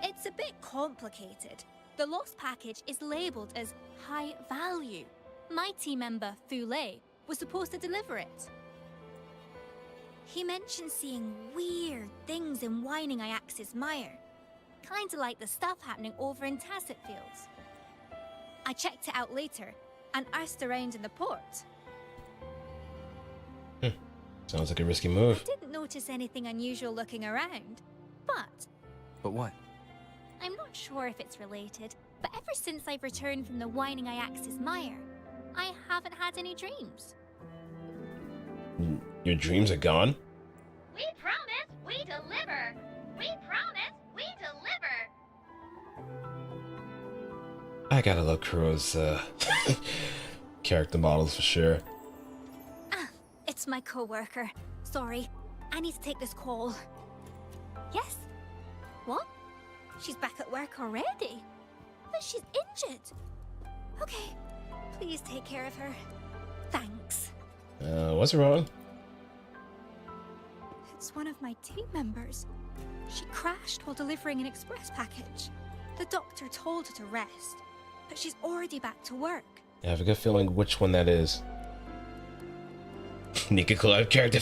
It's a bit complicated. The lost package is labeled as high value. My team member, Fule, was supposed to deliver it. He mentioned seeing weird things in whining Ajax's mire. Kinda like the stuff happening over in Tacit Fields. I checked it out later and asked around in the port. Sounds like a risky move. I didn't notice anything unusual looking around, but... But what? I'm not sure if it's related, but ever since I've returned from the whining Ajax's mire, I haven't had any dreams. Your dreams are gone? We promise, we deliver. We promise, we deliver. I gotta love Kuro's character models for sure. It's my co-worker. Sorry, I need to take this call. Yes? What? She's back at work already? But she's injured. Okay, please take care of her. Thanks. What's wrong? It's one of my team members. She crashed while delivering an express package. The doctor told her to rest, but she's already back to work. I have a good feeling which one that is. Nika Club character.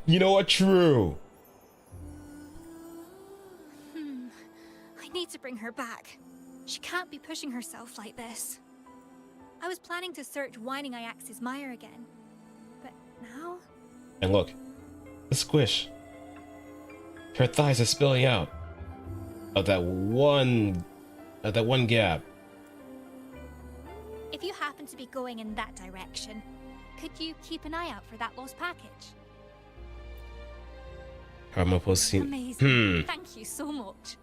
You know what? True. I need to bring her back. She can't be pushing herself like this. I was planning to search whining Ajax's mire again, but now... And look, the squish. Her thighs are spilling out of that one gap. If you happen to be going in that direction, could you keep an eye out for that lost package? Amazing. Thank you so much.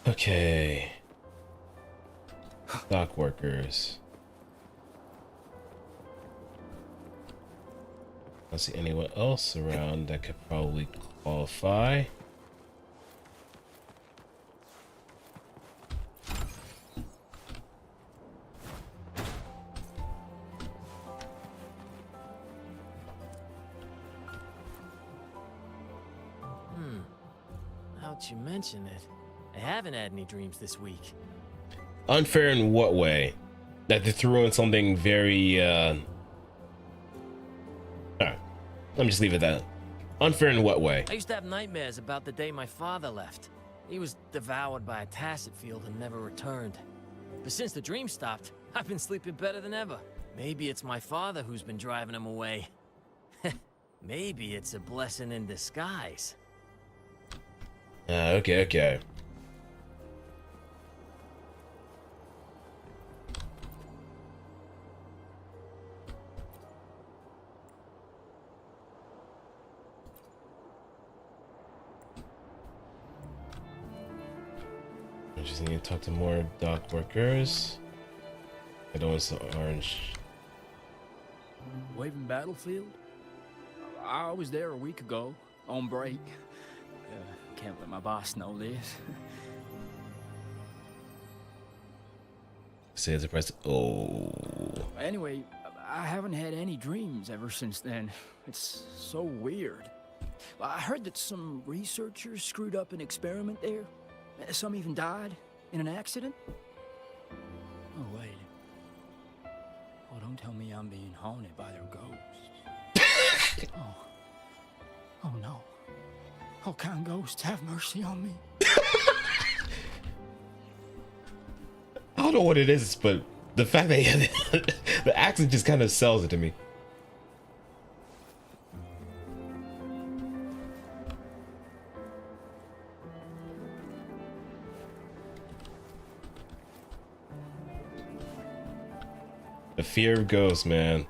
Okay. Dock workers. I don't see anyone else around that could probably qualify. Now that you mention it, I haven't had any dreams this week. Unfair in what way? That they threw in something very, Alright. Let me just leave it at that. Unfair in what way? I used to have nightmares about the day my father left. He was devoured by a tacit field and never returned. But since the dream stopped, I've been sleeping better than ever. Maybe it's my father who's been driving him away. Maybe it's a blessing in disguise. Okay. I just need to talk to more dock workers. I don't want some orange. Waving Battlefield? I was there a week ago, on break. Can't let my boss know this. Say it's a press. Oh. Anyway, I haven't had any dreams ever since then. It's so weird. I heard that some researchers screwed up an experiment there. Some even died in an accident. Oh, wait. Oh, don't tell me I'm being haunted by their ghosts. Oh no. Oh, kind ghosts, have mercy on me. I don't know what it is, but the fact that the accent just kind of sells it to me. The fear of ghosts, man.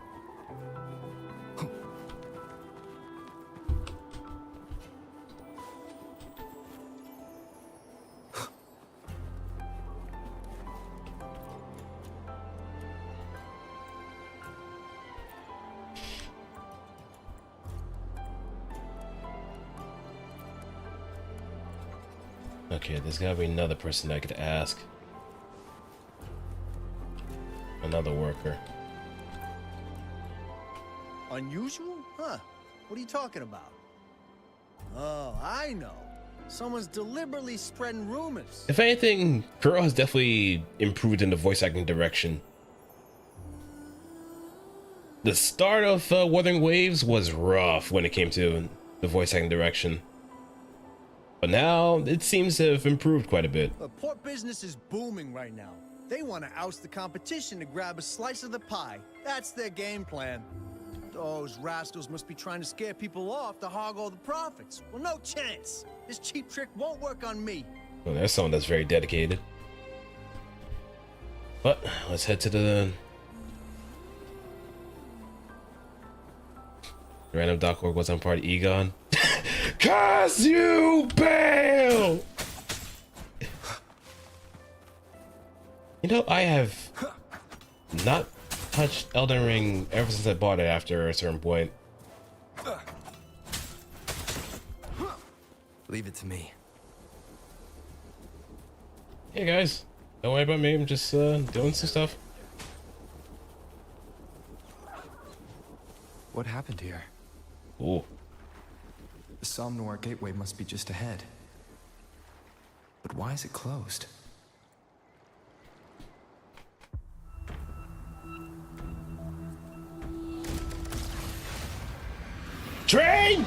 Okay, there's gotta be another person I could ask. Another worker. Unusual? Huh. What are you talking about? Oh, I know. Someone's deliberately spreading rumors. If anything, Kuro has definitely improved in the voice acting direction. The start of Wuthering Waves was rough when it came to the voice acting direction. But now, it seems to have improved quite a bit. The port business is booming right now. They want to oust the competition to grab a slice of the pie. That's their game plan. Those rascals must be trying to scare people off to hog all the profits. Well, no chance. This cheap trick won't work on me. Well, there's someone that's very dedicated. But, let's head to the random dock work was on part Egon. Cause you bail! You know, I have not touched Elden Ring ever since I bought it after a certain point. Leave it to me. Hey guys, don't worry about me, I'm just doing some stuff. What happened here? Ooh. The Somnor gateway must be just ahead. But why is it closed? Train!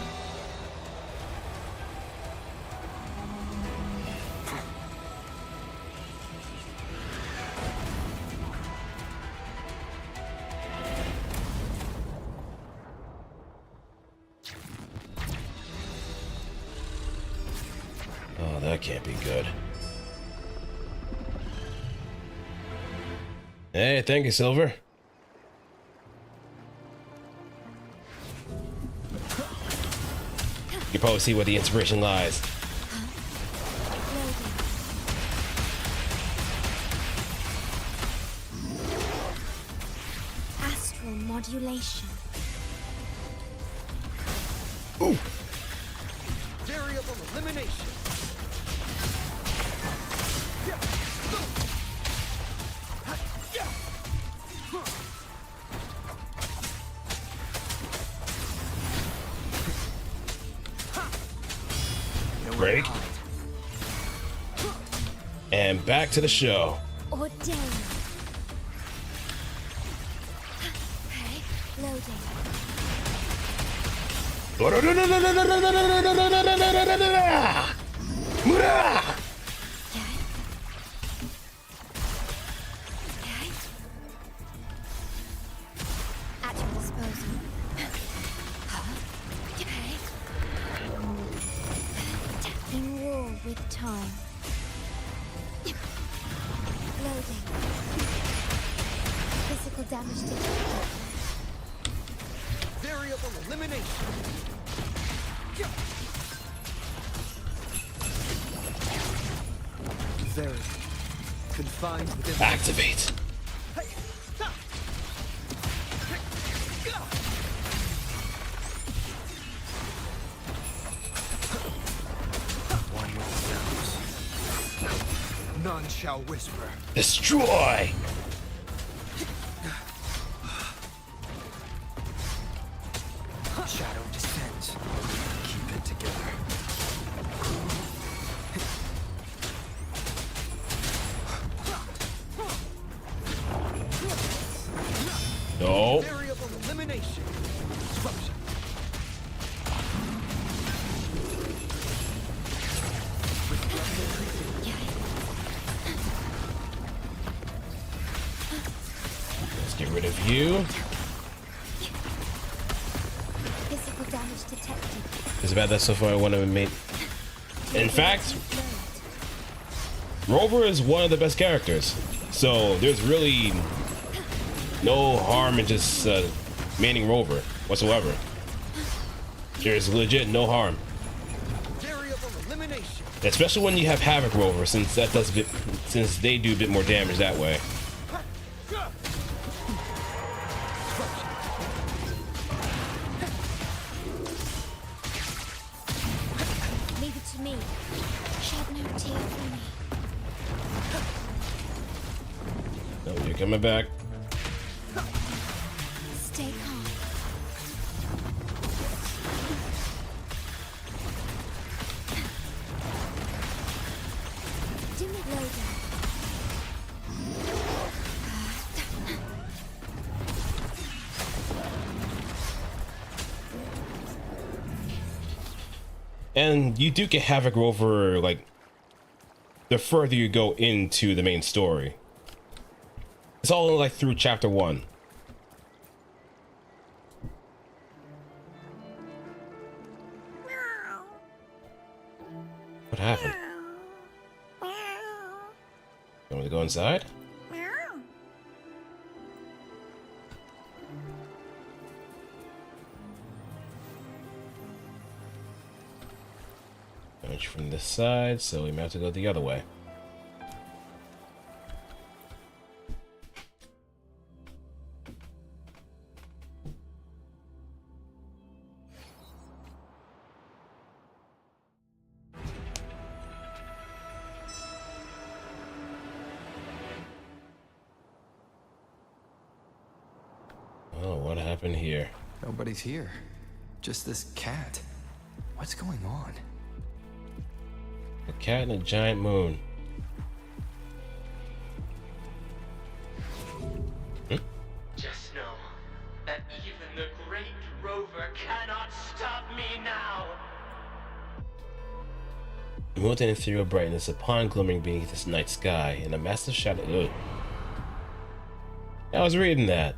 Oh, that can't be good. Hey, thank you, Silver. You probably see where the inspiration lies. Astral modulation. Ooh. Variable elimination. Break. And back to the show. Ordain. Okay, loading. At your disposal. In war with time. Loading. Physical damage detected. Variable elimination. Very confined within. Activate. One with the sounds. None shall whisper. Destroy. Shadow descends. Keep it together. No. Variable elimination. Disruption. Let's get rid of you. Physical damage detected. It's about that so far I want to make. In fact, Rover is one of the best characters. So there's really no harm in just manning Rover whatsoever. There's legit no harm. Variable elimination. Especially when you have Havoc Rover, since that does since they do a bit more damage that way. Leave it to me. Shed no tear for me. Oh, you're coming back. Stay calm. Do it loader. And you do get Havoc Rover, like, the further you go into the main story. It's all like through chapter 1. What happened? You want me to go inside? Punch from this side, so we might have to go the other way. Oh, what happened here? Nobody's here. Just this cat. What's going on? A cat and a giant moon. Just know that even the great Rover cannot stop me now. The moon and ethereal brightness upon glimmering beneath this night sky, and a massive shadow. Ugh. I was reading that.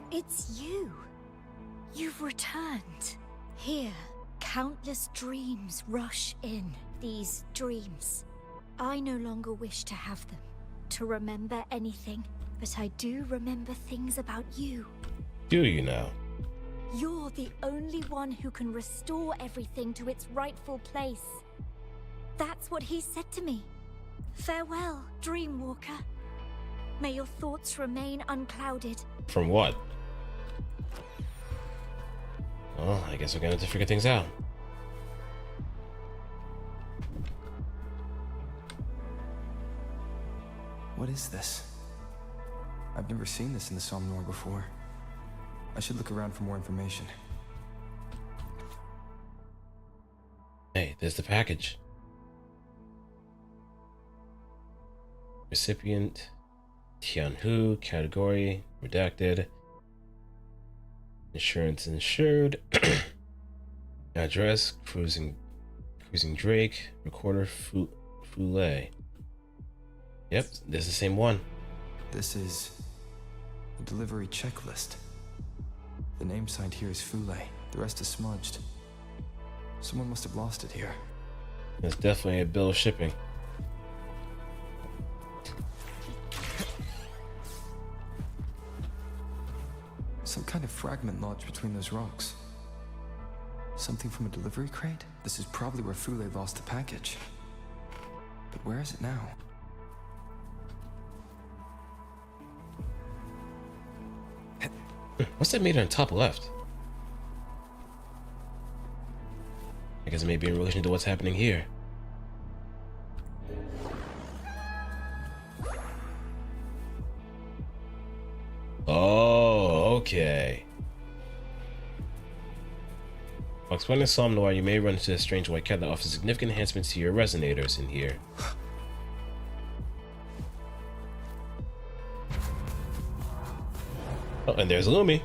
It's you. You've returned. Here, countless dreams rush in. These dreams. I no longer wish to have them, to remember anything, but I do remember things about you. Do you now? You're the only one who can restore everything to its rightful place. That's what he said to me. Farewell, Dreamwalker. May your thoughts remain unclouded. From what? Well, I guess we're gonna have to figure things out. What is this? I've never seen this in the Somnor before. I should look around for more information. Hey, there's the package. Recipient, Tianhu, category, redacted. Insurance insured. Address, cruising Drake, recorder, Foulet. Yep, this is the same one. This is a delivery checklist. The name signed here is Foulet. The rest is smudged. Someone must have lost it here. That's definitely a bill of shipping. Some kind of fragment lodged between those rocks. Something from a delivery crate? This is probably where Foulet lost the package. But where is it now? What's that meter on top left? I guess it may be in relation to what's happening here. Oh, okay. While exploring the Somme Noir, you may run into a strange white cat that offers significant enhancements to your resonators in here. Oh, and there's Lumi.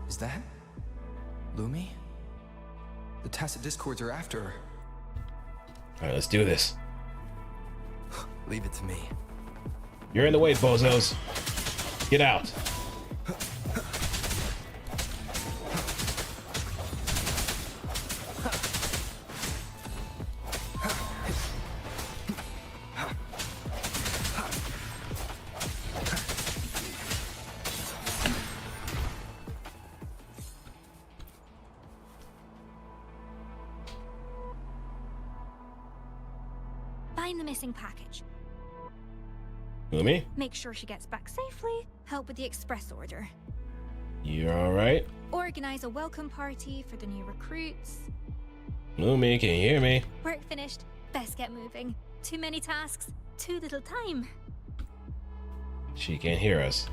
Is that Lumi? The tacit discords are after her. Alright, let's do this. Leave it to me. You're in the way, bozos. Get out. Find the missing package. Lumi? Make sure she gets back safely. Help with the express order. You're alright? Organize a welcome party for the new recruits. Lumi, can you hear me? Work finished. Best get moving. Too many tasks, too little time. She can't hear us.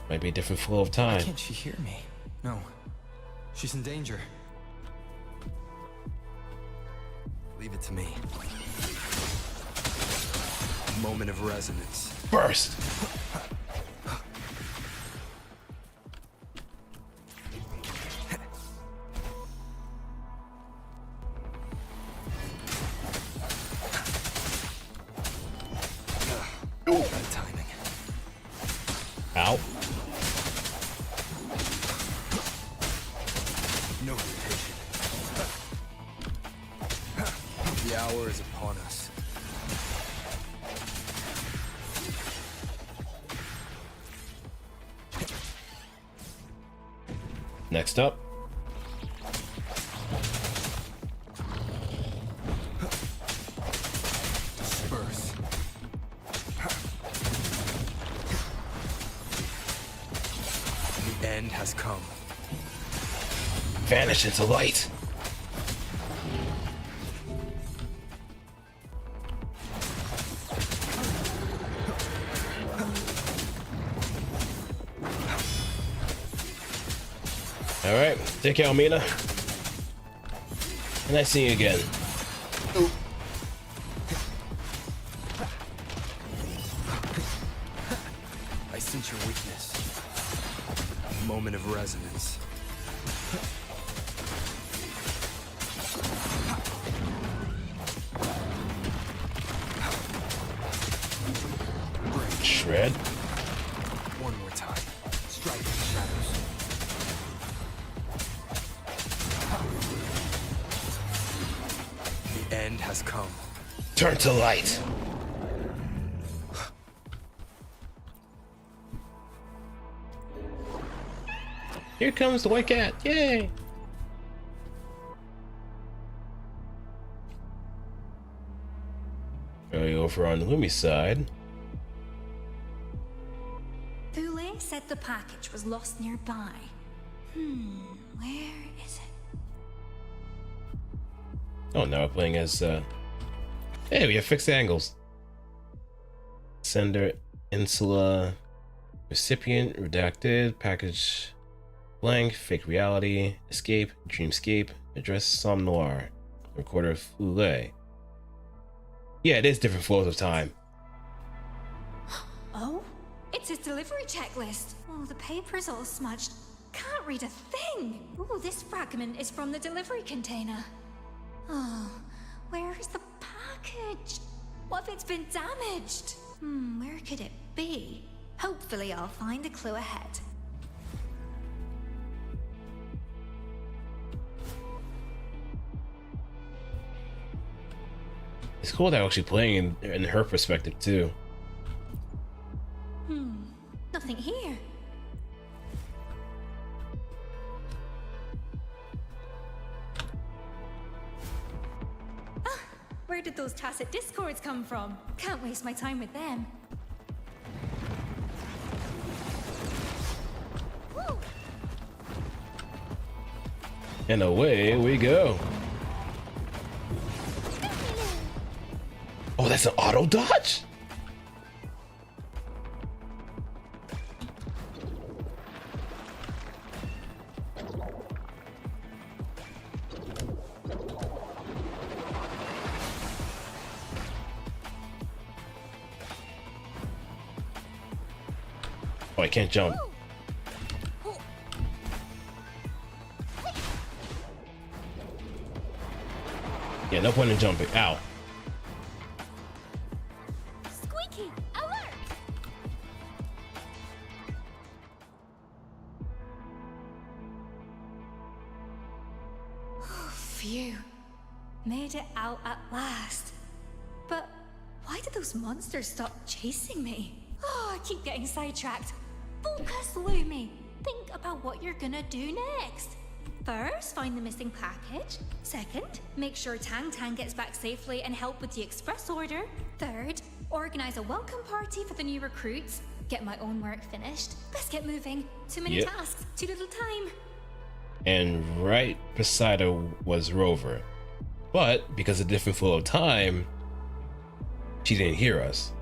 Might be a different flow of time. Why can't she hear me? No. She's in danger. Leave it to me. Moment of resonance. Burst! Bad timing. Ow. No hesitation. The hour is upon us. Next up. Disperse. The end has come. Vanish into light. Alright, take care, Mina. And I see you again. Ooh. I sense your weakness. Moment of resonance. Shred. One more time. Strike the shadows. The end has come. Turn to light. Here comes the white cat. Yay! Over on Lumi's side. Foulet said the package was lost nearby. Where is it? Oh, now we're playing as, hey, we have fixed angles. Sender, Insula, recipient, redacted, package blank, fake reality, escape, dreamscape, address Somme Noir. Recorder of Foulet. Yeah, it is different flows of time. Oh? It's his delivery checklist. Oh, the paper's all smudged. Can't read a thing. Oh, this fragment is from the delivery container. Oh, where is the package? What if it's been damaged? Where could it be? Hopefully I'll find a clue ahead. It's cool that I'm actually playing in her perspective too. Nothing here. Ah, where did those tacit discords come from? Can't waste my time with them. Woo. And away we go. Oh, that's an auto dodge? Oh, I can't jump. Yeah, no point in jumping. Ow. Squeaky, alert! Phew. Made it out at last. But why did those monsters stop chasing me? Oh, I keep getting sidetracked. Focus, Lumi. Think about what you're gonna do next. First, find the missing package. Second, make sure Tang Tang gets back safely and help with the express order. Third, organize a welcome party for the new recruits. Get my own work finished. Let's get moving. Too many tasks, too little time. And right beside her was Rover. But because of different flow of time, she didn't hear us.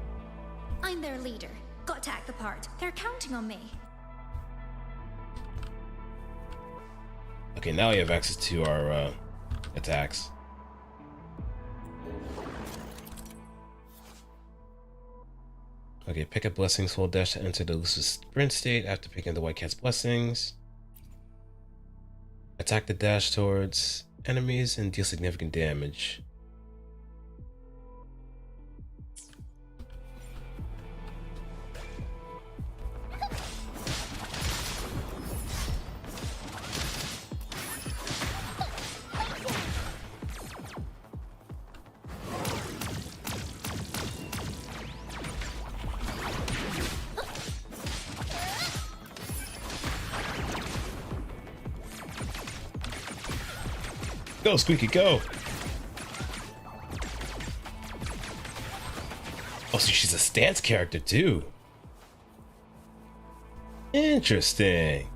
I'm their leader. Got to act the part. They're counting on me. Okay, now we have access to our attacks. Okay, pick up blessings, hold dash to enter the elusive sprint state after picking the White Cat's blessings. Attack the dash towards enemies and deal significant damage. Go, Squeaky, go! Oh, so she's a stance character too. Interesting.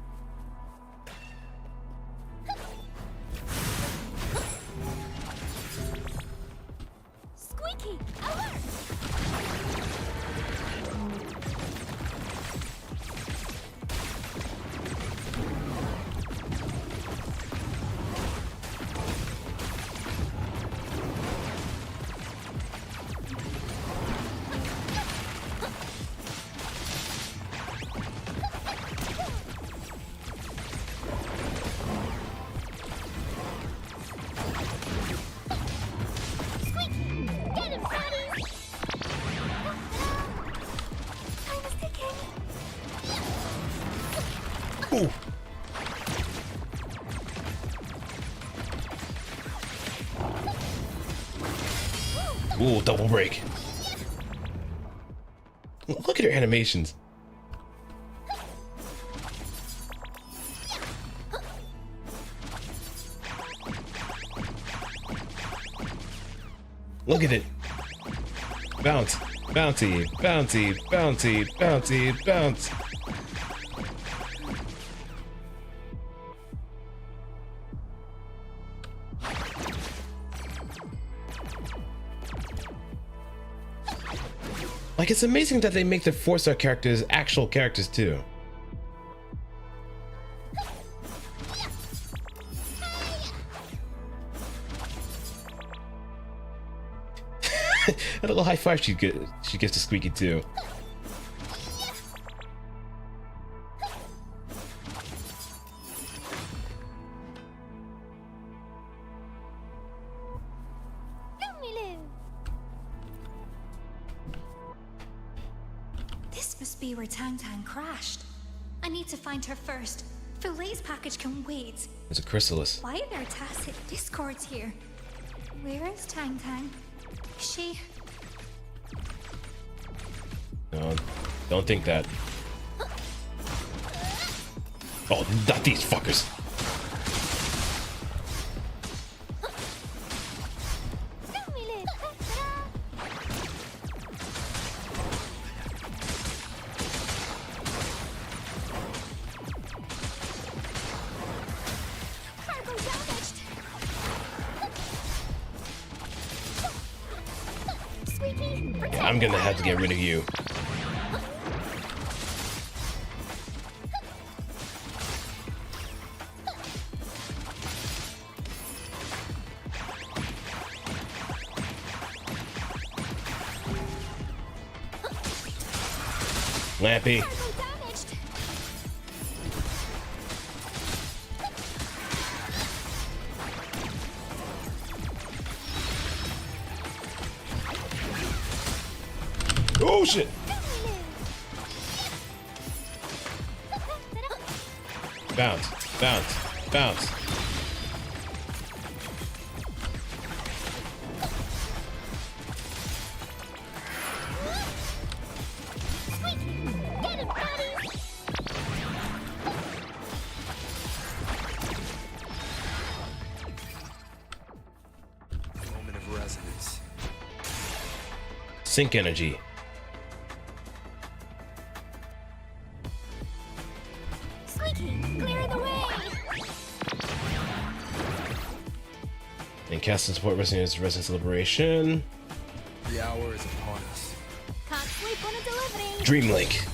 Squeaky, alert! Ooh. Ooh, double break. Look at her animations. Look at it. Bounce, bouncy, bouncy, bouncy, bouncy, bounce. Like, it's amazing that they make the 4-star characters actual characters too. A little high five she gets to Squeaky too. This must be where Tang Tang crashed. I need to find her first. Foulet's package can wait. There's a chrysalis. Why are there tacit discords here? Where is Tang Tang? Is she... No, don't think that. Oh, not these fuckers. Yeah, I'm gonna have to get rid of you. Lampy. Oh shit! Bounce, bounce, bounce. Moment of resonance. Sync energy. Clear the way! And cast and support Resonance Liberation. The hour is upon us. Can't sleep on a delivery! Dreamlink.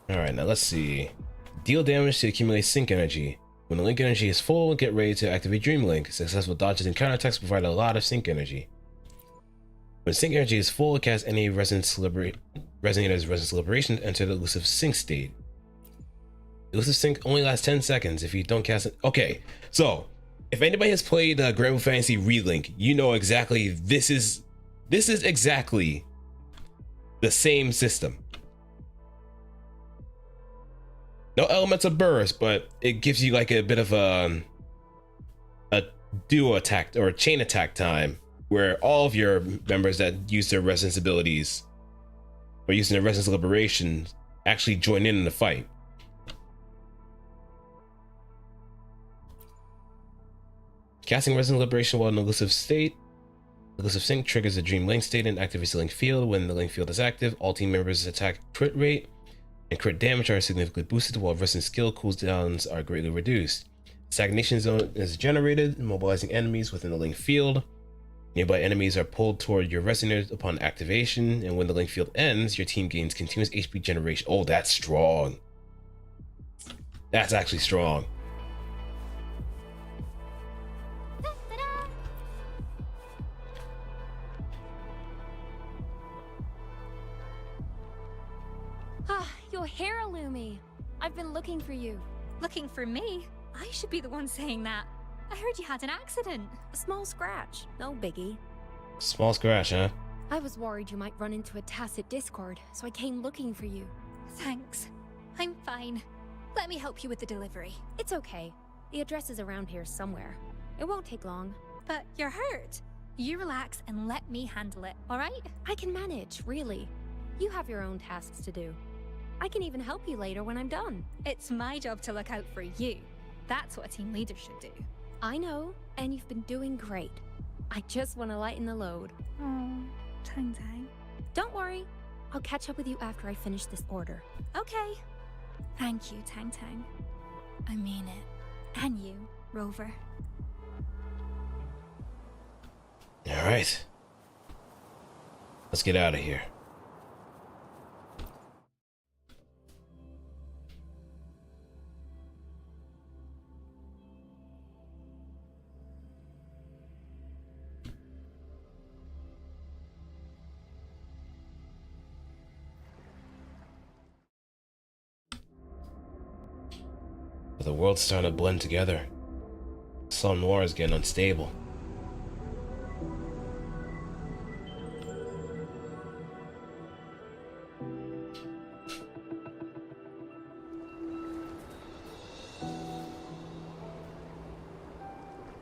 Alright, now let's see. Deal damage to accumulate sync energy. When the link energy is full, get ready to activate Dreamlink. Successful dodges and counterattacks provide a lot of sync energy. When sync energy is full, cast any Resonator's Resonance Liberation to enter the elusive sync state. Elusive sync only lasts 10 seconds if you don't cast it. Okay, so if anybody has played Grand Blue Fantasy Relink, you know exactly this is exactly the same system. No elements of burst, but it gives you like a bit of a duo attack or a chain attack time where all of your members that use their resonance abilities or using their resonance liberation actually join in the fight. Casting resonance liberation while in elusive state. Elusive sync triggers the dream link state and activates the link field. When the link field is active, all team members' attack crit rate and crit damage are significantly boosted, while resonance skill cooldowns are greatly reduced. Stagnation zone is generated, immobilizing enemies within the link field. Nearby enemies are pulled toward your resonator upon activation, and when the link field ends, your team gains continuous HP generation. Oh, that's strong. That's actually strong. Ah, your hair, Illumi. I've been looking for you. Looking for me? I should be the one saying that. I heard you had an accident. A small scratch, no biggie. Small scratch, huh? I was worried you might run into a tacit discord, so I came looking for you. Thanks. I'm fine. Let me help you with the delivery. It's okay. The address is around here somewhere. It won't take long. But you're hurt. You relax and let me handle it, alright? I can manage, really. You have your own tasks to do. I can even help you later when I'm done. It's my job to look out for you. That's what a team leader should do. I know, and you've been doing great. I just want to lighten the load. Oh, Tang Tang. Don't worry. I'll catch up with you after I finish this order. Okay. Thank you, Tang Tang. I mean it. And you, Rover. All right. Let's get out of here. But the world's starting to blend together. Some Noir is getting unstable.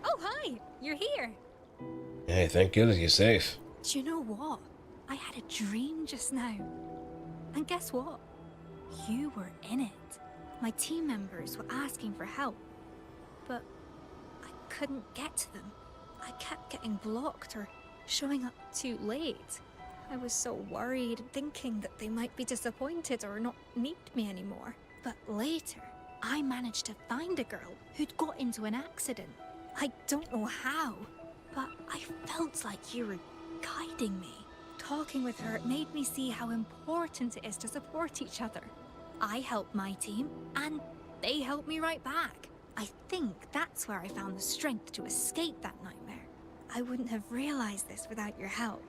Oh, hi! You're here! Hey, thank goodness you're safe. Do you know what? I had a dream just now. And guess what? You were in it. My team members were asking for help. But I couldn't get to them. I kept getting blocked or showing up too late. I was so worried, thinking that they might be disappointed or not need me anymore. But later, I managed to find a girl who'd got into an accident. I don't know how, but I felt like you were guiding me. Talking with her made me see how important it is to support each other. I helped my team, and they helped me right back. I think that's where I found the strength to escape that nightmare. I wouldn't have realized this without your help.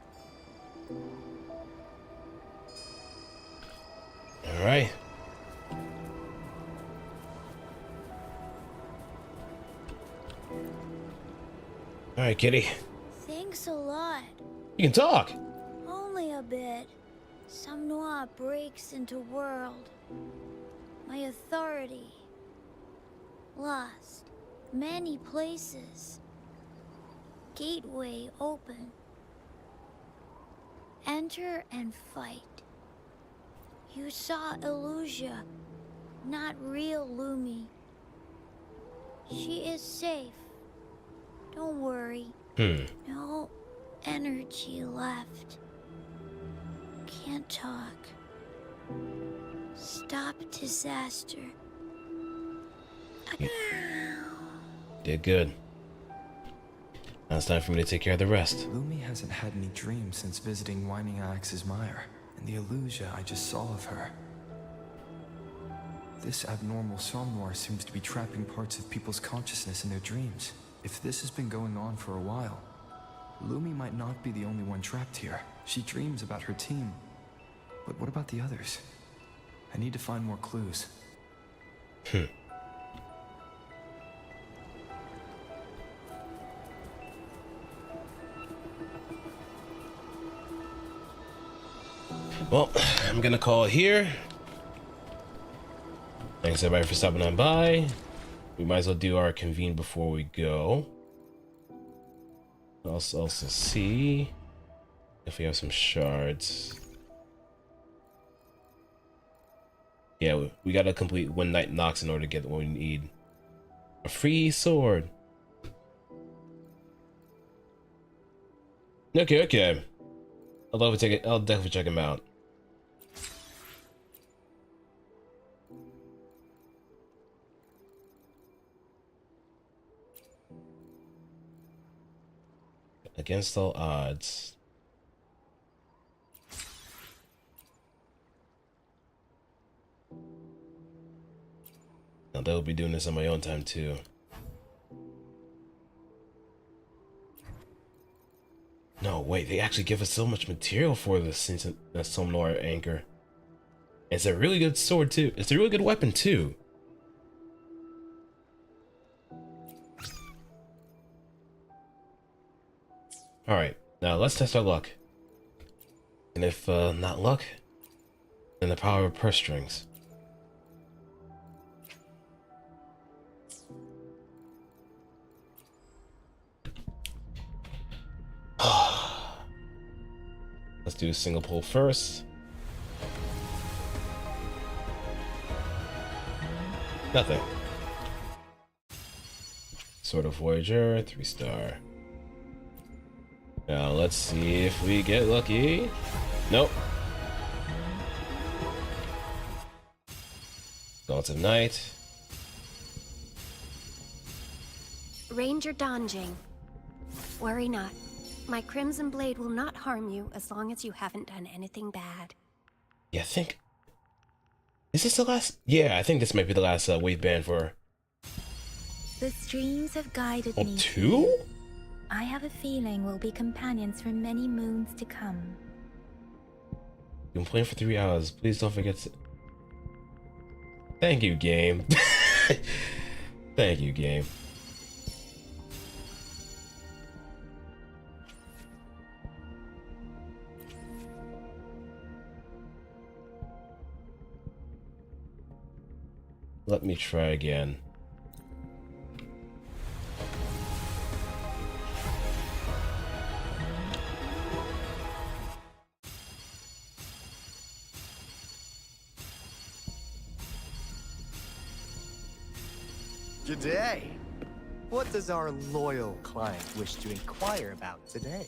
All right. All right, kitty. Thanks a lot. You can talk. Only a bit. Some Noir breaks into world. My authority. Lost. Many places. Gateway open. Enter and fight. You saw Illusia, not real Lumi. She is safe. Don't worry. No energy left. Can't talk. Stop disaster. Did good. Now it's time for me to take care of the rest. Lumi hasn't had any dreams since visiting Whining Axe's mire, and the illusion I just saw of her. This abnormal somnoir seems to be trapping parts of people's consciousness in their dreams. If this has been going on for a while, Lumi might not be the only one trapped here. She dreams about her team. But what about the others? I need to find more clues. Well, I'm gonna call it here. Thanks everybody for stopping on by. We might as well do our convene before we go. Also see if we have some shards. Yeah, we gotta complete one night knocks in order to get what we need. A free sword. Okay. I'll definitely check him out. Against all odds. Now they'll be doing this on my own time too. No, wait, they actually give us so much material for this since the Somnoir anchor. It's a really good sword too. It's a really good weapon too. Alright, now let's test our luck. And if not luck, then the power of purse strings. Let's do a single pull first. Nothing. Sword of Voyager, 3-star. Now let's see if we get lucky. Nope. Gaunts of Night. Ranger Donjing. Worry not. My Crimson Blade will not harm you as long as you haven't done anything bad. Yeah, I think... Is this the last? Yeah, I think this might be the last wave band for... The streams have guided me. 2? I have a feeling we'll be companions for many moons to come. You've been playing for 3 hours. Please don't forget to... Thank you, game. Thank you, game. Let me try again. G'day. What does our loyal client wish to inquire about today?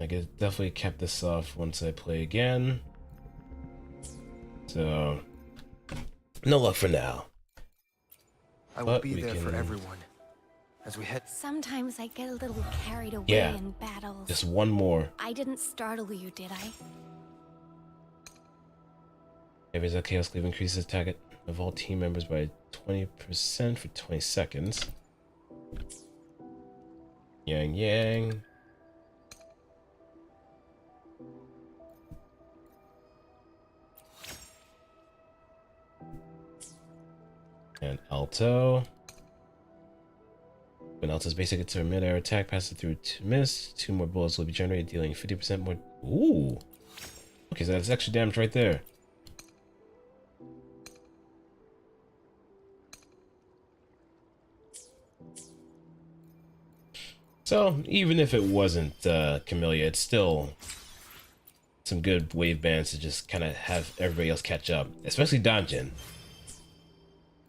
I guess definitely kept this off once I play again. So no luck for now. I will be there for everyone as we head. Sometimes I get a little carried away Yeah. in battles. Just one more. I didn't startle you, did I? Every Chaos Cleave increases target of all team members by 20% for 20 seconds. Yang yang. And Alto. When Alto's basic it's a mid-air attack passes through 2 miss, 2 more bullets will be generated, dealing 50% more. Ooh. Okay, so that's extra damage right there. So even if it wasn't Camellya, it's still some good wave bands to just kind of have everybody else catch up, especially Danjin.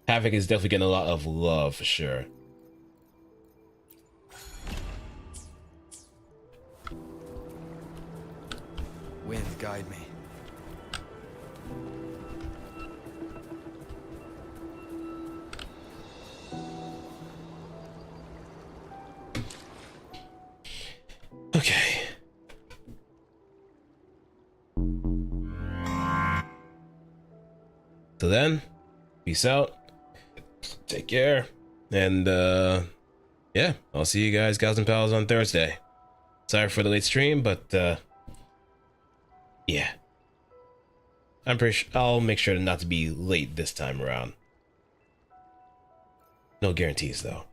Havoc is definitely getting a lot of love for sure. Wind, guide me. Okay. So then, peace out. Take care. And yeah, I'll see you guys, gals and pals, on Thursday. Sorry for the late stream, but yeah. I'm pretty sure I'll make sure not to be late this time around. No guarantees though.